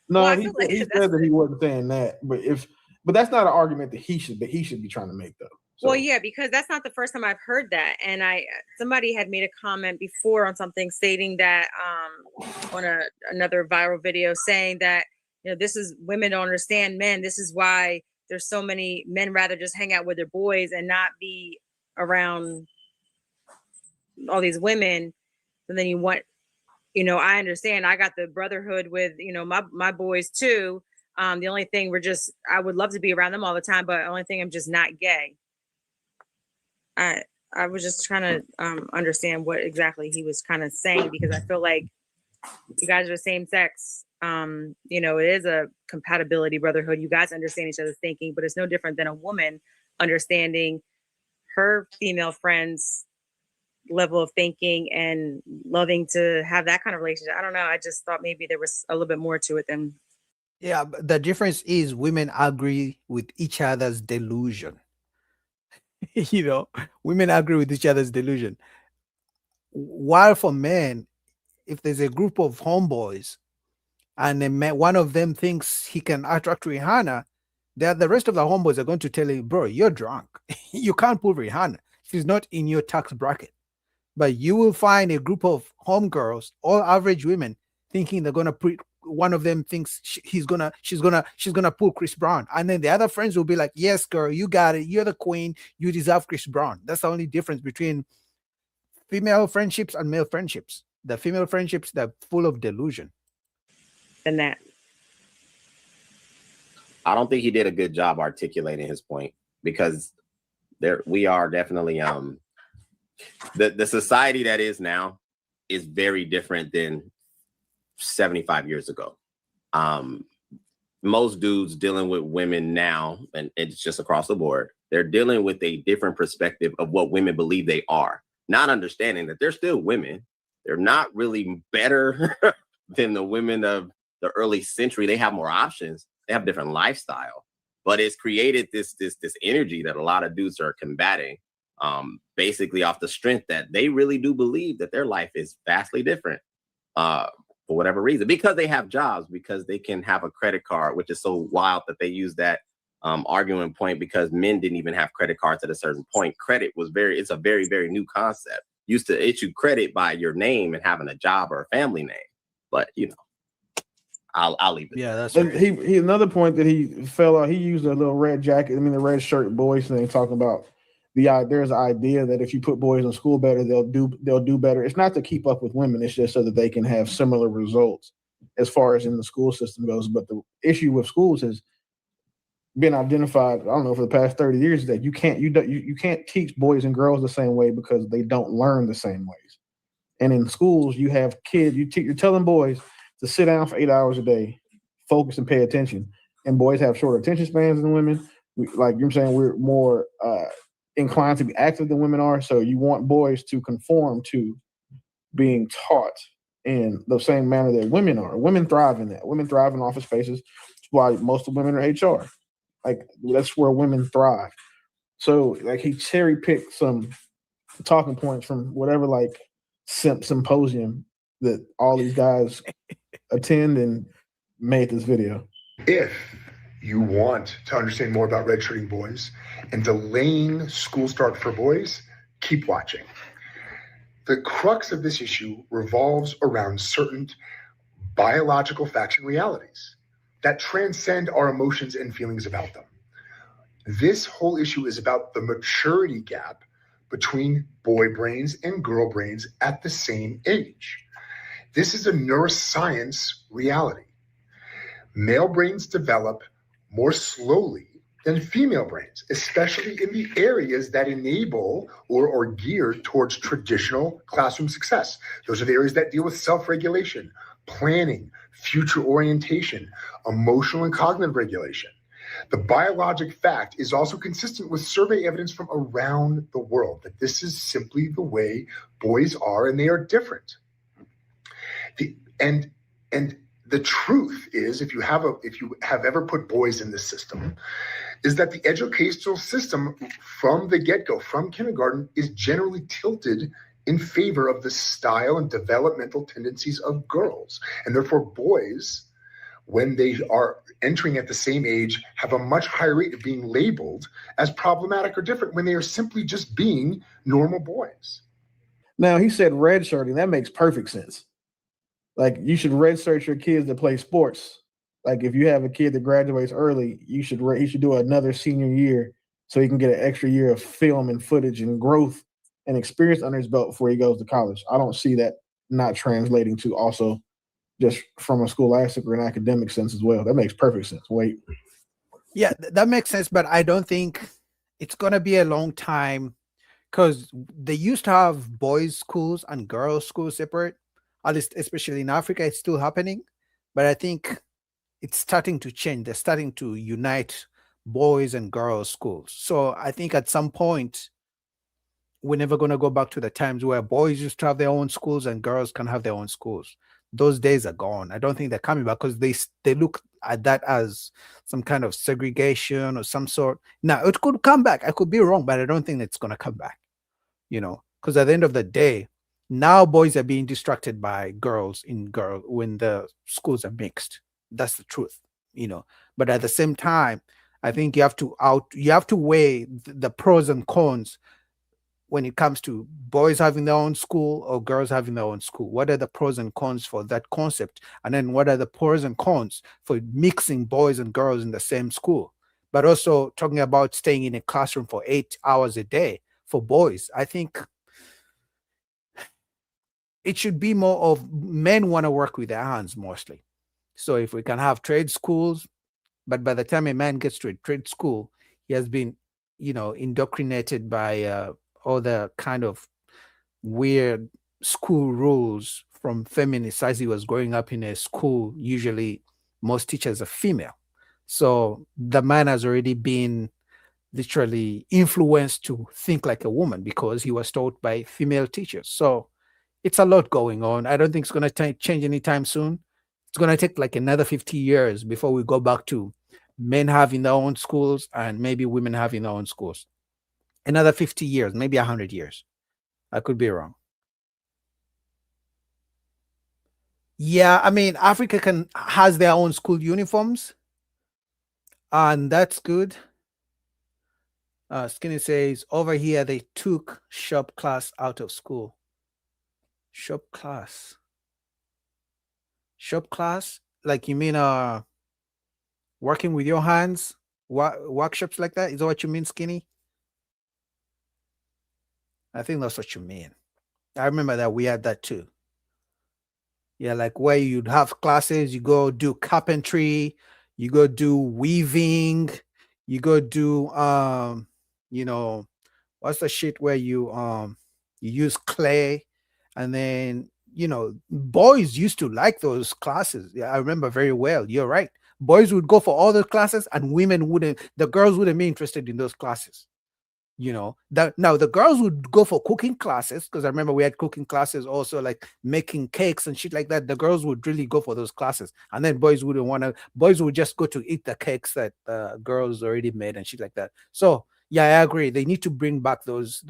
No, Well, I he feel like said that he wasn't saying that, but that's not an argument that he should be trying to make though. So. Well, yeah, because that's not the first time I've heard that, and somebody had made a comment before on something stating that on another viral video saying that, you know, this is women don't understand men. This is why there's so many men rather just hang out with their boys and not be around all these women. And then you want, you know, I understand. I got the brotherhood with, you know, my boys too. The only thing I would love to be around them all the time, but the only thing I'm just not gay. I was just trying to understand what exactly he was kind of saying, because I feel like you guys are the same sex. You know, it is a compatibility brotherhood. You guys understand each other's thinking, but it's no different than a woman understanding her female friends' level of thinking and loving to have that kind of relationship. I don't know. I just thought maybe there was a little bit more to it than. Yeah, but the difference is women agree with each other's delusion. You know, women agree with each other's delusion. While for men, if there's a group of homeboys and one of them thinks he can attract Rihanna, the rest of the homeboys are going to tell him, bro, you're drunk. You can't pull Rihanna. She's not in your tax bracket. But you will find a group of homegirls, all average women, thinking they're gonna put. One of them thinks she's gonna pull Chris Brown, and then the other friends will be like, "Yes, girl, you got it. You're the queen. You deserve Chris Brown." That's the only difference between female friendships and male friendships. The female friendships, they're full of delusion. And that. I don't think he did a good job articulating his point, because we are definitely the society that is now is very different than 75 years ago. Most dudes dealing with women now, and it's just across the board, they're dealing with a different perspective of what women believe they are, not understanding that they're still women. They're not really better than the women of the early century. They have more options. They have different lifestyle, but it's created this energy that a lot of dudes are combating, basically off the strength that they really do believe that their life is vastly different, for whatever reason, because they have jobs, because they can have a credit card, which is so wild that they use that arguing point, because men didn't even have credit cards at a certain point. Credit was it's a very, very new concept. Used to issue credit by your name and having a job or a family name, but you know. I'll leave it. Yeah, that's and he another point that he fell out. He used a little red jacket. I mean, the red shirt boys thing, talking about there's an idea that if you put boys in school better, they'll do better. It's not to keep up with women. It's just so that they can have similar results as far as in the school system goes. But the issue with schools has been identified, I don't know, for the past 30 years, that you can't teach boys and girls the same way because they don't learn the same ways. And in schools, you have kids. You're telling boys to sit down for 8 hours a day, focus and pay attention. And boys have shorter attention spans than women. Like you're saying, we're more inclined to be active than women are. So you want boys to conform to being taught in the same manner that women are. Women thrive in that. Women thrive in office spaces. That's why most of women are HR. Like that's where women thrive. So like he cherry picked some talking points from whatever like symposium that all these guys attend and made this video. If you want to understand more about redshirting boys and delaying school start for boys, keep watching. The crux of this issue revolves around certain biological facts and realities that transcend our emotions and feelings about them. This whole issue is about the maturity gap between boy brains and girl brains at the same age. This is a neuroscience reality. Male brains develop more slowly than female brains, especially in the areas that enable or are geared towards traditional classroom success. Those are the areas that deal with self-regulation, planning, future orientation, emotional and cognitive regulation. The biologic fact is also consistent with survey evidence from around the world that this is simply the way boys are, and they are different. And the truth is, if you have ever put boys in this system, is that the educational system from the get-go, from kindergarten, is generally tilted in favor of the style and developmental tendencies of girls. And therefore, boys, when they are entering at the same age, have a much higher rate of being labeled as problematic or different when they are simply just being normal boys. Now, he said red shirting. That makes perfect sense. Like, you should red shirt your kids that play sports. Like, if you have a kid that graduates early, he should do another senior year so he can get an extra year of film and footage and growth and experience under his belt before he goes to college. I don't see that not translating to also just from a scholastic or an academic sense as well. That makes perfect sense. Wait. Yeah, that makes sense, but I don't think it's going to be a long time because they used to have boys' schools and girls' schools separate. At least, especially in Africa, it's still happening. But I think it's starting to change. They're starting to unite boys and girls' schools. So I think at some point, we're never going to go back to the times where boys used to have their own schools and girls can have their own schools. Those days are gone. I don't think they're coming back because they look at that as some kind of segregation or some sort. Now, it could come back. I could be wrong, but I don't think it's going to come back, because at the end of the day, now boys are being distracted by girls when the schools are mixed. That's the truth, But at the same time, I think you have to weigh the pros and cons when it comes to boys having their own school or girls having their own school. What are the pros and cons for that concept? And then what are the pros and cons for mixing boys and girls in the same school? But also talking about staying in a classroom for 8 hours a day for boys. I think it should be more of men want to work with their hands mostly. So if we can have trade schools, but by the time a man gets to a trade school, he has been, indoctrinated by all the kind of weird school rules from feminists as he was growing up in a school. Usually most teachers are female. So the man has already been literally influenced to think like a woman because he was taught by female teachers. So it's a lot going on. I don't think it's going to change anytime soon. It's going to take like another 50 years before we go back to men having their own schools and maybe women having their own schools. Another 50 years, maybe 100 years. I could be wrong. Yeah, I mean, Africa has their own school uniforms, and that's good. Skinny says, over here, they took shop class out of school. Shop class? Like you mean working with your hands? Workshops like that? Is that what you mean, Skinny? I think that's what you mean. I remember that we had that too. Yeah, like where you'd have classes, you go do carpentry, you go do weaving, you go do what's the shit where you use clay, and then boys used to like those classes. Yeah, I remember very well. You're right. Boys would go for all those classes, and the girls wouldn't be interested in those classes. Now the girls would go for cooking classes, because I remember we had cooking classes also, like making cakes and shit like that. The girls would really go for those classes, and then boys would just go to eat the cakes that girls already made and shit like that. So yeah, I agree. They need to bring back those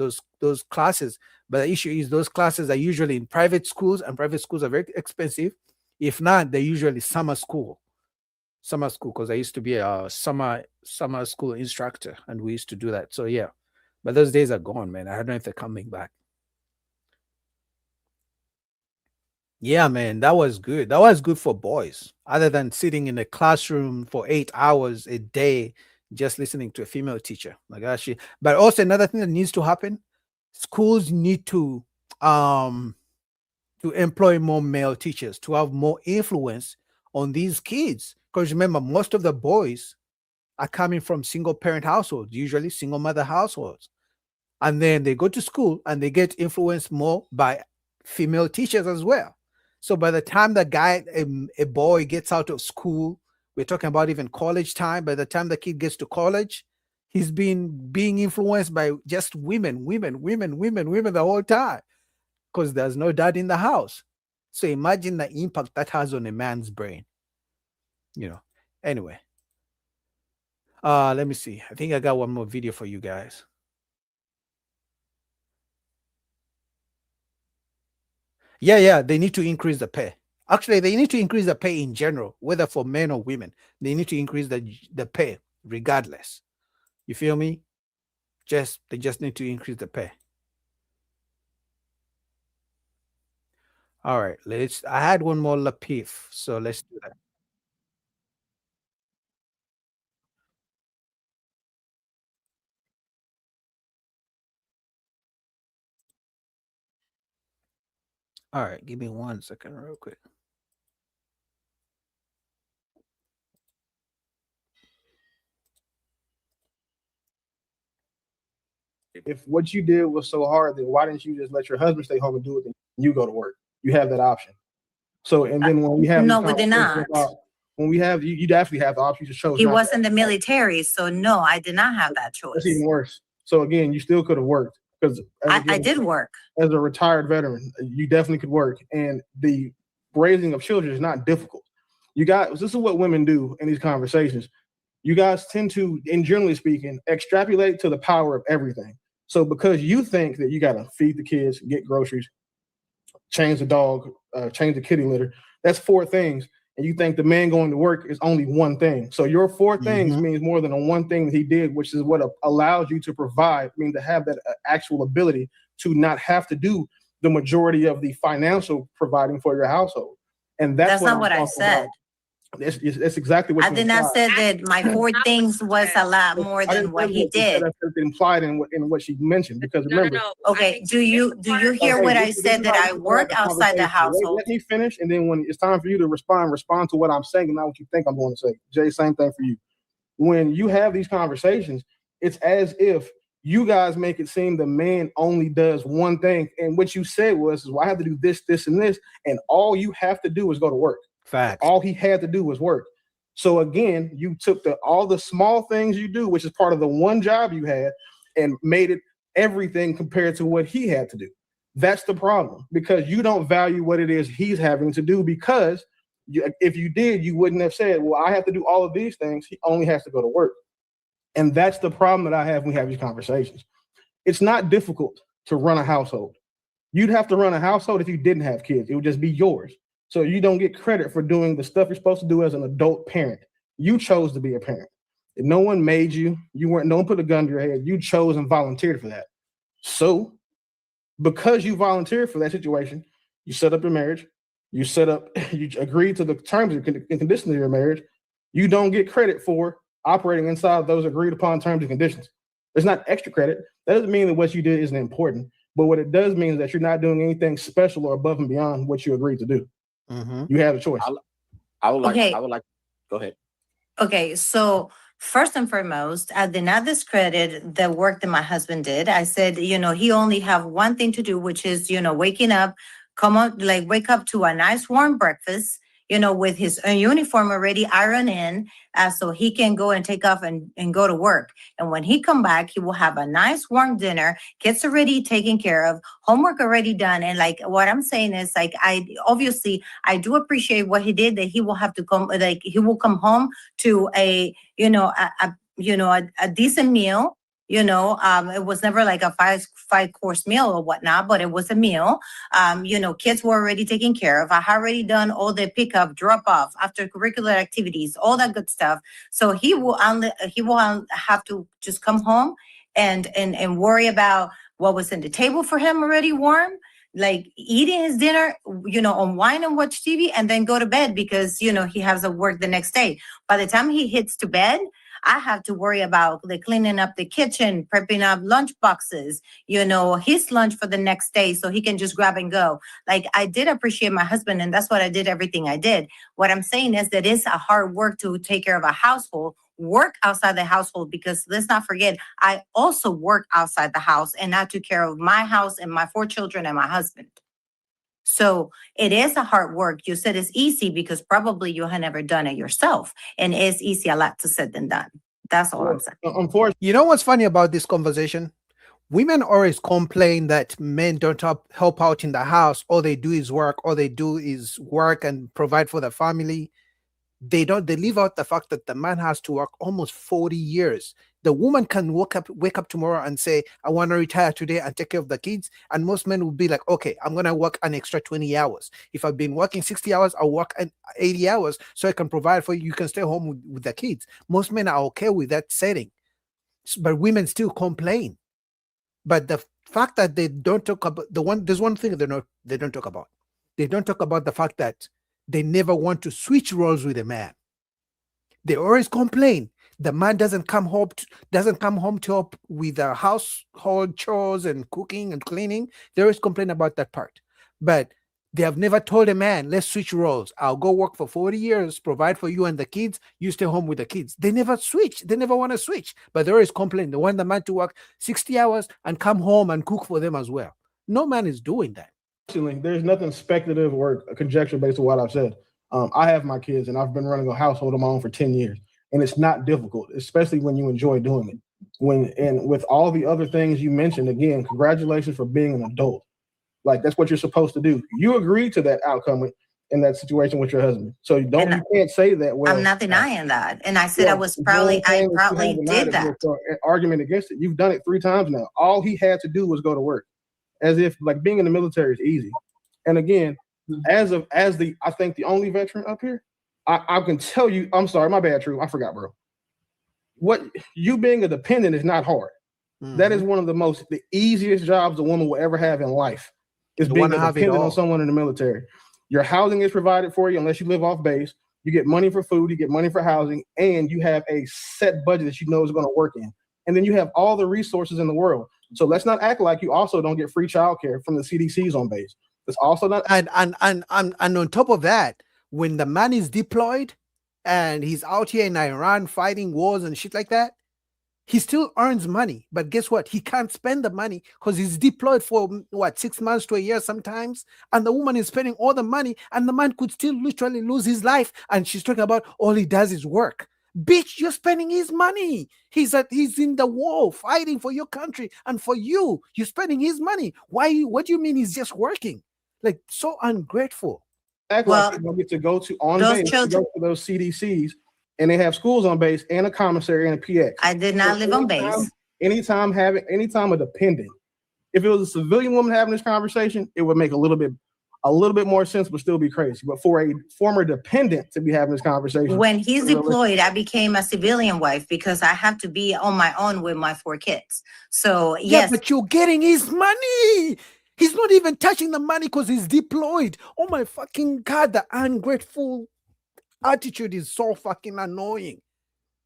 classes. But the issue is those classes are usually in private schools, and private schools are very expensive. If not, they're usually summer school, because I used to be a summer school instructor, and we used to do that. So yeah. But those days are gone, man. I don't know if they're coming back. Yeah, man, that was good. That was good for boys. Other than sitting in a classroom for 8 hours a day, just listening to a female teacher. Like actually, but also another thing that needs to happen: schools need to employ more male teachers to have more influence on these kids. Because remember, most of the boys are coming from single parent households, usually single mother households. And then they go to school and they get influenced more by female teachers as well. So by the time a boy gets out of school, we're talking about even college time, by the time the kid gets to college, he's being influenced by just women the whole time, because there's no dad in the house. So imagine the impact that has on a man's brain. Anyway. Let me see. I think I got one more video for you guys. Yeah, they need to increase the pay. Actually, they need to increase the pay in general, whether for men or women. They need to increase the pay regardless. You feel me? They just need to increase the pay. All right, I had one more lapif, so let's do that. All right, give me 1 second real quick. If what you did was so hard, then why didn't you just let your husband stay home and do it, and you go to work? You have that option. So, and then when we have No, we did not. When we have you definitely have the option. You just chose. He was in the military, so no, I did not have that choice. That's even worse. So again, you still could have worked, because I did work. As a retired veteran, you definitely could work, and the raising of children is not difficult. You guys, this is what women do in these conversations. You guys tend to, and generally speaking, extrapolate to the power of everything. So because you think that you got to feed the kids, get groceries, change the dog, change the kitty litter, that's 4 things. And you think the man going to work is only 1 thing. So your 4 things means more than the 1 thing that he did, which is what allows you to provide, to have that actual ability to not have to do the majority of the financial providing for your household. And that's not what I said. That's exactly what I did not say that my 4 things was a lot more than what he did. That's implied in what she mentioned, because remember. Okay, do you hear what I said, that I work outside the household? Let me finish, and then when it's time for you to respond to what I'm saying and not what you think I'm going to say. Jay, same thing for you. When you have these conversations, it's as if you guys make it seem the man only does 1 thing, and what you said was, well, I have to do this, this, and this, and all you have to do is go to work. Fact. All he had to do was work. So again, you took all the small things you do, which is part of the 1 job you had, and made it everything compared to what he had to do. That's the problem, because you don't value what it is he's having to do, because if you did, you wouldn't have said, well, I have to do all of these things. He only has to go to work. And that's the problem that I have when we have these conversations. It's not difficult to run a household. You'd have to run a household if you didn't have kids. It would just be yours. So you don't get credit for doing the stuff you're supposed to do as an adult parent. You chose to be a parent. If no one made you, no one put a gun to your head. You chose and volunteered for that. So because you volunteered for that situation, you set up your marriage, you agreed to the terms and conditions of your marriage. You don't get credit for operating inside of those agreed upon terms and conditions. There's not extra credit. That doesn't mean that what you did isn't important, but what it does mean is that you're not doing anything special or above and beyond what you agreed to do. You have a choice. I would like. Go ahead. Okay, so first and foremost, I did not discredit the work that my husband did. I said, he only have 1 thing to do, which is, waking up, wake up to a nice warm breakfast, with his uniform already ironed in, so he can go and take off and go to work. And when he come back, he will have a nice warm dinner, kids already taken care of, homework already done. And what I'm saying is, I do appreciate what he did, that he will have to come, he will come home to a decent meal. It was never like a five course meal or whatnot, but it was a meal. Kids were already taken care of. I had already done all the pickup, drop off, after curricular activities, all that good stuff. So he will have to just come home and worry about what was in the table for him already warm, eating his dinner, unwind and watch TV, and then go to bed because, he has to work the next day. By the time he hits to bed, I have to worry about the cleaning up the kitchen, prepping up lunch boxes, his lunch for the next day so he can just grab and go. Like, I did appreciate my husband, and that's what I did, everything I did. What I'm saying is that it's a hard work to take care of a household, work outside the household, because let's not forget, I also work outside the house, and I took care of my house and my 4 children and my husband. So it is a hard work. You said it's easy because probably you have never done it yourself, and it's easy a lot to said than done. That's all I'm saying. Unfortunately, you know what's funny about this conversation? Women always complain that men don't help out in the house. All they do is work. All they do is work and provide for the family. They leave out the fact that the man has to work almost 40 years. The woman can wake up tomorrow and say, I want to retire today and take care of the kids. And most men will be like, okay, I'm going to work an extra 20 hours. If I've been working 60 hours, I'll work 80 hours so I can provide for you. You can stay home with the kids. Most men are okay with that setting, but women still complain. But the fact that they don't talk about there's one thing they don't talk about. They don't talk about the fact that they never want to switch roles with a man. They always complain the man doesn't come home to help with the household chores and cooking and cleaning. They always complain about that part. But they have never told a man, let's switch roles. I'll go work for 40 years, provide for you and the kids. You stay home with the kids. They never switch. They never want to switch. But they always complain. They want the man to work 60 hours and come home and cook for them as well. No man is doing that. There's nothing speculative or conjecture based on what I've said. I have my kids and I've been running a household of my own for 10 years. And it's not difficult, especially when you enjoy doing it. And with all the other things you mentioned, again, congratulations for being an adult. Like, that's what you're supposed to do. You agreed to that outcome in that situation with your husband. So you can't say that. Well, I'm not denying that. And I said I proudly did that. Argument against it. You've done it 3 times now. All he had to do was go to work. As if like being in the military is easy. And again, I think the only veteran up here, I can tell you, I'm sorry, my bad, True. I forgot, bro. What you being a dependent is not hard. Mm-hmm. That is one of the easiest jobs a woman will ever have in life. Is being a dependent on someone in the military. Your housing is provided for you unless you live off base. You get money for food, you get money for housing, and you have a set budget that you know is going to work in. And then you have all the resources in the world. So let's not act like you also don't get free childcare from the CDCs on base. It's also not. And on top of that, when the man is deployed and he's out here in Iran fighting wars and shit like that, he still earns money. But guess what? He can't spend the money because he's deployed for 6 months to a year sometimes. And the woman is spending all the money and the man could still literally lose his life. And she's talking about all he does is work. Bitch, you're spending his money. He's in the war fighting for your country and for you. You're spending his money. Why? What do you mean he's just working? Like, so ungrateful. Act like you don't get to go to on base, to go to those CDCs, and they have schools on base and a commissary and a PX. I did not live on base. Anytime a dependent, if it was a civilian woman having this conversation, it would make a little bit more sense, but still be crazy. But for a former dependent to be having this conversation, when he's deployed, I became a civilian wife because I have to be on my own with my 4 kids. So yes, but you're getting his money. He's not even touching the money because he's deployed. Oh my fucking God, the ungrateful attitude is so fucking annoying.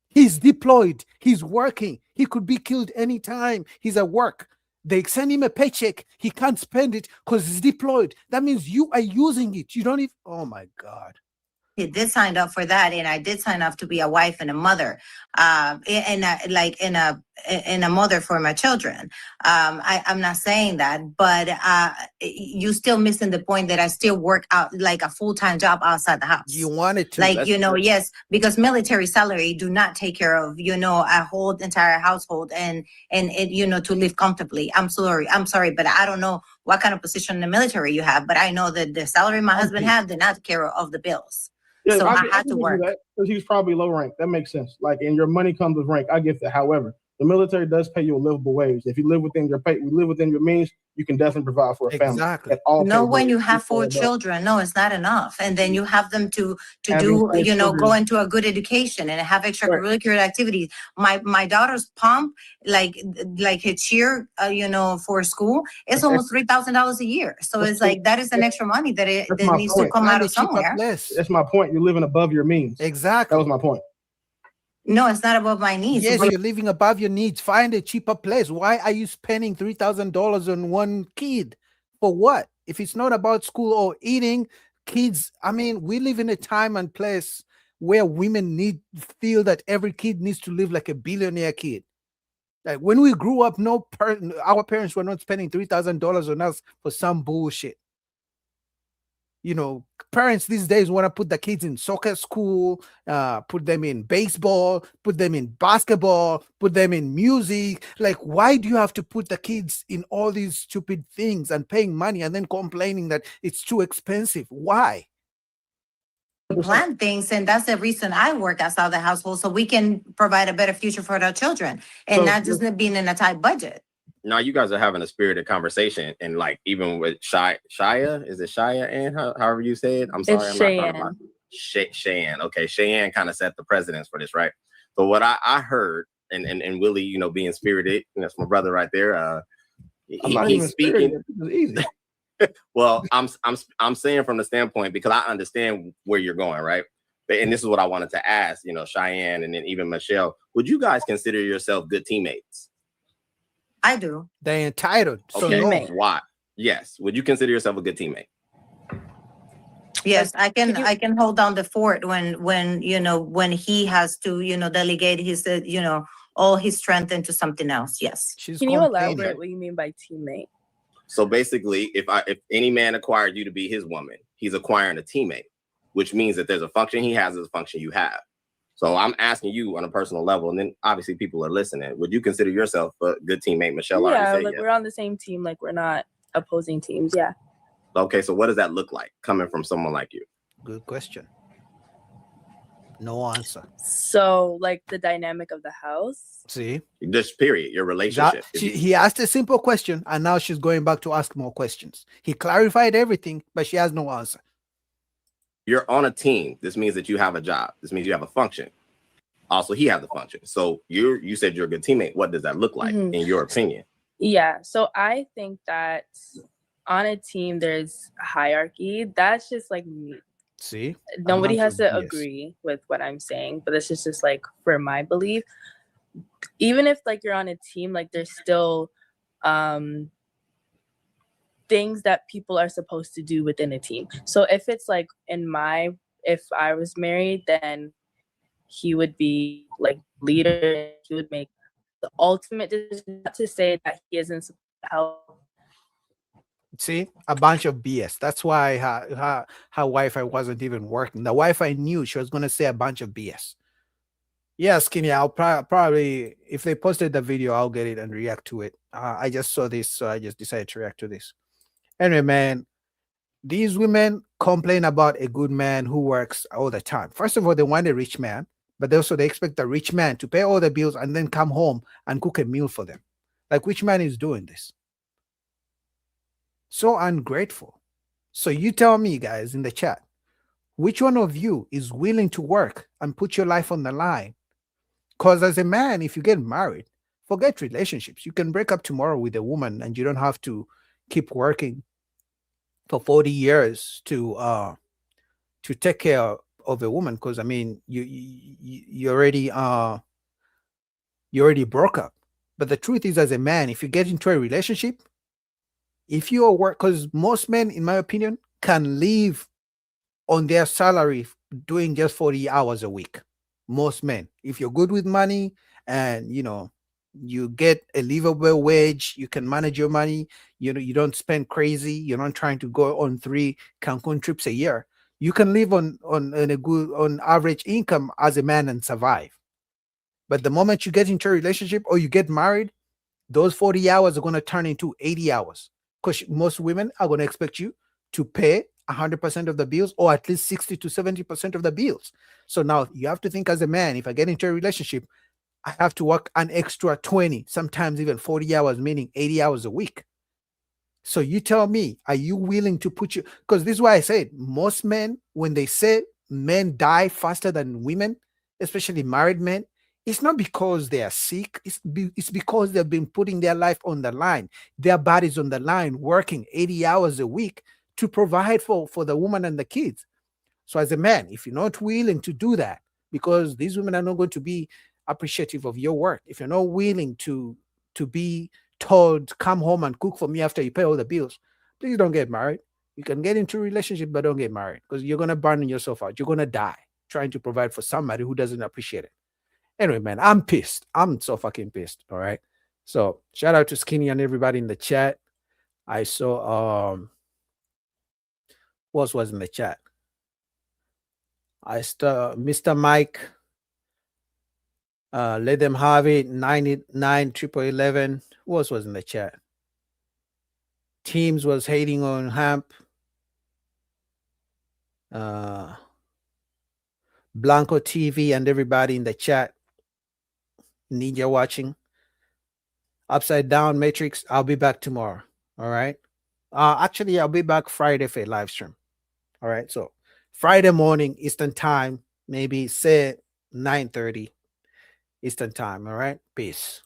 He's deployed. He's working. He could be killed anytime. He's at work. They send him a paycheck. He can't spend it because he's deployed. That means you are using it. You don't even. Oh my God. He did sign up for that, and I did sign up to be a wife and a mother, and a mother for my children. I'm not saying that, but you still missing the point that I still work out like a full-time job outside the house. You wanted to, like yes, because military salary do not take care of a whole entire household and it to live comfortably. I'm sorry, but I don't know what kind of position in the military you have, but I know that the salary my husband have did not take care of the bills. Yeah, so I had to work. Because he was probably low rank. That makes sense. Like, and your money comes with rank. I get that. However, the military does pay you a livable wage. If you live within your means, you can definitely provide for a family. Exactly. No, when you have 4 children, no, it's not enough. And then you have them to do, go into a good education and have extracurricular activities. My daughter's pump, like her cheer, for school, it's almost $3,000 a year. So it's like that is an extra money that needs to come out of somewhere. That's my point. You're living above your means. Exactly. That was my point. No, it's not above my needs. Yes, you're living above your needs. Find a cheaper place. Why are you spending $3,000 on one kid? For what? If it's not about school or eating, kids, I mean, we live in a time and place where women feel that every kid needs to live like a billionaire kid. Like when we grew up, our parents were not spending $3,000 on us for some bullshit. You know, parents these days want to put the kids in soccer school, put them in baseball, put them in basketball, put them in music. Like, why do you have to put the kids in all these stupid things and paying money and then complaining that it's too expensive? Why? Plan things, and that's the reason I work outside of the household, so we can provide a better future for our children and not just being in a tight budget. Now you guys are having a spirited conversation, and like even with Shia, is it Shia and however you say it? I'm sorry, It's I'm not talking about Cheyenne. Okay, Cheyenne kind of set the precedence for this, right? So what I heard, and Willie, you know, being spirited, and that's my brother right there. He's speaking. Well, I'm saying from the standpoint, because I understand where you're going, right? And this is what I wanted to ask, you know, Cheyenne and then even Michelle. Would you guys consider yourself good teammates? I do. They're entitled. Okay, so why? Yes. Would you consider yourself a good teammate? Yes, I can hold down the fort when you know, when he has to, you know, delegate his you know, all his strength into something else. Yes. Can you elaborate what you mean by teammate? So basically, if any man acquired you to be his woman, he's acquiring a teammate, which means that there's a function he has, there's a function you have. So I'm asking you on a personal level, and then obviously people are listening. Would you consider yourself a good teammate, Michelle? Yeah, like we're on the same team. Like we're not opposing teams. Yeah. Okay, so what does that look like coming from someone like you? Good question. No answer. So like the dynamic of the house. See? Just period, your relationship. He asked a simple question, and now she's going back to ask more questions. He clarified everything, but she has no answer. You're on a team. This means that you have a job. This means you have a function. Also, he has a function. So you said you're a good teammate. What does that look like in your opinion? Yeah. So I think that on a team, there's hierarchy. That's just like me. See? Nobody has to agree with what I'm saying, but this is just like for my belief. Even if like you're on a team, like there's still things that people are supposed to do within a team. So if it's like if I was married, then he would be like leader. He would make the ultimate decision. Not to say that he isn't supposed to help. See, a bunch of BS. That's why her Wi-Fi wasn't even working. The Wi-Fi knew she was going to say a bunch of BS. Yeah, Skinny, I'll probably, if they posted the video, I'll get it and react to it. I just saw this, so I just decided to react to this. Anyway, man, these women complain about a good man who works all the time. First of all, they want a rich man, but also they expect the rich man to pay all the bills and then come home and cook a meal for them. Like, which man is doing this? So ungrateful. So you tell me, guys, in the chat, which one of you is willing to work and put your life on the line? Because as a man, if you get married, forget relationships. You can break up tomorrow with a woman and you don't have to keep working for 40 years to take care of a woman. Because I mean, you already broke up. But the truth is, as a man, if you get into a relationship, if you are work, because most men, in my opinion, can live on their salary doing just 40 hours a week. Most men, if you're good with money and you know you get a livable wage, you can manage your money, you know, you don't spend crazy, you're not trying to go on 3 Cancun trips a year, you can live on average income as a man and survive. But the moment you get into a relationship or you get married, those 40 hours are going to turn into 80 hours, because most women are going to expect you to pay 100% of the bills, or at least 60 to 70% of the bills. So now you have to think as a man, if I get into a relationship, I have to work an extra 20, sometimes even 40 hours, meaning 80 hours a week. So you tell me, are you willing to put because this is why I said most men, when they say men die faster than women, especially married men, it's not because they are sick. It's because they've been putting their life on the line, their bodies on the line, working 80 hours a week to provide for the woman and the kids. So as a man, if you're not willing to do that, because these women are not going to be appreciative of your work. If you're not willing to be told, come home and cook for me after you pay all the bills, please don't get married. You can get into a relationship, but don't get married, because you're going to burn yourself out. You're going to die trying to provide for somebody who doesn't appreciate it. Anyway, man, I'm pissed. I'm so fucking pissed. All right. So shout out to Skinny and everybody in the chat. I saw what was in the chat. Mr. Mike, let them have it. 99 11. What was in the chat? Teams was hating on Hamp. Blanco TV and everybody in the chat. Ninja watching. Upside Down Matrix. I'll be back tomorrow. All right. Actually, I'll be back Friday for a live stream. All right. So Friday morning Eastern time, maybe say 9:30 Eastern time. All right. Peace.